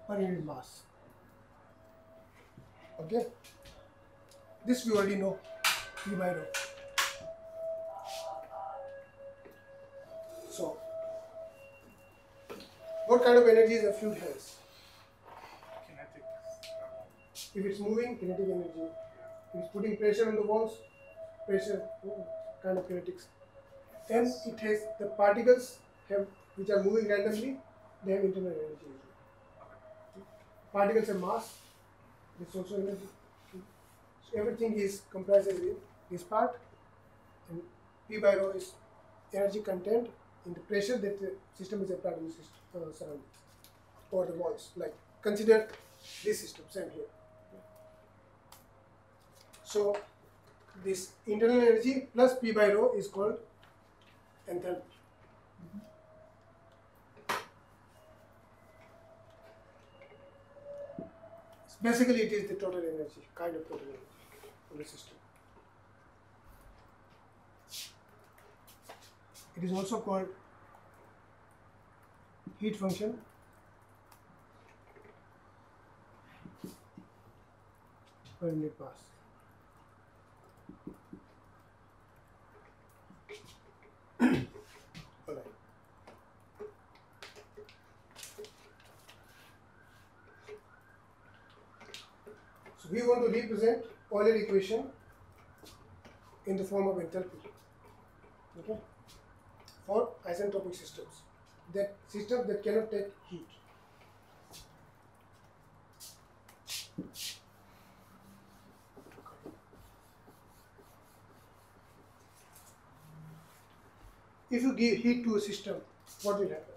Per unit mass. Okay. This we already know. P by rho. So, what kind of energy is a fluid has?
Kinetic.
If it's moving, kinetic energy. If it's putting pressure on the walls, pressure, kind of kinetics. And it has the particles which are moving randomly, they have internal energy. Particles have mass, that's also energy. So everything is comprises with this part, and P by rho is energy content in the pressure that the system is applied in the system, surroundings or the walls. Like consider this system, same here. So this internal energy plus P by rho is called enthalpy. Basically, it is the total energy, kind of total energy of the system. It is also called heat function per unit mass. All right. So we want to represent Euler equation in the form of enthalpy. Okay. For isentropic systems, that systems that cannot take heat. If you give heat to a system, what will happen?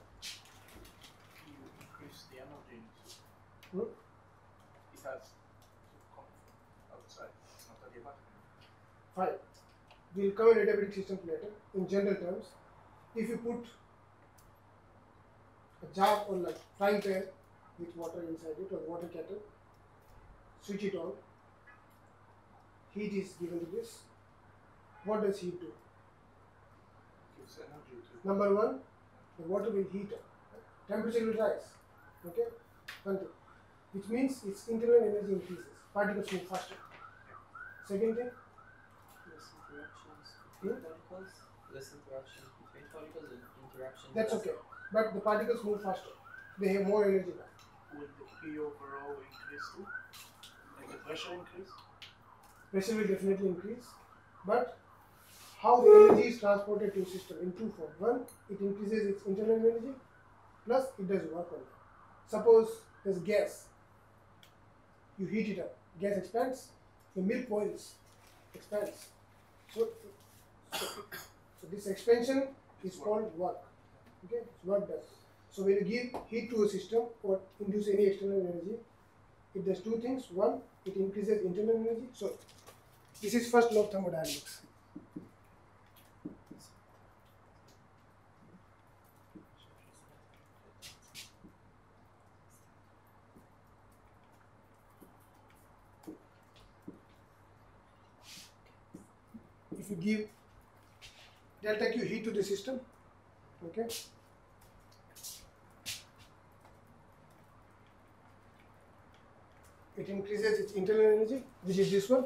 You increase the energy.
Hmm?
It has to come from outside. It's not adiabatic.
Fine. We will cover adiabatic systems later. In general terms, if you put a jar or like frying pan with water inside it or water kettle, switch it on, heat is given to this. What does heat do?
Gives energy to.
Number one, the water will heat up. Temperature will rise. Okay? One thing. Which means its internal energy increases. Particles move faster. Second thing,
Less interactions between particles. Less interactions between particles and interactions.
that's okay. But the particles move faster. They have more energy now.
Will the P over rho increase too? Like the pressure increase?
Pressure will definitely increase. But how the energy is transported to system in two forms. One, it increases its internal energy, plus it does work on that. Suppose there's gas, you heat it up, gas expands, the milk boils, expands. So this expansion is called work. Okay, it's work done. So when you give heat to a system or induce any external energy, it does two things. One, it increases internal energy. So this is first law of thermodynamics. If you give delta Q heat to the system, okay, it increases its internal energy, which is this one.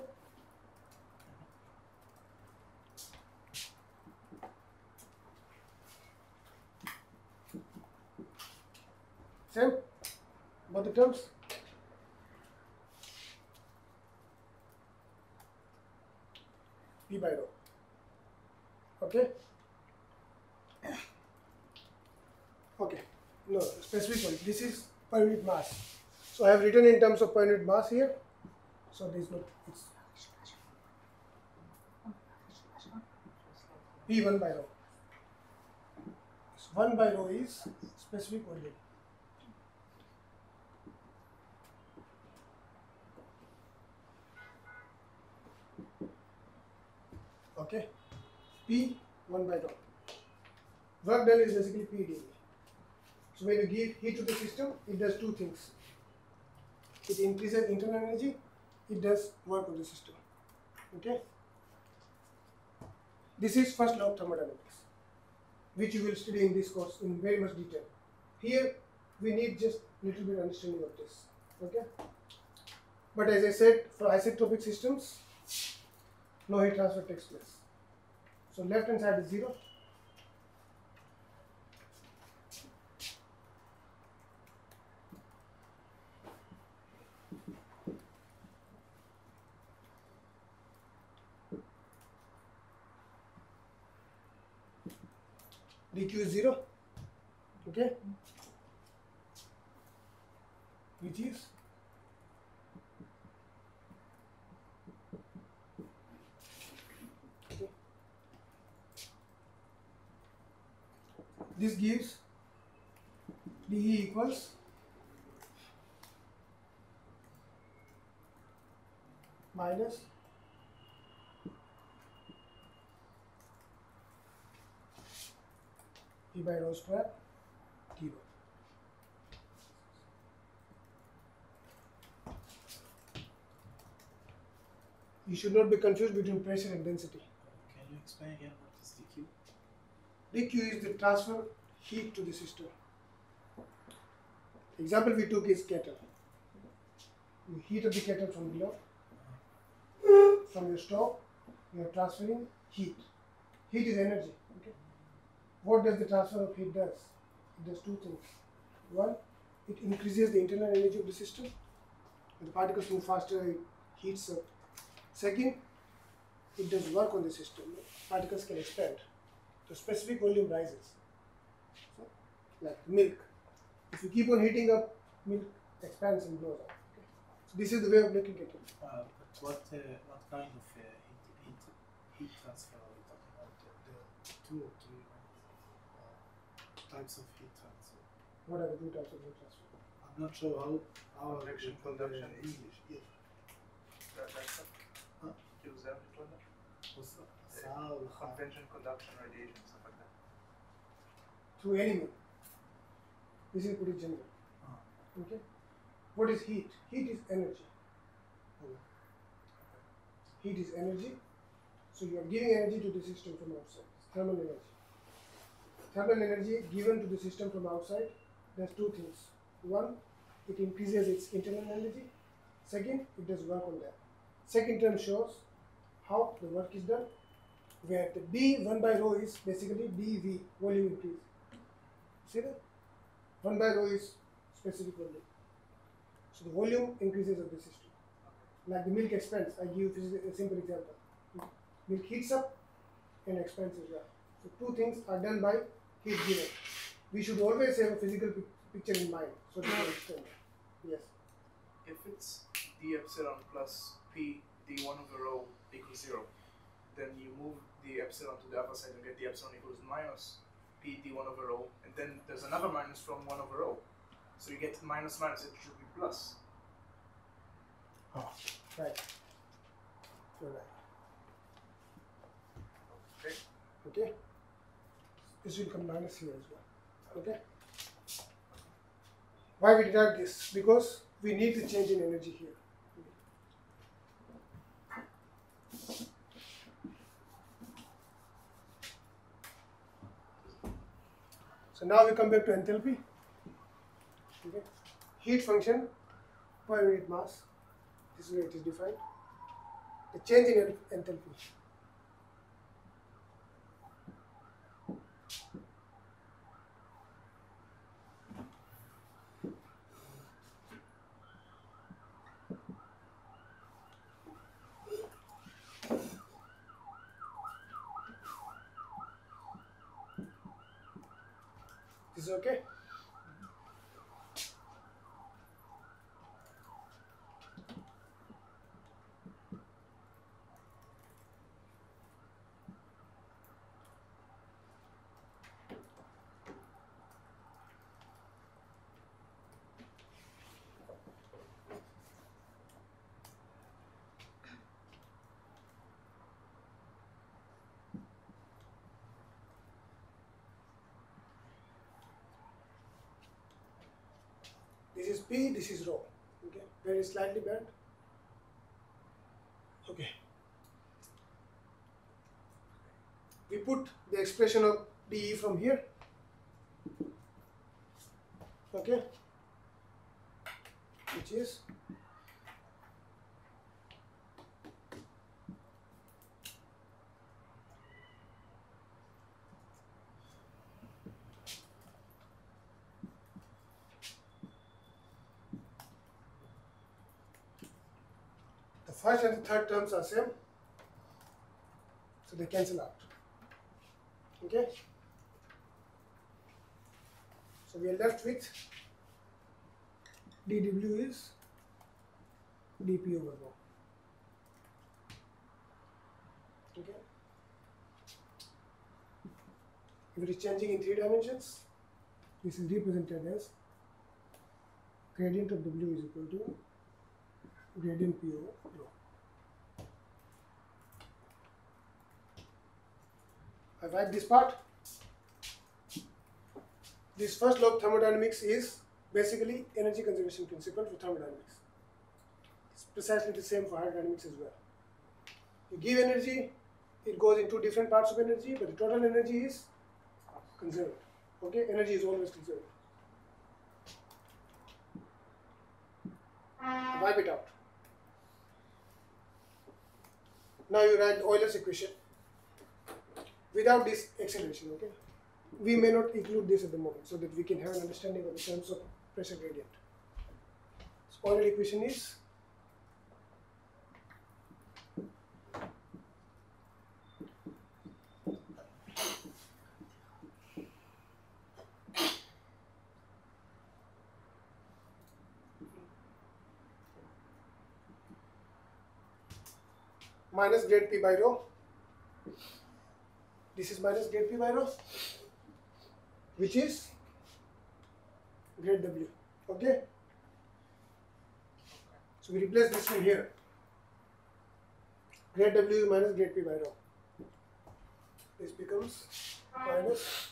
Same, both the terms. P by rho. Okay. Okay. No, specific one. This is per unit mass. So I have written in terms of per unit mass here. So there is no. It's P1 by rho. So 1 by rho is specific volume. Okay, P1 by rho. Work done is basically P dV. So when you give heat to the system, it does two things. It increases internal energy, it does work on the system. Okay. This is first law of thermodynamics, which you will study in this course in very much detail. Here we need just little bit understanding of this. Okay. But as I said, for isotropic systems, no heat transfer takes place. So left hand side is 0. dq is 0. Okay. Which is this gives dE equals minus P by rho square T rho. You should not be confused between pressure and density.
Can you explain again what is dq?
dq is the transfer heat to the system. Example we took is kettle. You heat up the kettle from below. From your stove, you are transferring heat. Heat is energy. Okay. What does the transfer of heat does? It does two things. One, it increases the internal energy of the system. When the particles move faster, it heats up. Second, it does work on the system. Particles can expand. The specific volume rises. So, like milk. If you keep on heating up, milk expands and blows up. Okay. So this is the way of looking at it.
But what kind of heat transfer are we talking about? The two or three types of heat transfer.
What are the two types of heat transfer?
I'm not sure how
Convection,
we put
conduction.
English. Yeah. Huh?
Use them to learn. Convention, conduction, radiation, stuff like that.
Through any mode. This is pretty general. Okay. What is heat? Heat is energy.
Okay.
Heat is energy. So you are giving energy to the system from outside. Thermal energy. Thermal energy given to the system from outside does two things. One, it increases its internal energy. Second, it does work on that. Second term shows how the work is done, where the B1 by rho is basically dV, volume increase. See that? 1 by rho is specific volume. So the volume increases of the system. Like the milk expands. I give this is a simple example. Milk heats up, and expansive. Yeah. So two things are done by heat given. We should always have a physical picture in mind so that we understand. Yes.
If it's d epsilon plus p d1 over rho equals 0, then you move the epsilon to the other side and get the epsilon equals minus p d1 over rho, and then there's another minus from 1 over rho. So you get minus minus, it should be plus.
Oh, right. You're right.
Okay.
Okay. This will come minus here as well. Okay. Why we did this? Because we need to change in energy here. So now we come back to enthalpy. Okay. Heat function per unit mass. This is where it is defined. The change in enthalpy. This is okay? This is P, this is rho. Okay, very slightly bent. Okay. We put the expression of dE from here. Okay, which is the first and the third terms are same, so they cancel out. Okay, so we are left with dW is dP over rho. Okay, if it is changing in 3 dimensions, this is represented as gradient of W is equal to gradient P over rho. I write this part. This first law of thermodynamics is basically energy conservation principle for thermodynamics. It's precisely the same for hydrodynamics as well. You give energy, it goes into different parts of energy, but the total energy is conserved. Okay, energy is always conserved. Wipe it out. Now you write Euler's equation without this acceleration. Okay, we may not include this at the moment so that we can have an understanding of the terms of pressure gradient. So Euler equation is minus grade P by rho. This is minus grade P by rho, which is grade W. Okay? So we replace this one here. Grade W is minus grade P by rho. This becomes minus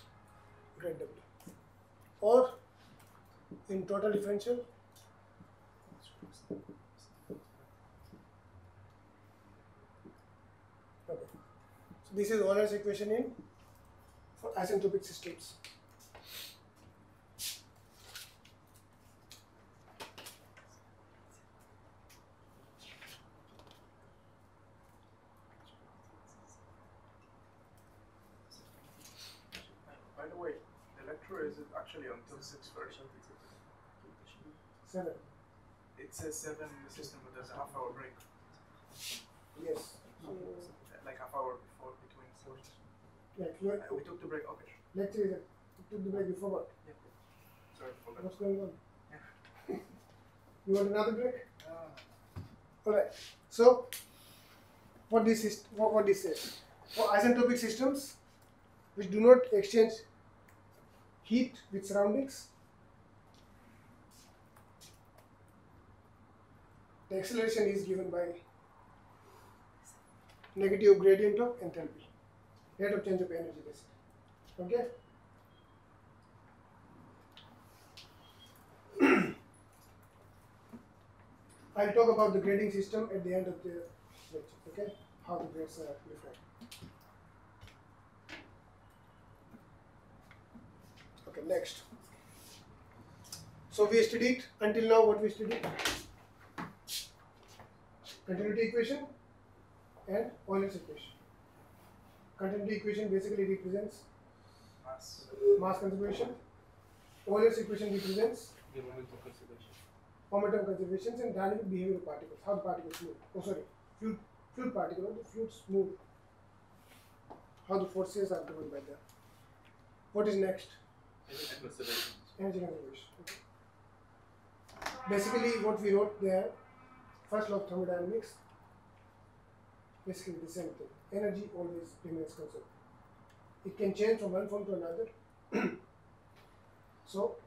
grade W. Or in total differential, okay. So this is Euler's equation in for asymptotic systems.
By the way, the lecture is actually until 6 first.
7.
It says 7 in the system, but there's a half-hour break.
Yes.
Like half hour before between courses.
Like
We took the break. Okay.
lecture is you took the break, you forgot.
Yeah. Sorry for that.
What's going on? You want another break? Alright. So what this says? For isentropic systems which do not exchange heat with surroundings, the acceleration is given by negative gradient of enthalpy, rate of change of energy basically. Okay? I'll talk about the grading system at the end of the lecture, okay? How the grades are different. Okay, next. So we studied until now what we studied? Continuity equation and Euler's equation. Continuity equation basically represents mass conservation. Euler's equation represents momentum conservations and dynamic behavior of particles. How the particles move. Oh, sorry, fluid particle, the fluids move. How the forces are governed by them. What is next? Energy conservation. Okay. Basically, what we wrote there, first law of thermodynamics, basically the same thing. Energy always remains conserved. It can change from one form to another. So,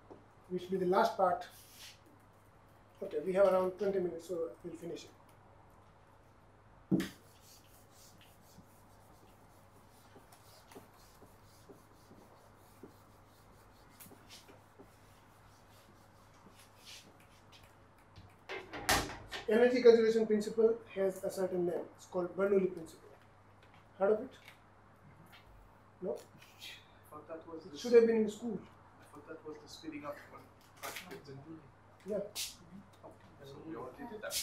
which will be the last part. Okay, we have around 20 minutes, so we'll finish it. Energy conservation principle has a certain name. It's called Bernoulli principle. Heard of it? No?
I thought that was
It should have been in school.
I thought that was the speeding up one.
Yeah.
So we already did that.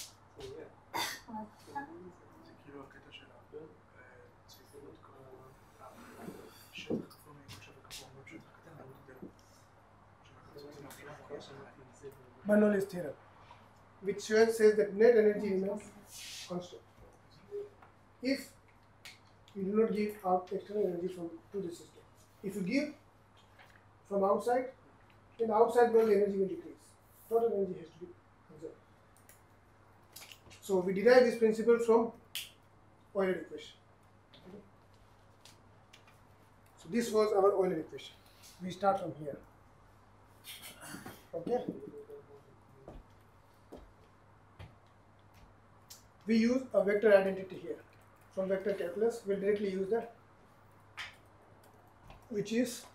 זה כאילו הקטע של הצפיפות שטח כפול מהירות שטח כפול מהירות שטח קטן
Bernoulli's theorem, which says that net energy remains constant if you do not give out external energy to the system. If you give from outside, in the outside world the energy will decrease. Total energy has to be conserved. So we derive this principle from Euler equation. Okay. So this was our Euler equation. We start from here. Okay. We use a vector identity here. From vector calculus, we'll directly use that, which is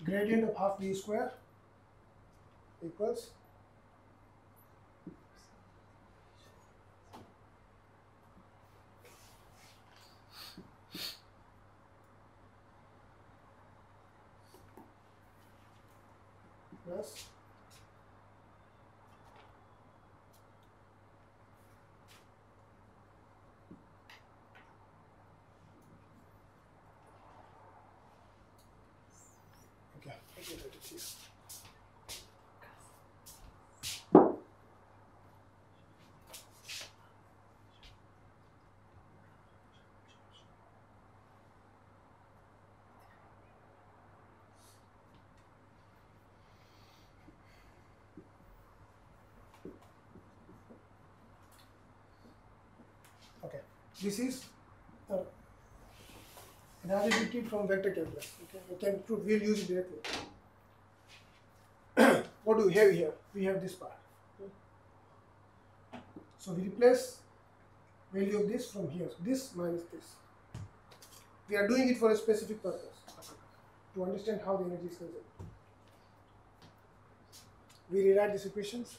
gradient of half v square equals plus okay. This is an identity from vector calculus. Okay, we can prove. We'll use it directly. What do we have here? We have this part. Okay. So we replace value of this from here. This minus this. We are doing it for a specific purpose, to understand how the energy is conserved. We rewrite these equations.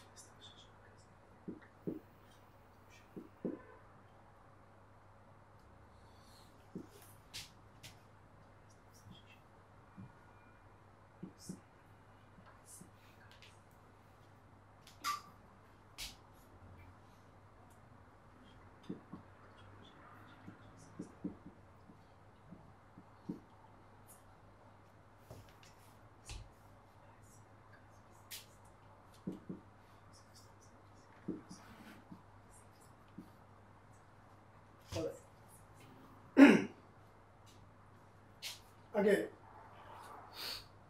Again,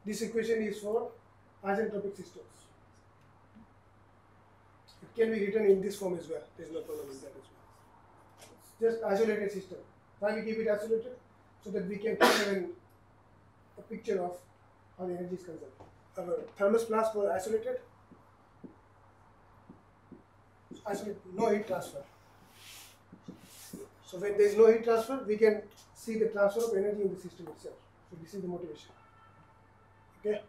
this equation is for isentropic systems. It can be written in this form as well. There is no problem with that as well. It's just isolated system. Why we keep it isolated? So that we can have a picture of how the energy is conserved. Our thermos flask was isolated. No heat transfer. So when there is no heat transfer, we can see the transfer of energy in the system itself. So this is the motivation. Okay.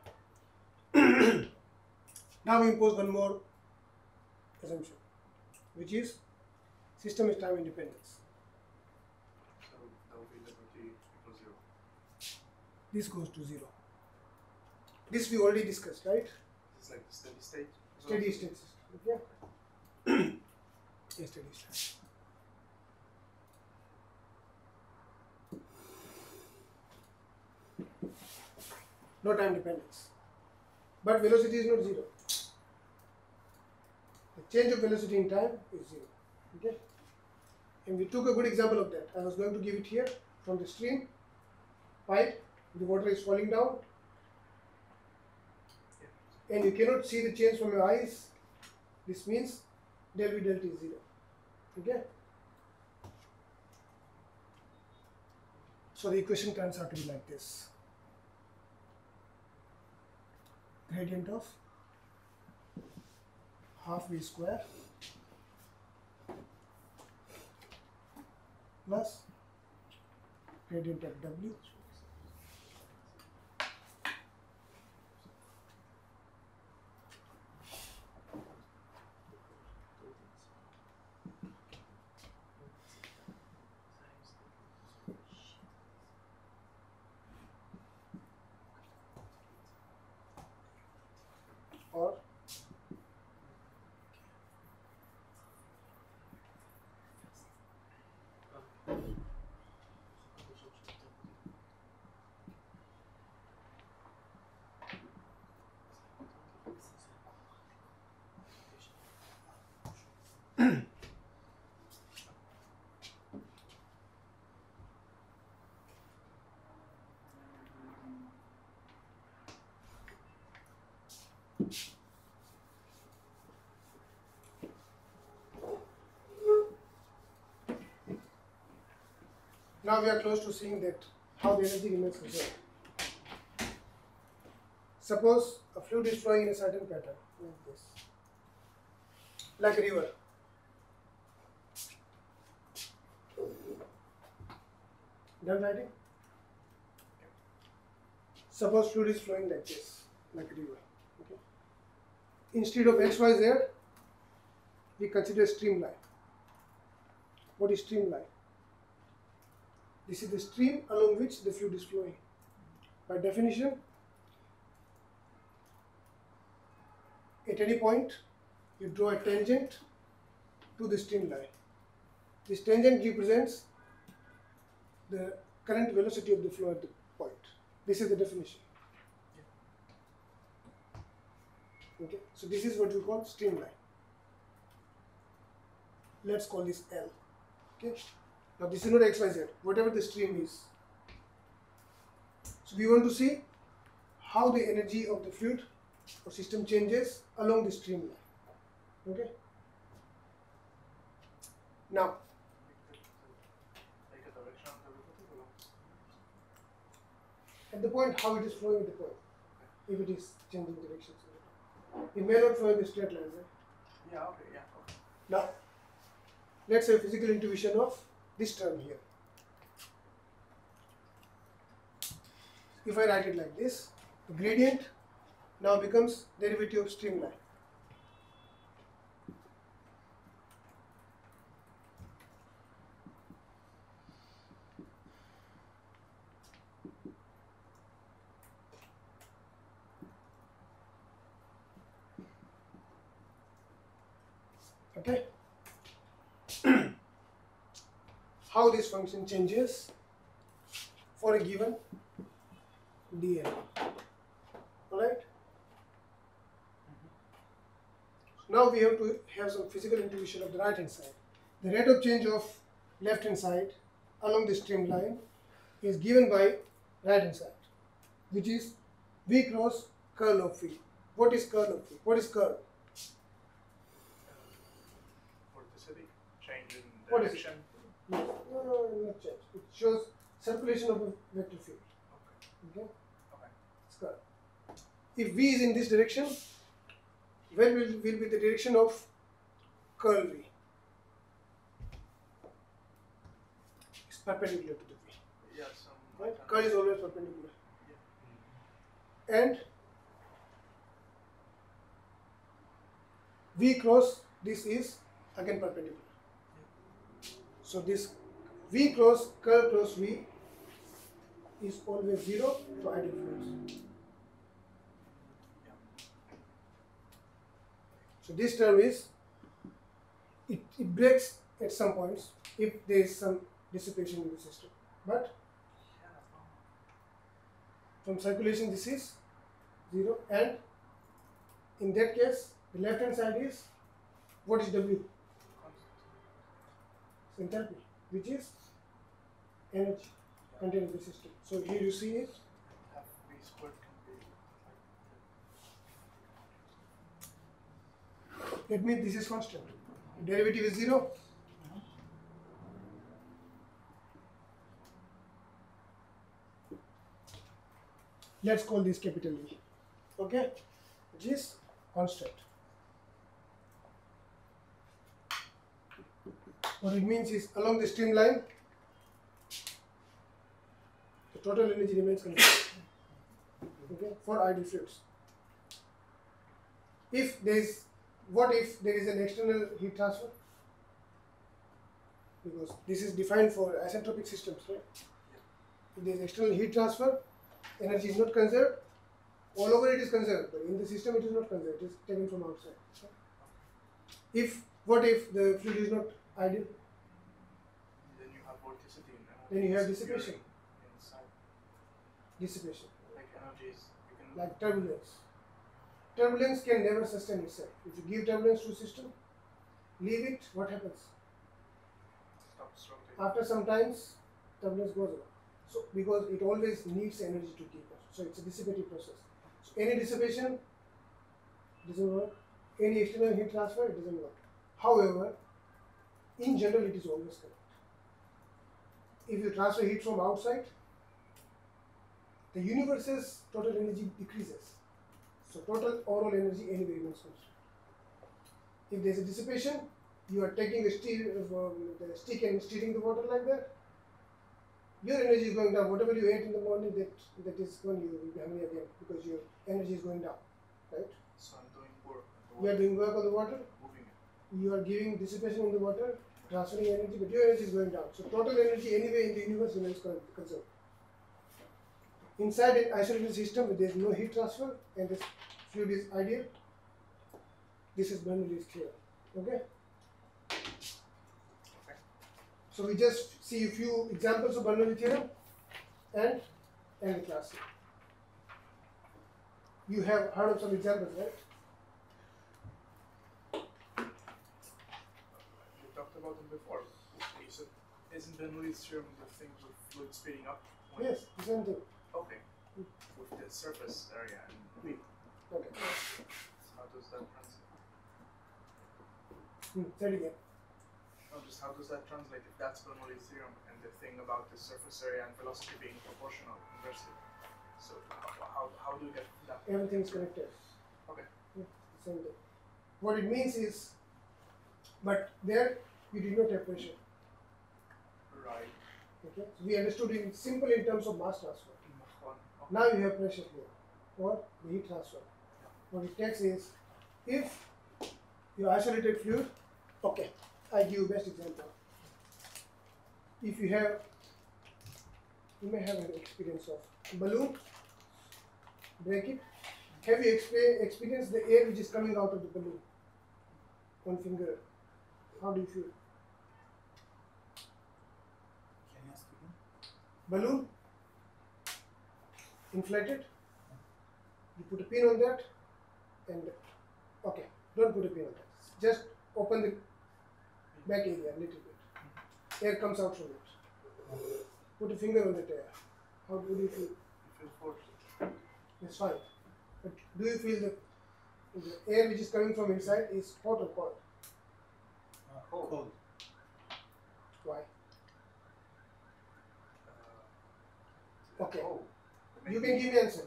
Now we impose one more assumption, which is system is time independent.
So that will be liberty equals 0.
This goes to 0. This we already discussed, right?
This is like the steady state.
Steady state system. Okay. Yes, steady state. No time dependence. But velocity is not 0. The change of velocity in time is 0. Okay? And we took a good example of that. I was going to give it here from the stream. Pipe, the water is falling down. And you cannot see the change from your eyes. This means del V del T is 0. Okay? So the equation turns out to be like this. Gradient of half V square plus gradient of W or now we are close to seeing that how the energy remains conserved. Suppose a fluid is flowing in a certain pattern like this, like a river. Done writing? Suppose fluid is flowing like this, like a river. Okay. Instead of X, Y, Z, we consider streamline. What is streamline? This is the stream along which the fluid is flowing. By definition, at any point, you draw a tangent to the streamline. This tangent represents the current velocity of the flow at the point. This is the definition. Okay, so this is what we call streamline. Let's call this L. Okay. Now this is not XYZ, whatever the stream is. So we want to see how the energy of the fluid or system changes along the streamline. Okay. Now,
Take a direction of derivative along.
at the point, how it is flowing at the point, if it is changing directions. It may not flow in the straight line, right?
Yeah, okay, yeah. Okay.
Now, let's have physical intuition of this term here. If I write it like this, the gradient now becomes derivative of streamline. Okay. How this function changes for a given dl. Alright? Now we have to have some physical intuition of the right hand side. The rate of change of left hand side along the streamline is given by right hand side, which is V cross curl of V. What is curl of V? What is curl?
Vorticity, change in
What is it?
direction.
Yes. No, not change. It shows circulation of a vector field.
Okay.
Okay?
Okay.
It's curl. If V is in this direction, where will be the direction of curl V? It's perpendicular to the V.
Yeah, some
Right? Curl is always perpendicular. And V cross this is again perpendicular. So this V cross curl cross V is always 0 for ideal fluids. So this term is, it breaks at some points if there is some dissipation in the system. But from circulation this is 0, and in that case the left hand side is, what is W? It's enthalpy, which is energy contained in the system. So here you see it.
Half V squared can be.
That means this is constant. Derivative is 0. Let's call this capital V. Okay? Which is constant. What it means is, along the streamline, the total energy remains constant. Okay? For ideal fluids. If there is, what if there is an external heat transfer? Because this is defined for isentropic systems, right? If there is external heat transfer, energy is not conserved. All over it is conserved, but in the system it is not conserved. It is taken from outside. What if the fluid is not ideal?
Then you have vorticity and
Then you have dissipation.
inside.
Dissipation.
Like energies, you can
Like turbulence. Turbulence can never sustain itself. If you give turbulence to a system, leave it, what happens?
stop rotating.
After some times, turbulence goes away. So, because it always needs energy to keep it. So, it's a dissipative process. So, any dissipation doesn't work. Any external heat transfer, it doesn't work. However, in general, it is always correct. If you transfer heat from outside, the universe's total energy decreases. So, total overall energy anyway remains constant. If there is a dissipation, you are taking the stick and stirring the water like that. Your energy is going down. Whatever you ate in the morning, that is gone. You will be hungry again because your energy is going down, right?
So I'm doing work.
You are doing work on the water.
Moving it.
You are giving dissipation in the water, transferring energy, but your energy is going down. So total energy anyway in the universe remains conserved. Inside an isolated system, there is no heat transfer and this fluid is ideal. This is Bernoulli's theorem. Okay. So we just see a few examples of Bernoulli theorem and end the class here. You have heard of some examples, right?
We talked about them before. You said, isn't Bernoulli's theorem the thing with fluid speeding up?
Yes, the same thing.
Okay. With the surface area and V.
Okay.
How does that translate?
Say it again.
No, just how does that translate if that's Bernoulli's theorem and the thing about the surface area and velocity being proportional inversely? So how do you get that?
Everything is connected.
Okay.
Yeah, the same thing. What it means is, but there you did not have pressure.
Right.
Okay. So we understood in simple in terms of mass transfer.
Okay.
Now you have pressure here, or the heat transfer. What it takes is, if you isolated fluid, okay, I give you best example. If you have, you may have an experience of balloon, break it. Have you experienced the air which is coming out of the balloon? One finger. How do you feel?
Can you ask again?
Balloon, inflated. You put a pin on that, and okay, don't put a pin on that. Just open the back area a little bit. Air comes out from it. Put a finger on that air. How do you feel?
You feel forced.
It's fine. But do you feel the air which is coming from inside is hot or cold?
Cold.
Why? Okay.
Oh,
You can give me answer.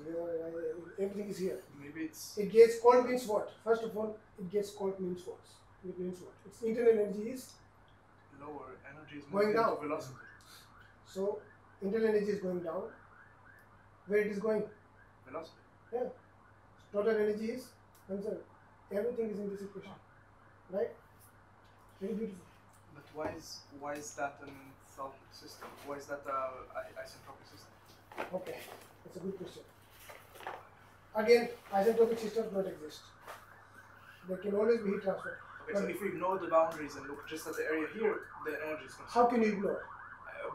Everything is here.
Maybe it's
It gets cold means what? First of all, it gets cold means what? It means what? Its internal energy is
lower. Energy is
going
moving
down.
into velocity.
So internal energy is going down. Where it is going?
Velocity.
Yeah. Total energy is conserved. Everything is in this equation, right? Very beautiful.
But why is that an enthalpic system? Why is that a isentropic system?
Okay, that's a good question. Again, isentropic systems don't exist. There can always be heat transfer.
Okay, so if we ignore the boundaries and look just at the area here, the energy is conserved.
How can you ignore?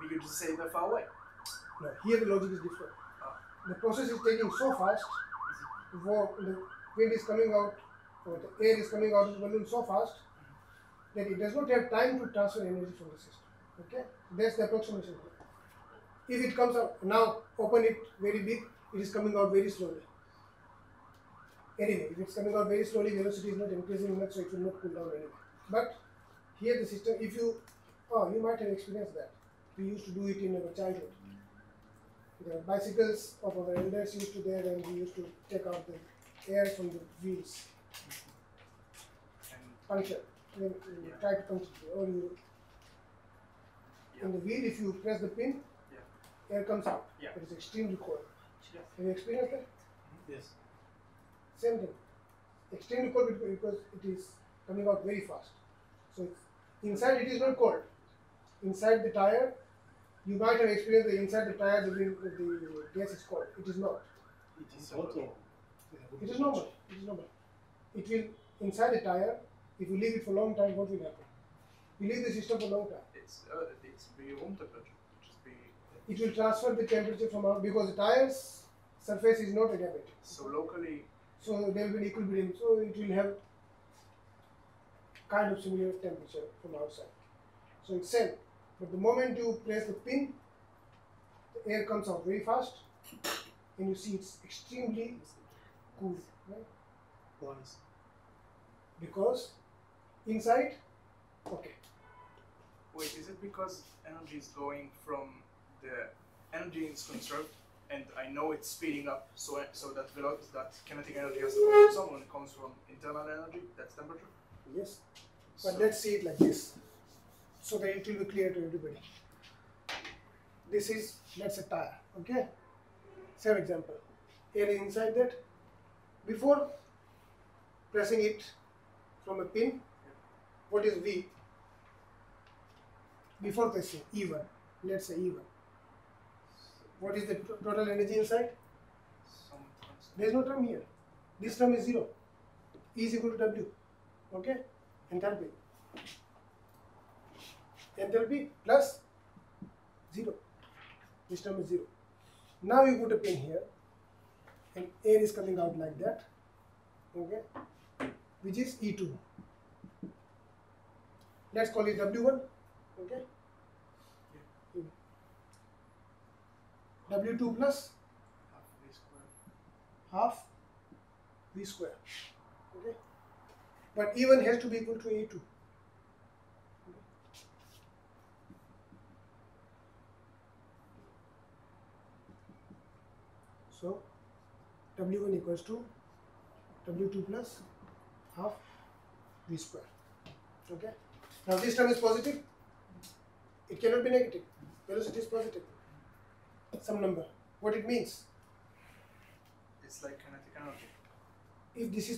We could just say they're far away.
No, here the logic is different. The process is taking so fast, the wind is coming out, or the air is coming out of the balloon so fast, that it does not have time to transfer energy from the system. Okay? That's the approximation here. If it comes out, now open it very big, it is coming out very slowly. Anyway, if it's coming out very slowly, velocity is not increasing much, so it will not cool down anyway. But here the system, if you, you might have experienced that. We used to do it in our childhood. The bicycles of our elders used to there, and we used to take out the air from the wheels.
And
Puncture. When you try to puncture it, or you, in the wheel, if you press the pin, air comes out.
Yeah.
It is extremely cold.
Yeah.
Have you experienced that?
Yes.
Same thing. Extremely cold because it is coming out very fast. So it's, inside it is not cold. Inside the tire, you might have experienced that inside the tire the gas is cold. It is not.
it is
Also,
It is normal. It is normal. It will, inside the tire, if you leave it for a long time, what will happen? You leave the system for a long time.
it's be room temperature. Just be
It will transfer the temperature from out, because the tire's surface is not adiabatic.
so locally.
So there will be an equilibrium. So it will have kind of similar temperature from outside. So it's same. But the moment you press the pin, the air comes out very fast, and you see it's extremely cool, right?
Once.
Because inside, okay,
Wait, is it because energy is going from the energy is conserved, and I know it's speeding up, so that that kinetic energy has to go to someone. It comes from internal energy, that's temperature.
yes. But
So-
let's see it like this, so that it will be clear to everybody. This is, let's say, tire, okay? Same example. Air is inside that. Before pressing it from a pin, what is V? Before pressing E1, let's say E1. What is the total energy inside?
Some constant.
There is no term here. This term is 0. E is equal to W. Okay? Enthalpy. Enthalpy plus 0. This term is 0. Now you put a pin here, and air is coming out like that. Okay? Which is E2. Let's call it W1. Okay? W2 plus
Half V squared.
half V square. Okay? But E1 has to be equal to A2. So W1 equals to W2 plus half V square. Okay? Now this term is positive. It cannot be negative. Velocity is positive. Some number. What it means?
It's like kinetic energy.
If this is